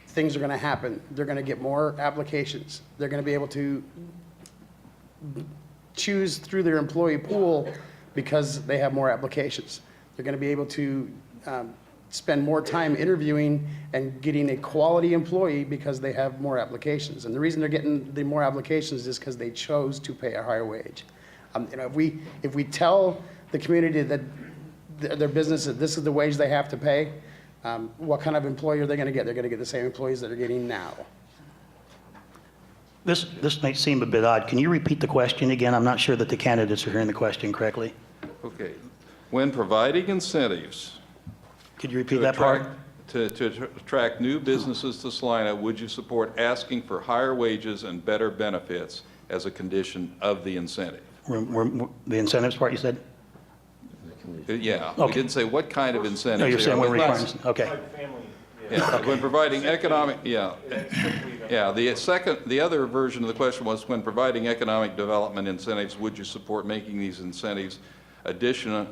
things are going to happen. They're going to get more applications. They're going to be able to choose through their employee pool because they have more applications. They're going to be able to spend more time interviewing and getting a quality employee because they have more applications. And the reason they're getting the more applications is because they chose to pay a higher wage. If we tell the community that their business that this is the wage they have to pay, what kind of employee are they going to get? They're going to get the same employees that are getting now. This might seem a bit odd. Can you repeat the question again? I'm not sure that the candidates are hearing the question correctly. Okay. When providing incentives. Could you repeat that part? To attract new businesses to Salina, would you support asking for higher wages and better benefits as a condition of the incentive? The incentives part, you said? Yeah. Okay. We didn't say what kind of incentives. No, you're saying what we're requirements. Okay. Yeah, when providing economic, yeah. The other version of the question was, when providing economic development incentives, would you support making these incentives additional?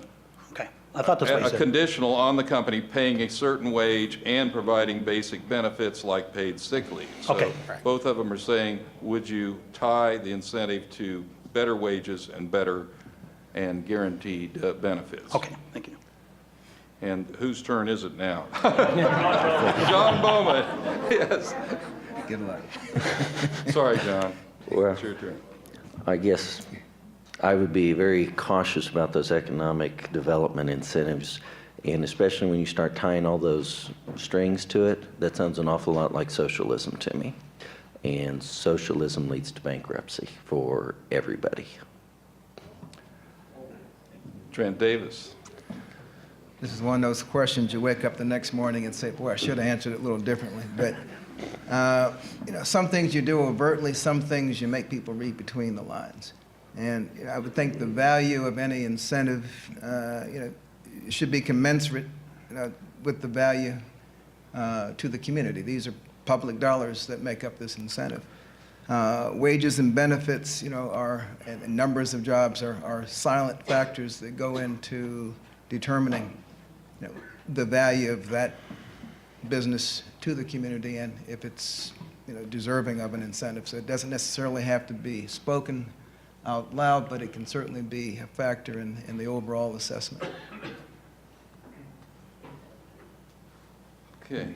Okay, I thought that's what you said. Conditional on the company paying a certain wage and providing basic benefits like paid sick leave. Okay. So both of them are saying, would you tie the incentive to better wages and better and guaranteed benefits? Okay, thank you. And whose turn is it now? John Bowman. Yes. Good luck. Sorry, John. Well, It's your turn. I guess I would be very cautious about those economic development incentives, and especially when you start tying all those strings to it, that sounds an awful lot like socialism to me. And socialism leads to bankruptcy for everybody. Trent Davis. This is one of those questions you wake up the next morning and say, boy, I should have answered it a little differently. But, some things you do overtly, some things you make people read between the lines. And I would think the value of any incentive, should be commensurate with the value to the community. These are public dollars that make up this incentive. Wages and benefits, and numbers of jobs are silent factors that go into determining the value of that business to the community and if it's deserving of an incentive. So it doesn't necessarily have to be spoken out loud, but it can certainly be a factor in the overall assessment. Okay.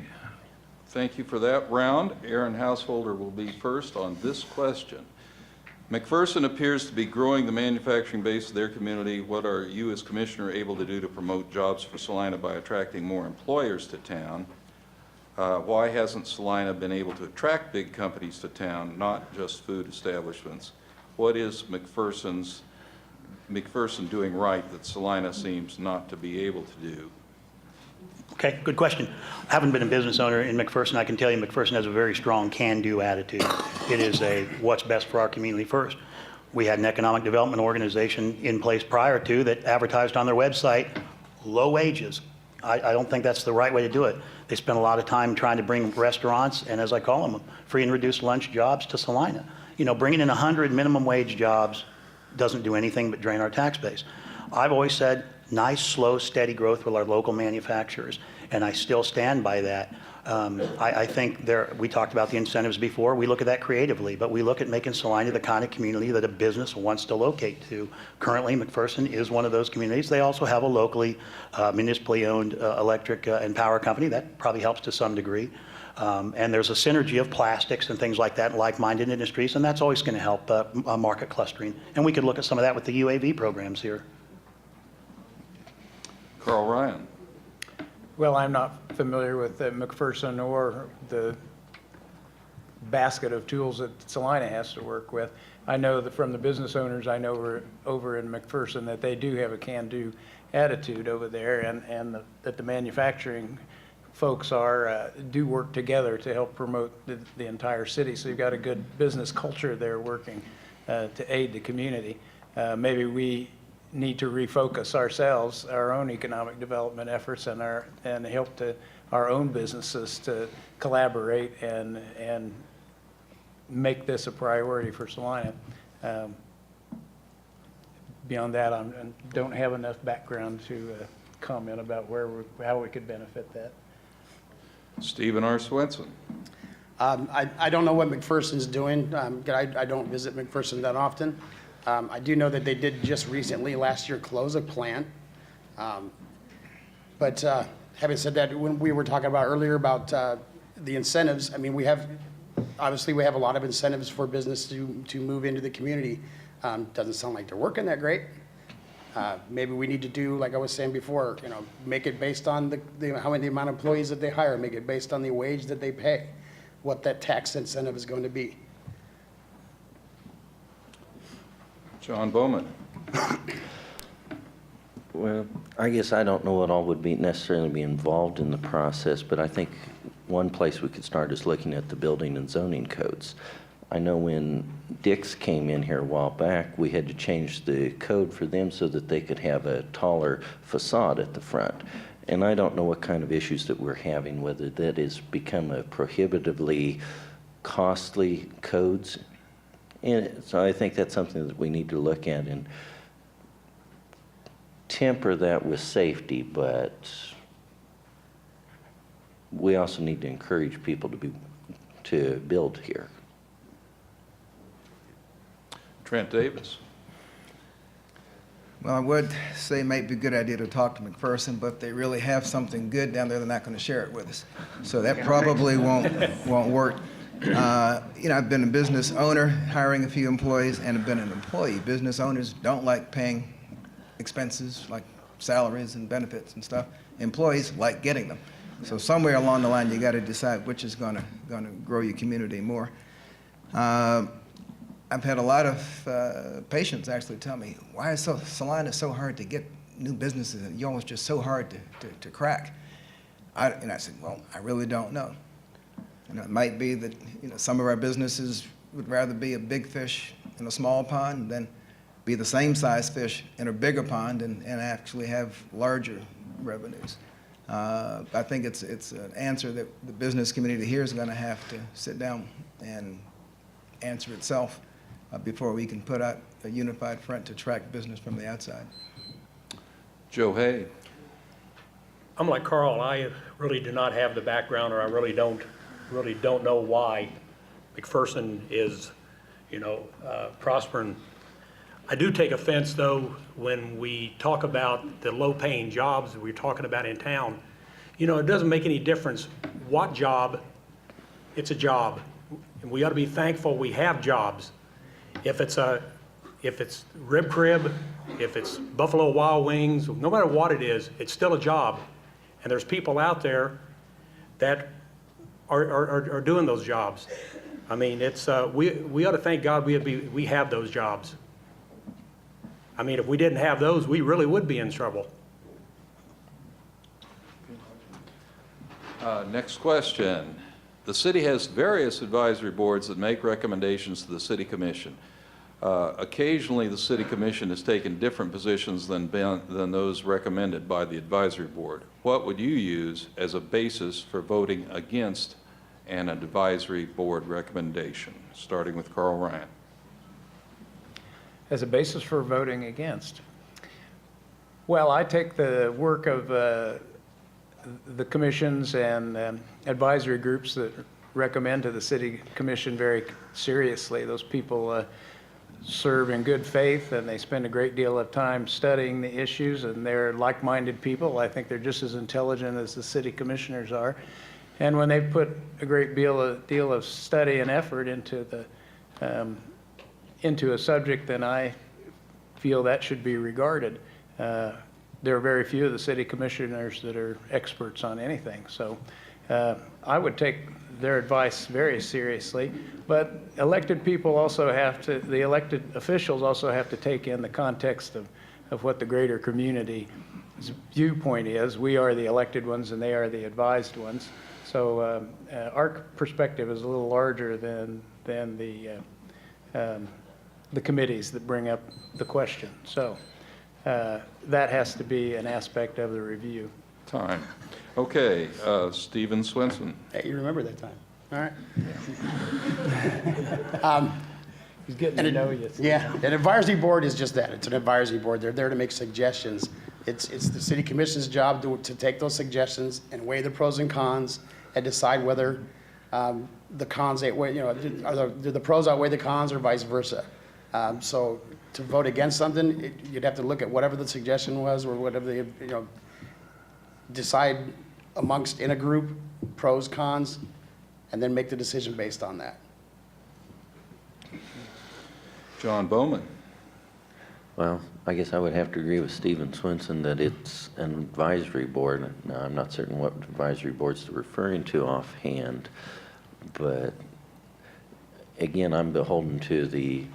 Thank you for that round. Aaron Householder will be first on this question. McPherson appears to be growing the manufacturing base of their community. What are you as commissioner able to do to promote jobs for Salina by attracting more employers to town? Why hasn't Salina been able to attract big companies to town, not just food establishments? What is McPherson doing right that Salina seems not to be able to do? Okay, good question. I haven't been a business owner in McPherson. I can tell you McPherson has a very strong can-do attitude. It is a what's best for our community first. We had an economic development organization in place prior to that advertised on their website low wages. I don't think that's the right way to do it. They spent a lot of time trying to bring restaurants, and as I call them, free and reduced lunch jobs to Salina. Bringing in 100 minimum wage jobs doesn't do anything but drain our tax base. I've always said nice, slow, steady growth with our local manufacturers, and I still stand by that. I think we talked about the incentives before. We look at that creatively, but we look at making Salina the kind of community that a business wants to locate to. Currently, McPherson is one of those communities. They also have a locally, municipally owned electric and power company. That probably helps to some degree. And there's a synergy of plastics and things like that, like-minded industries, and that's always going to help market clustering. And we could look at some of that with the UAV programs here. Carl Ryan. Well, I'm not familiar with McPherson or the basket of tools that Salina has to work with. I know that from the business owners I know over in McPherson that they do have a can-do attitude over there, and that the manufacturing folks do work together to help promote the entire city. So you've got a good business culture there working to aid the community. Maybe we need to refocus ourselves, our own economic development efforts, and help our own businesses to collaborate and make this a priority for Salina. Beyond that, I don't have enough background to comment about how we could benefit that. Stephen R. Swenson. I don't know what McPherson's doing. I don't visit McPherson that often. I do know that they did just recently, last year, close a plant. But having said that, when we were talking about earlier about the incentives, I mean, obviously we have a lot of incentives for business to move into the community. Doesn't sound like they're working that great. Maybe we need to do, like I was saying before, make it based on the amount of employees that they hire, make it based on the wage that they pay, what that tax incentive is going to be. John Bowman. Well, I guess I don't know what all would necessarily be involved in the process, but I think one place we could start is looking at the building and zoning codes. I know when Dick's came in here a while back, we had to change the code for them so that they could have a taller facade at the front. And I don't know what kind of issues that we're having, whether that has become a prohibitively costly codes. And so I think that's something that we need to look at and temper that with safety, but we also need to encourage people to build here. Trent Davis. Well, I would say it might be a good idea to talk to McPherson, but if they really have something good down there, they're not going to share it with us. So that probably won't work. I've been a business owner, hiring a few employees, and have been an employee. Business owners don't like paying expenses like salaries and benefits and stuff. Employees like getting them. So somewhere along the line, you got to decide which is going to grow your community more. I've had a lot of patients actually tell me, why is Salina so hard to get new businesses? And you're almost just so hard to crack. And I said, well, I really don't know. It might be that some of our businesses would rather be a big fish in a small pond than be the same size fish in a bigger pond and actually have larger revenues. I think it's an answer that the business community here is going to have to sit down and answer itself before we can put out a unified front to attract business from the outside. Joe Hay. I'm like Carl. I really do not have the background, or I really don't know why McPherson is, prospering. I do take offense, though, when we talk about the low-paying jobs that we're talking about in town. It doesn't make any difference what job. It's a job, and we ought to be thankful we have jobs. If it's Rib Crib, if it's Buffalo Wild Wings, no matter what it is, it's still a job. And there's people out there that are doing those jobs. I mean, it's we ought to thank God we have those jobs. I mean, if we didn't have those, we really would be in trouble. Next question. The city has various advisory boards that make recommendations to the city commission. Occasionally, the city commission has taken different positions than those recommended by the advisory board. What would you use as a basis for voting against an advisory board recommendation? Starting with Carl Ryan. As a basis for voting against? Well, I take the work of the commissions and advisory groups that recommend to the city commission very seriously. Those people serve in good faith, and they spend a great deal of time studying the issues, and they're like-minded people. I think they're just as intelligent as the city commissioners are. And when they put a great deal of study and effort into a subject, then I feel that should be regarded. There are very few of the city commissioners that are experts on anything. So I would take their advice very seriously, but elected people also the elected officials also have to take in the context of what the greater community's viewpoint is. We are the elected ones and they are the advised ones. So our perspective is a little larger than the committees that bring up the question. So that has to be an aspect of the review. Time. Okay, Stephen Swenson. Hey, you remember that time. All right. He's getting to know you. Yeah, an advisory board is just that. It's an advisory board. They're there to make suggestions. It's the city commission's job to take those suggestions and weigh the pros and cons and decide whether the cons outweigh, do the pros outweigh the cons or vice versa. So to vote against something, you'd have to look at whatever the suggestion was or whatever they, decide amongst in a group, pros, cons, and then make the decision based on that. John Bowman. Well, I guess I would have to agree with Stephen Swenson that it's an advisory board. Now, I'm not certain what advisory boards they're referring to offhand, but again, I'm beholden to the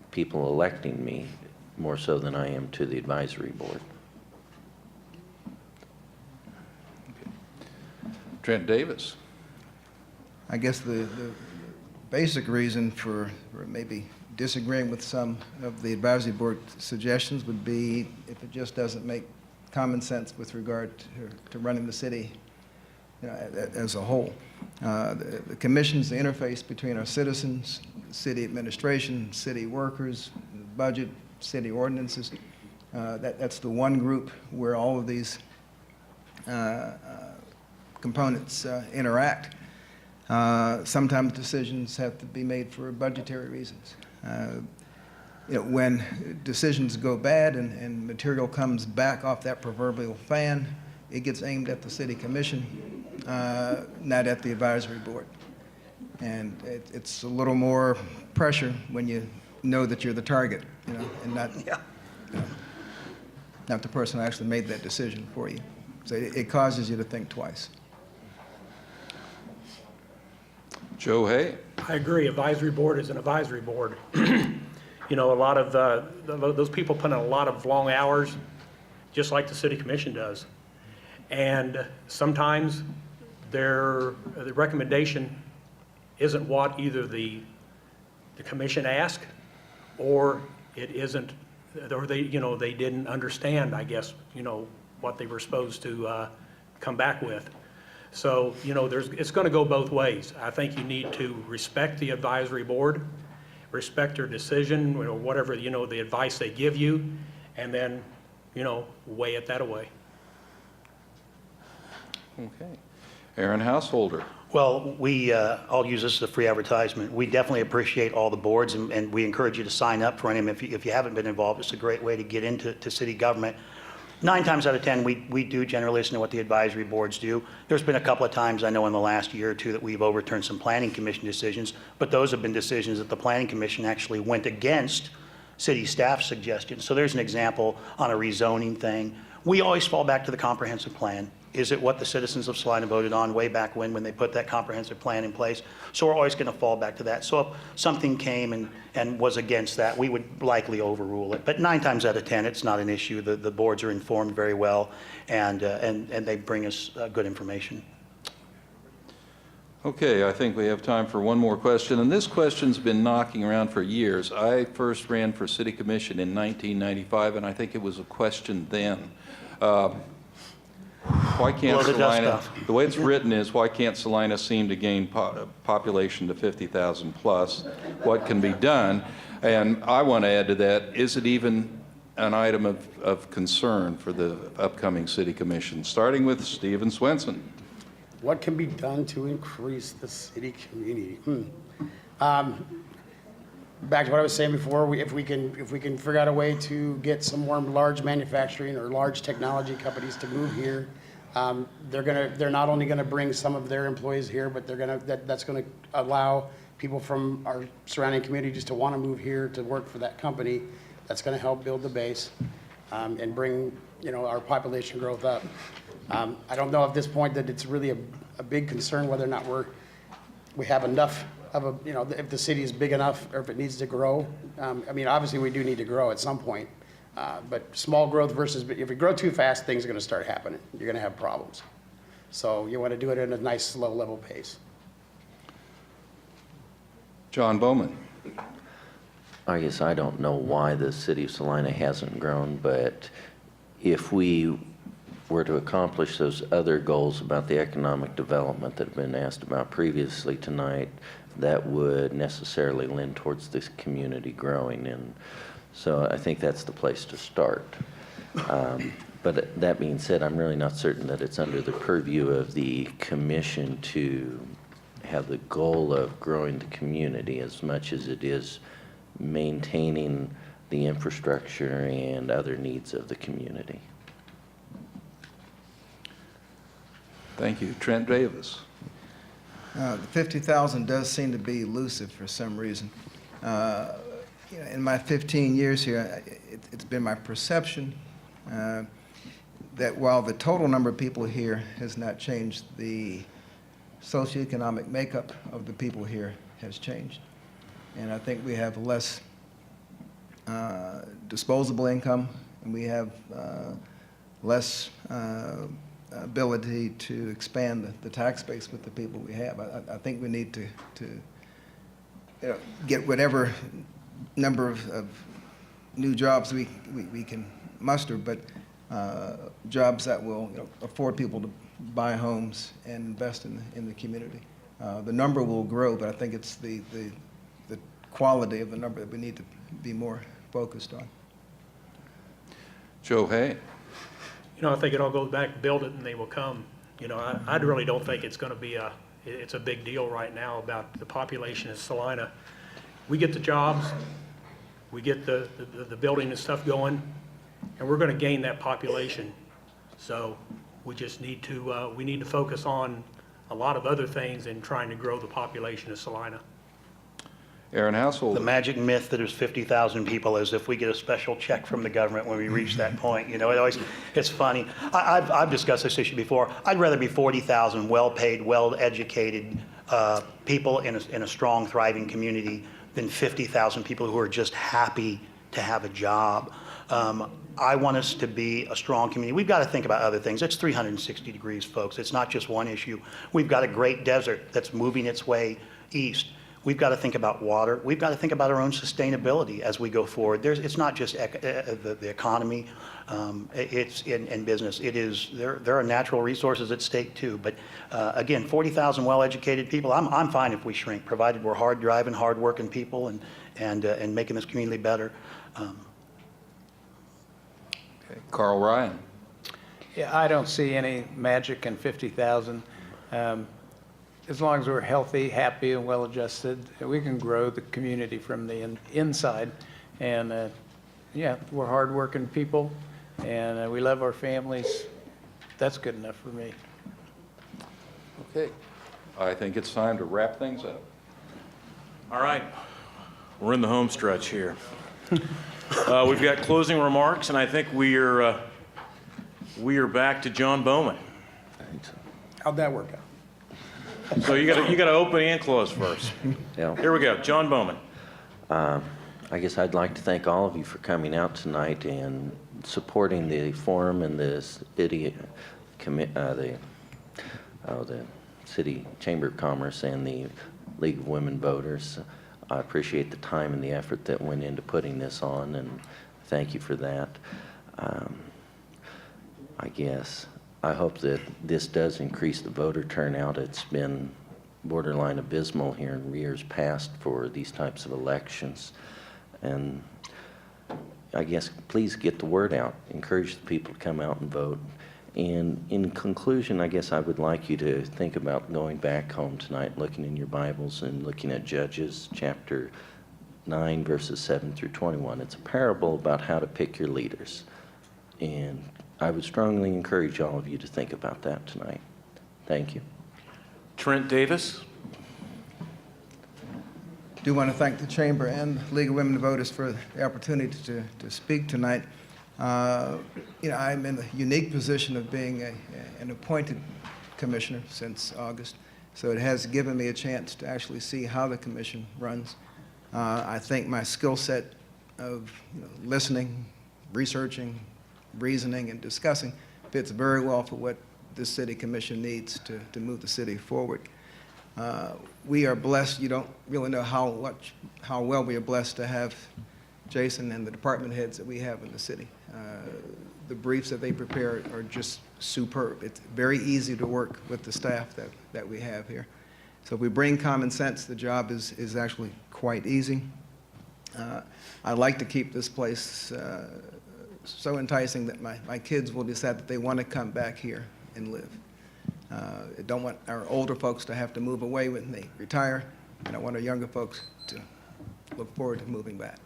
people electing me more so than I am to the advisory board. Trent Davis. I guess the basic reason for maybe disagreeing with some of the advisory board suggestions would be if it just doesn't make common sense with regard to running the city as a whole. The commission's the interface between our citizens, city administration, city workers, budget, city ordinances. That's the one group where all of these components interact. Sometimes decisions have to be made for budgetary reasons. When decisions go bad and material comes back off that proverbial fan, it gets aimed at the city commission, not at the advisory board. And it's a little more pressure when you know that you're the target, and not the person who actually made that decision for you. So it causes you to think twice. Joe Hay. I agree. Advisory board is an advisory board. A lot of those people put in a lot of long hours, just like the city commission does. And sometimes the recommendation isn't what either the commission asked, or it isn't, or they didn't understand, I guess, what they were supposed to come back with. So, you know, it's going to go both ways. I think you need to respect the advisory board, respect their decision, you know, whatever, you know, the advice they give you, and then, you know, weigh it that way. Okay. Aaron Householder. Well, I'll use this as a free advertisement. We definitely appreciate all the boards, and we encourage you to sign up for any of them. If you haven't been involved, it's a great way to get into city government. 9 times out of 10, we do generally listen to what the advisory boards do. There's been a couple of times, I know in the last year or two, that we've overturned some planning commission decisions, but those have been decisions that the planning commission actually went against city staff suggestions. So there's an example on a rezoning thing. We always fall back to the comprehensive plan. Is it what the citizens of Salina voted on way back when they put that comprehensive plan in place? So we're always going to fall back to that. So if something came and was against that, we would likely overrule it. But 9 times out of 10, it's not an issue. The boards are informed very well, and they bring us good information. Okay, I think we have time for one more question, and this question's been knocking around for years. I first ran for city commission in 1995, and I think it was a question then. Why can't Salina, the way it's written is, why can't Salina seem to gain population to 50,000 plus? What can be done? And I want to add to that, is it even an item of concern for the upcoming city commission? Starting with Stephen Swenson. What can be done to increase the city community? Back to what I was saying before, if we can figure out a way to get some more large manufacturing or large technology companies to move here, they're not only going to bring some of their employees here, but that's going to allow people from our surrounding communities to want to move here to work for that company. That's going to help build the base and bring, you know, our population growth up. I don't know at this point that it's really a big concern whether or not we have enough of a, you know, if the city is big enough or if it needs to grow. I mean, obviously we do need to grow at some point, but small growth versus, if we grow too fast, things are going to start happening. You're going to have problems. So you want to do it at a nice, slow, level pace. John Bowman. I guess I don't know why the city of Salina hasn't grown, but if we were to accomplish those other goals about the economic development that have been asked about previously tonight, that would necessarily lend towards this community growing. And so I think that's the place to start. But that being said, I'm really not certain that it's under the purview of the commission to have the goal of growing the community as much as it is maintaining the infrastructure and other needs of the community. Thank you. Trent Davis. The 50,000 does seem to be elusive for some reason. You know, in my 15 years here, it's been my perception that while the total number of people here has not changed, the socioeconomic makeup of the people here has changed. And I think we have less disposable income, and we have less ability to expand the tax base with the people we have. I think we need to you know, get whatever number of new jobs we can muster, but jobs that will, you know, afford people to buy homes and invest in the community. The number will grow, but I think it's the quality of the number that we need to be more focused on. Joe Hay. You know, I think it all goes back, build it and they will come. You know, I really don't think it's going to be it's a big deal right now about the population of Salina. We get the jobs, we get the building and stuff going, and we're going to gain that population. So we just need to, we need to focus on a lot of other things in trying to grow the population of Salina. Aaron Householder. The magic myth that there's 50,000 people is if we get a special check from the government when we reach that point. You know, it's funny. I've discussed this issue before. I'd rather be 40,000 well-paid, well-educated people in a strong, thriving community than 50,000 people who are just happy to have a job. I want us to be a strong community. We've got to think about other things. It's 360 degrees, folks. It's not just one issue. We've got a great desert that's moving its way east. We've got to think about water. We've got to think about our own sustainability as we go forward. It's not just the economy, it's in business. There are natural resources at stake too. But again, 40,000 well-educated people. I'm fine if we shrink, provided we're hard-driving, hard-working people and making this community better. Carl Ryan. Yeah, I don't see any magic in 50,000. As long as we're healthy, happy, and well-adjusted, we can grow the community from the inside. And yeah, we're hardworking people, and we love our families. That's good enough for me. Okay. I think it's time to wrap things up. All right. We're in the home stretch here. We've got closing remarks, and I think we are back to John Bowman. How'd that work out? So you got to open and close first. Yeah. Here we go, John Bowman. I guess I'd like to thank all of you for coming out tonight and supporting the forum and the city, the City Chamber of Commerce and the League of Women Voters. I appreciate the time and the effort that went into putting this on, and thank you for that. I hope that this does increase the voter turnout. It's been borderline abysmal here in years past for these types of elections. And I guess please get the word out. Encourage the people to come out and vote. And in conclusion, I guess I would like you to think about going back home tonight, looking in your Bibles and looking at Judges chapter 9, verses 7 through 21. It's a parable about how to pick your leaders. And I would strongly encourage all of you to think about that tonight. Thank you. Trent Davis. I do want to thank the Chamber and the League of Women Voters for the opportunity to speak tonight. I'm in the unique position of being an appointed commissioner since August, so it has given me a chance to actually see how the commission runs. I think my skill set of listening, researching, reasoning, and discussing fits very well for what this city commission needs to move the city forward. We are blessed. You don't really know how well we are blessed to have Jason and the department heads that we have in the city. The briefs that they prepare are just superb. It's very easy to work with the staff that we have here. So if we bring common sense, the job is actually quite easy. I'd like to keep this place so enticing that my kids will decide that they want to come back here and live. I don't want our older folks to have to move away when they retire, and I want our younger folks to look forward to moving back.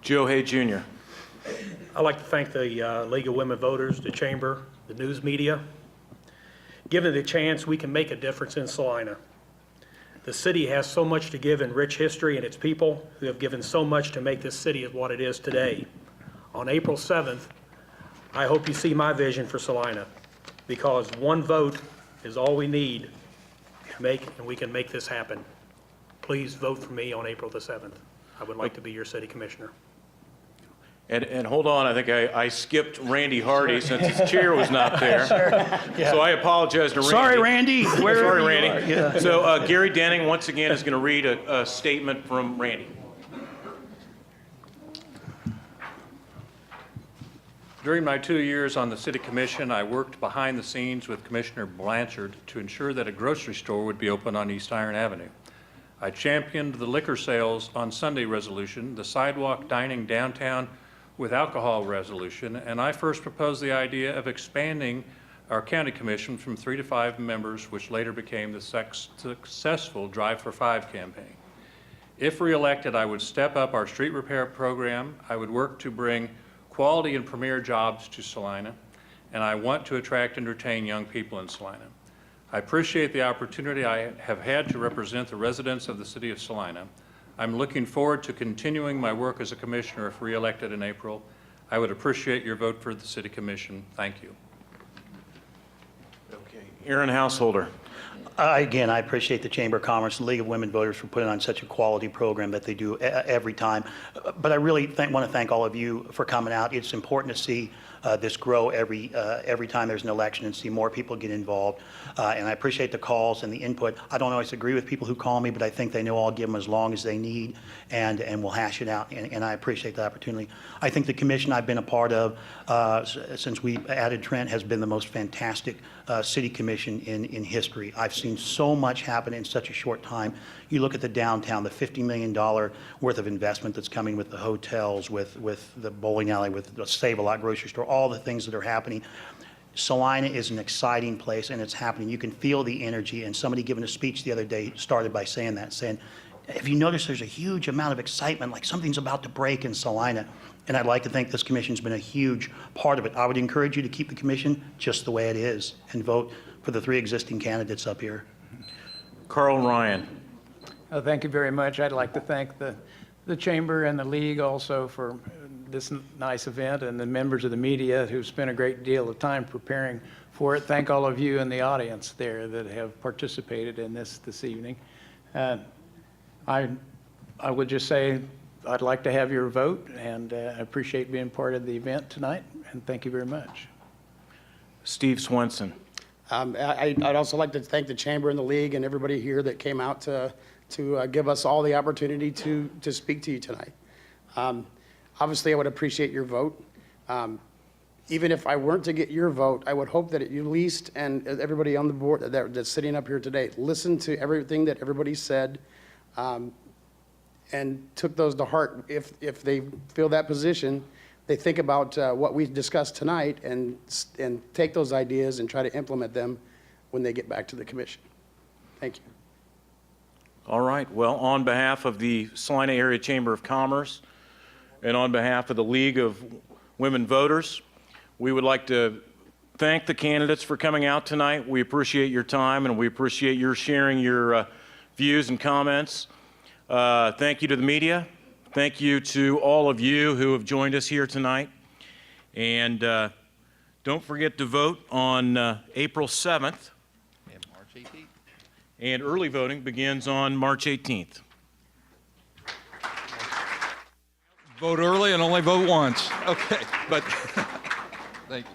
Joe Hay Jr. I'd like to thank the League of Women Voters, the Chamber, the news media. Given the chance, we can make a difference in Salina. The city has so much to give in rich history and its people who have given so much to make this city what it is today. On April 7th, I hope you see my vision for Salina, because one vote is all we need to make, and we can make this happen. Please vote for me on April the 7th. I would like to be your city commissioner. And hold on, I think I skipped Randy Hardy since his chair was not there. Sure. Yeah. So I apologize to Randy. Sorry, Randy. Sorry, Randy. Yeah. So Gary Denning, once again, is going to read a statement from Randy. During my 2 years on the City Commission, I worked behind the scenes with Commissioner Blanchard to ensure that a grocery store would be open on East Iron Avenue. I championed the liquor sales on Sunday resolution, the sidewalk dining downtown with alcohol resolution, and I first proposed the idea of expanding our county commission from 3 to 5 members, which later became the successful Drive for 5 campaign. If reelected, I would step up our street repair program. I would work to bring quality and premier jobs to Salina, and I want to attract and retain young people in Salina. I appreciate the opportunity I have had to represent the residents of the city of Salina. I'm looking forward to continuing my work as a commissioner if reelected in April. I would appreciate your vote for the city commission. Thank you. Okay, Aaron Householder. Again, I appreciate the Chamber of Commerce and League of Women Voters for putting on such a quality program that they do every time. But I really want to thank all of you for coming out. It's important to see this grow every time there's an election and see more people get involved. And I appreciate the calls and the input. I don't always agree with people who call me, but I think they know I'll give them as long as they need, and we'll hash it out. And I appreciate the opportunity. I think the commission I've been a part of since we added Trent has been the most fantastic city commission in history. I've seen so much happen in such a short time. You look at the downtown, the $50 million worth of investment that's coming with the hotels, with the bowling alley, with the Save-A-Lot grocery store, all the things that are happening. Salina is an exciting place, and it's happening. You can feel the energy, and somebody giving a speech the other day started by saying, if you notice, there's a huge amount of excitement, like something's about to break in Salina. And I'd like to think this commission's been a huge part of it. I would encourage you to keep the commission just the way it is and vote for the 3 existing candidates up here. Carl Ryan. Thank you very much. I'd like to thank the Chamber and the League also for this nice event, and the members of the media who've spent a great deal of time preparing for it. Thank all of you in the audience there that have participated in this evening. I would just say I'd like to have your vote, and I appreciate being part of the event tonight, and thank you very much. Steve Swenson. I'd also like to thank the Chamber and the League and everybody here that came out to give us all the opportunity to speak to you tonight. Obviously, I would appreciate your vote. Even if I weren't to get your vote, I would hope that at least, and everybody on the board that's sitting up here today, listen to everything that everybody said, and took those to heart. If they feel that position, they think about what we discussed tonight and take those ideas and try to implement them when they get back to the commission. Thank you. All right. Well, on behalf of the Salina Area Chamber of Commerce and on behalf of the League of Women Voters, we would like to thank the candidates for coming out tonight. We appreciate your time, and we appreciate your sharing your views and comments. Thank you to the media. Thank you to all of you who have joined us here tonight. And don't forget to vote on April 7th. And March 18th. And early voting begins on March 18th. Vote early and only vote once. Okay, but thank you.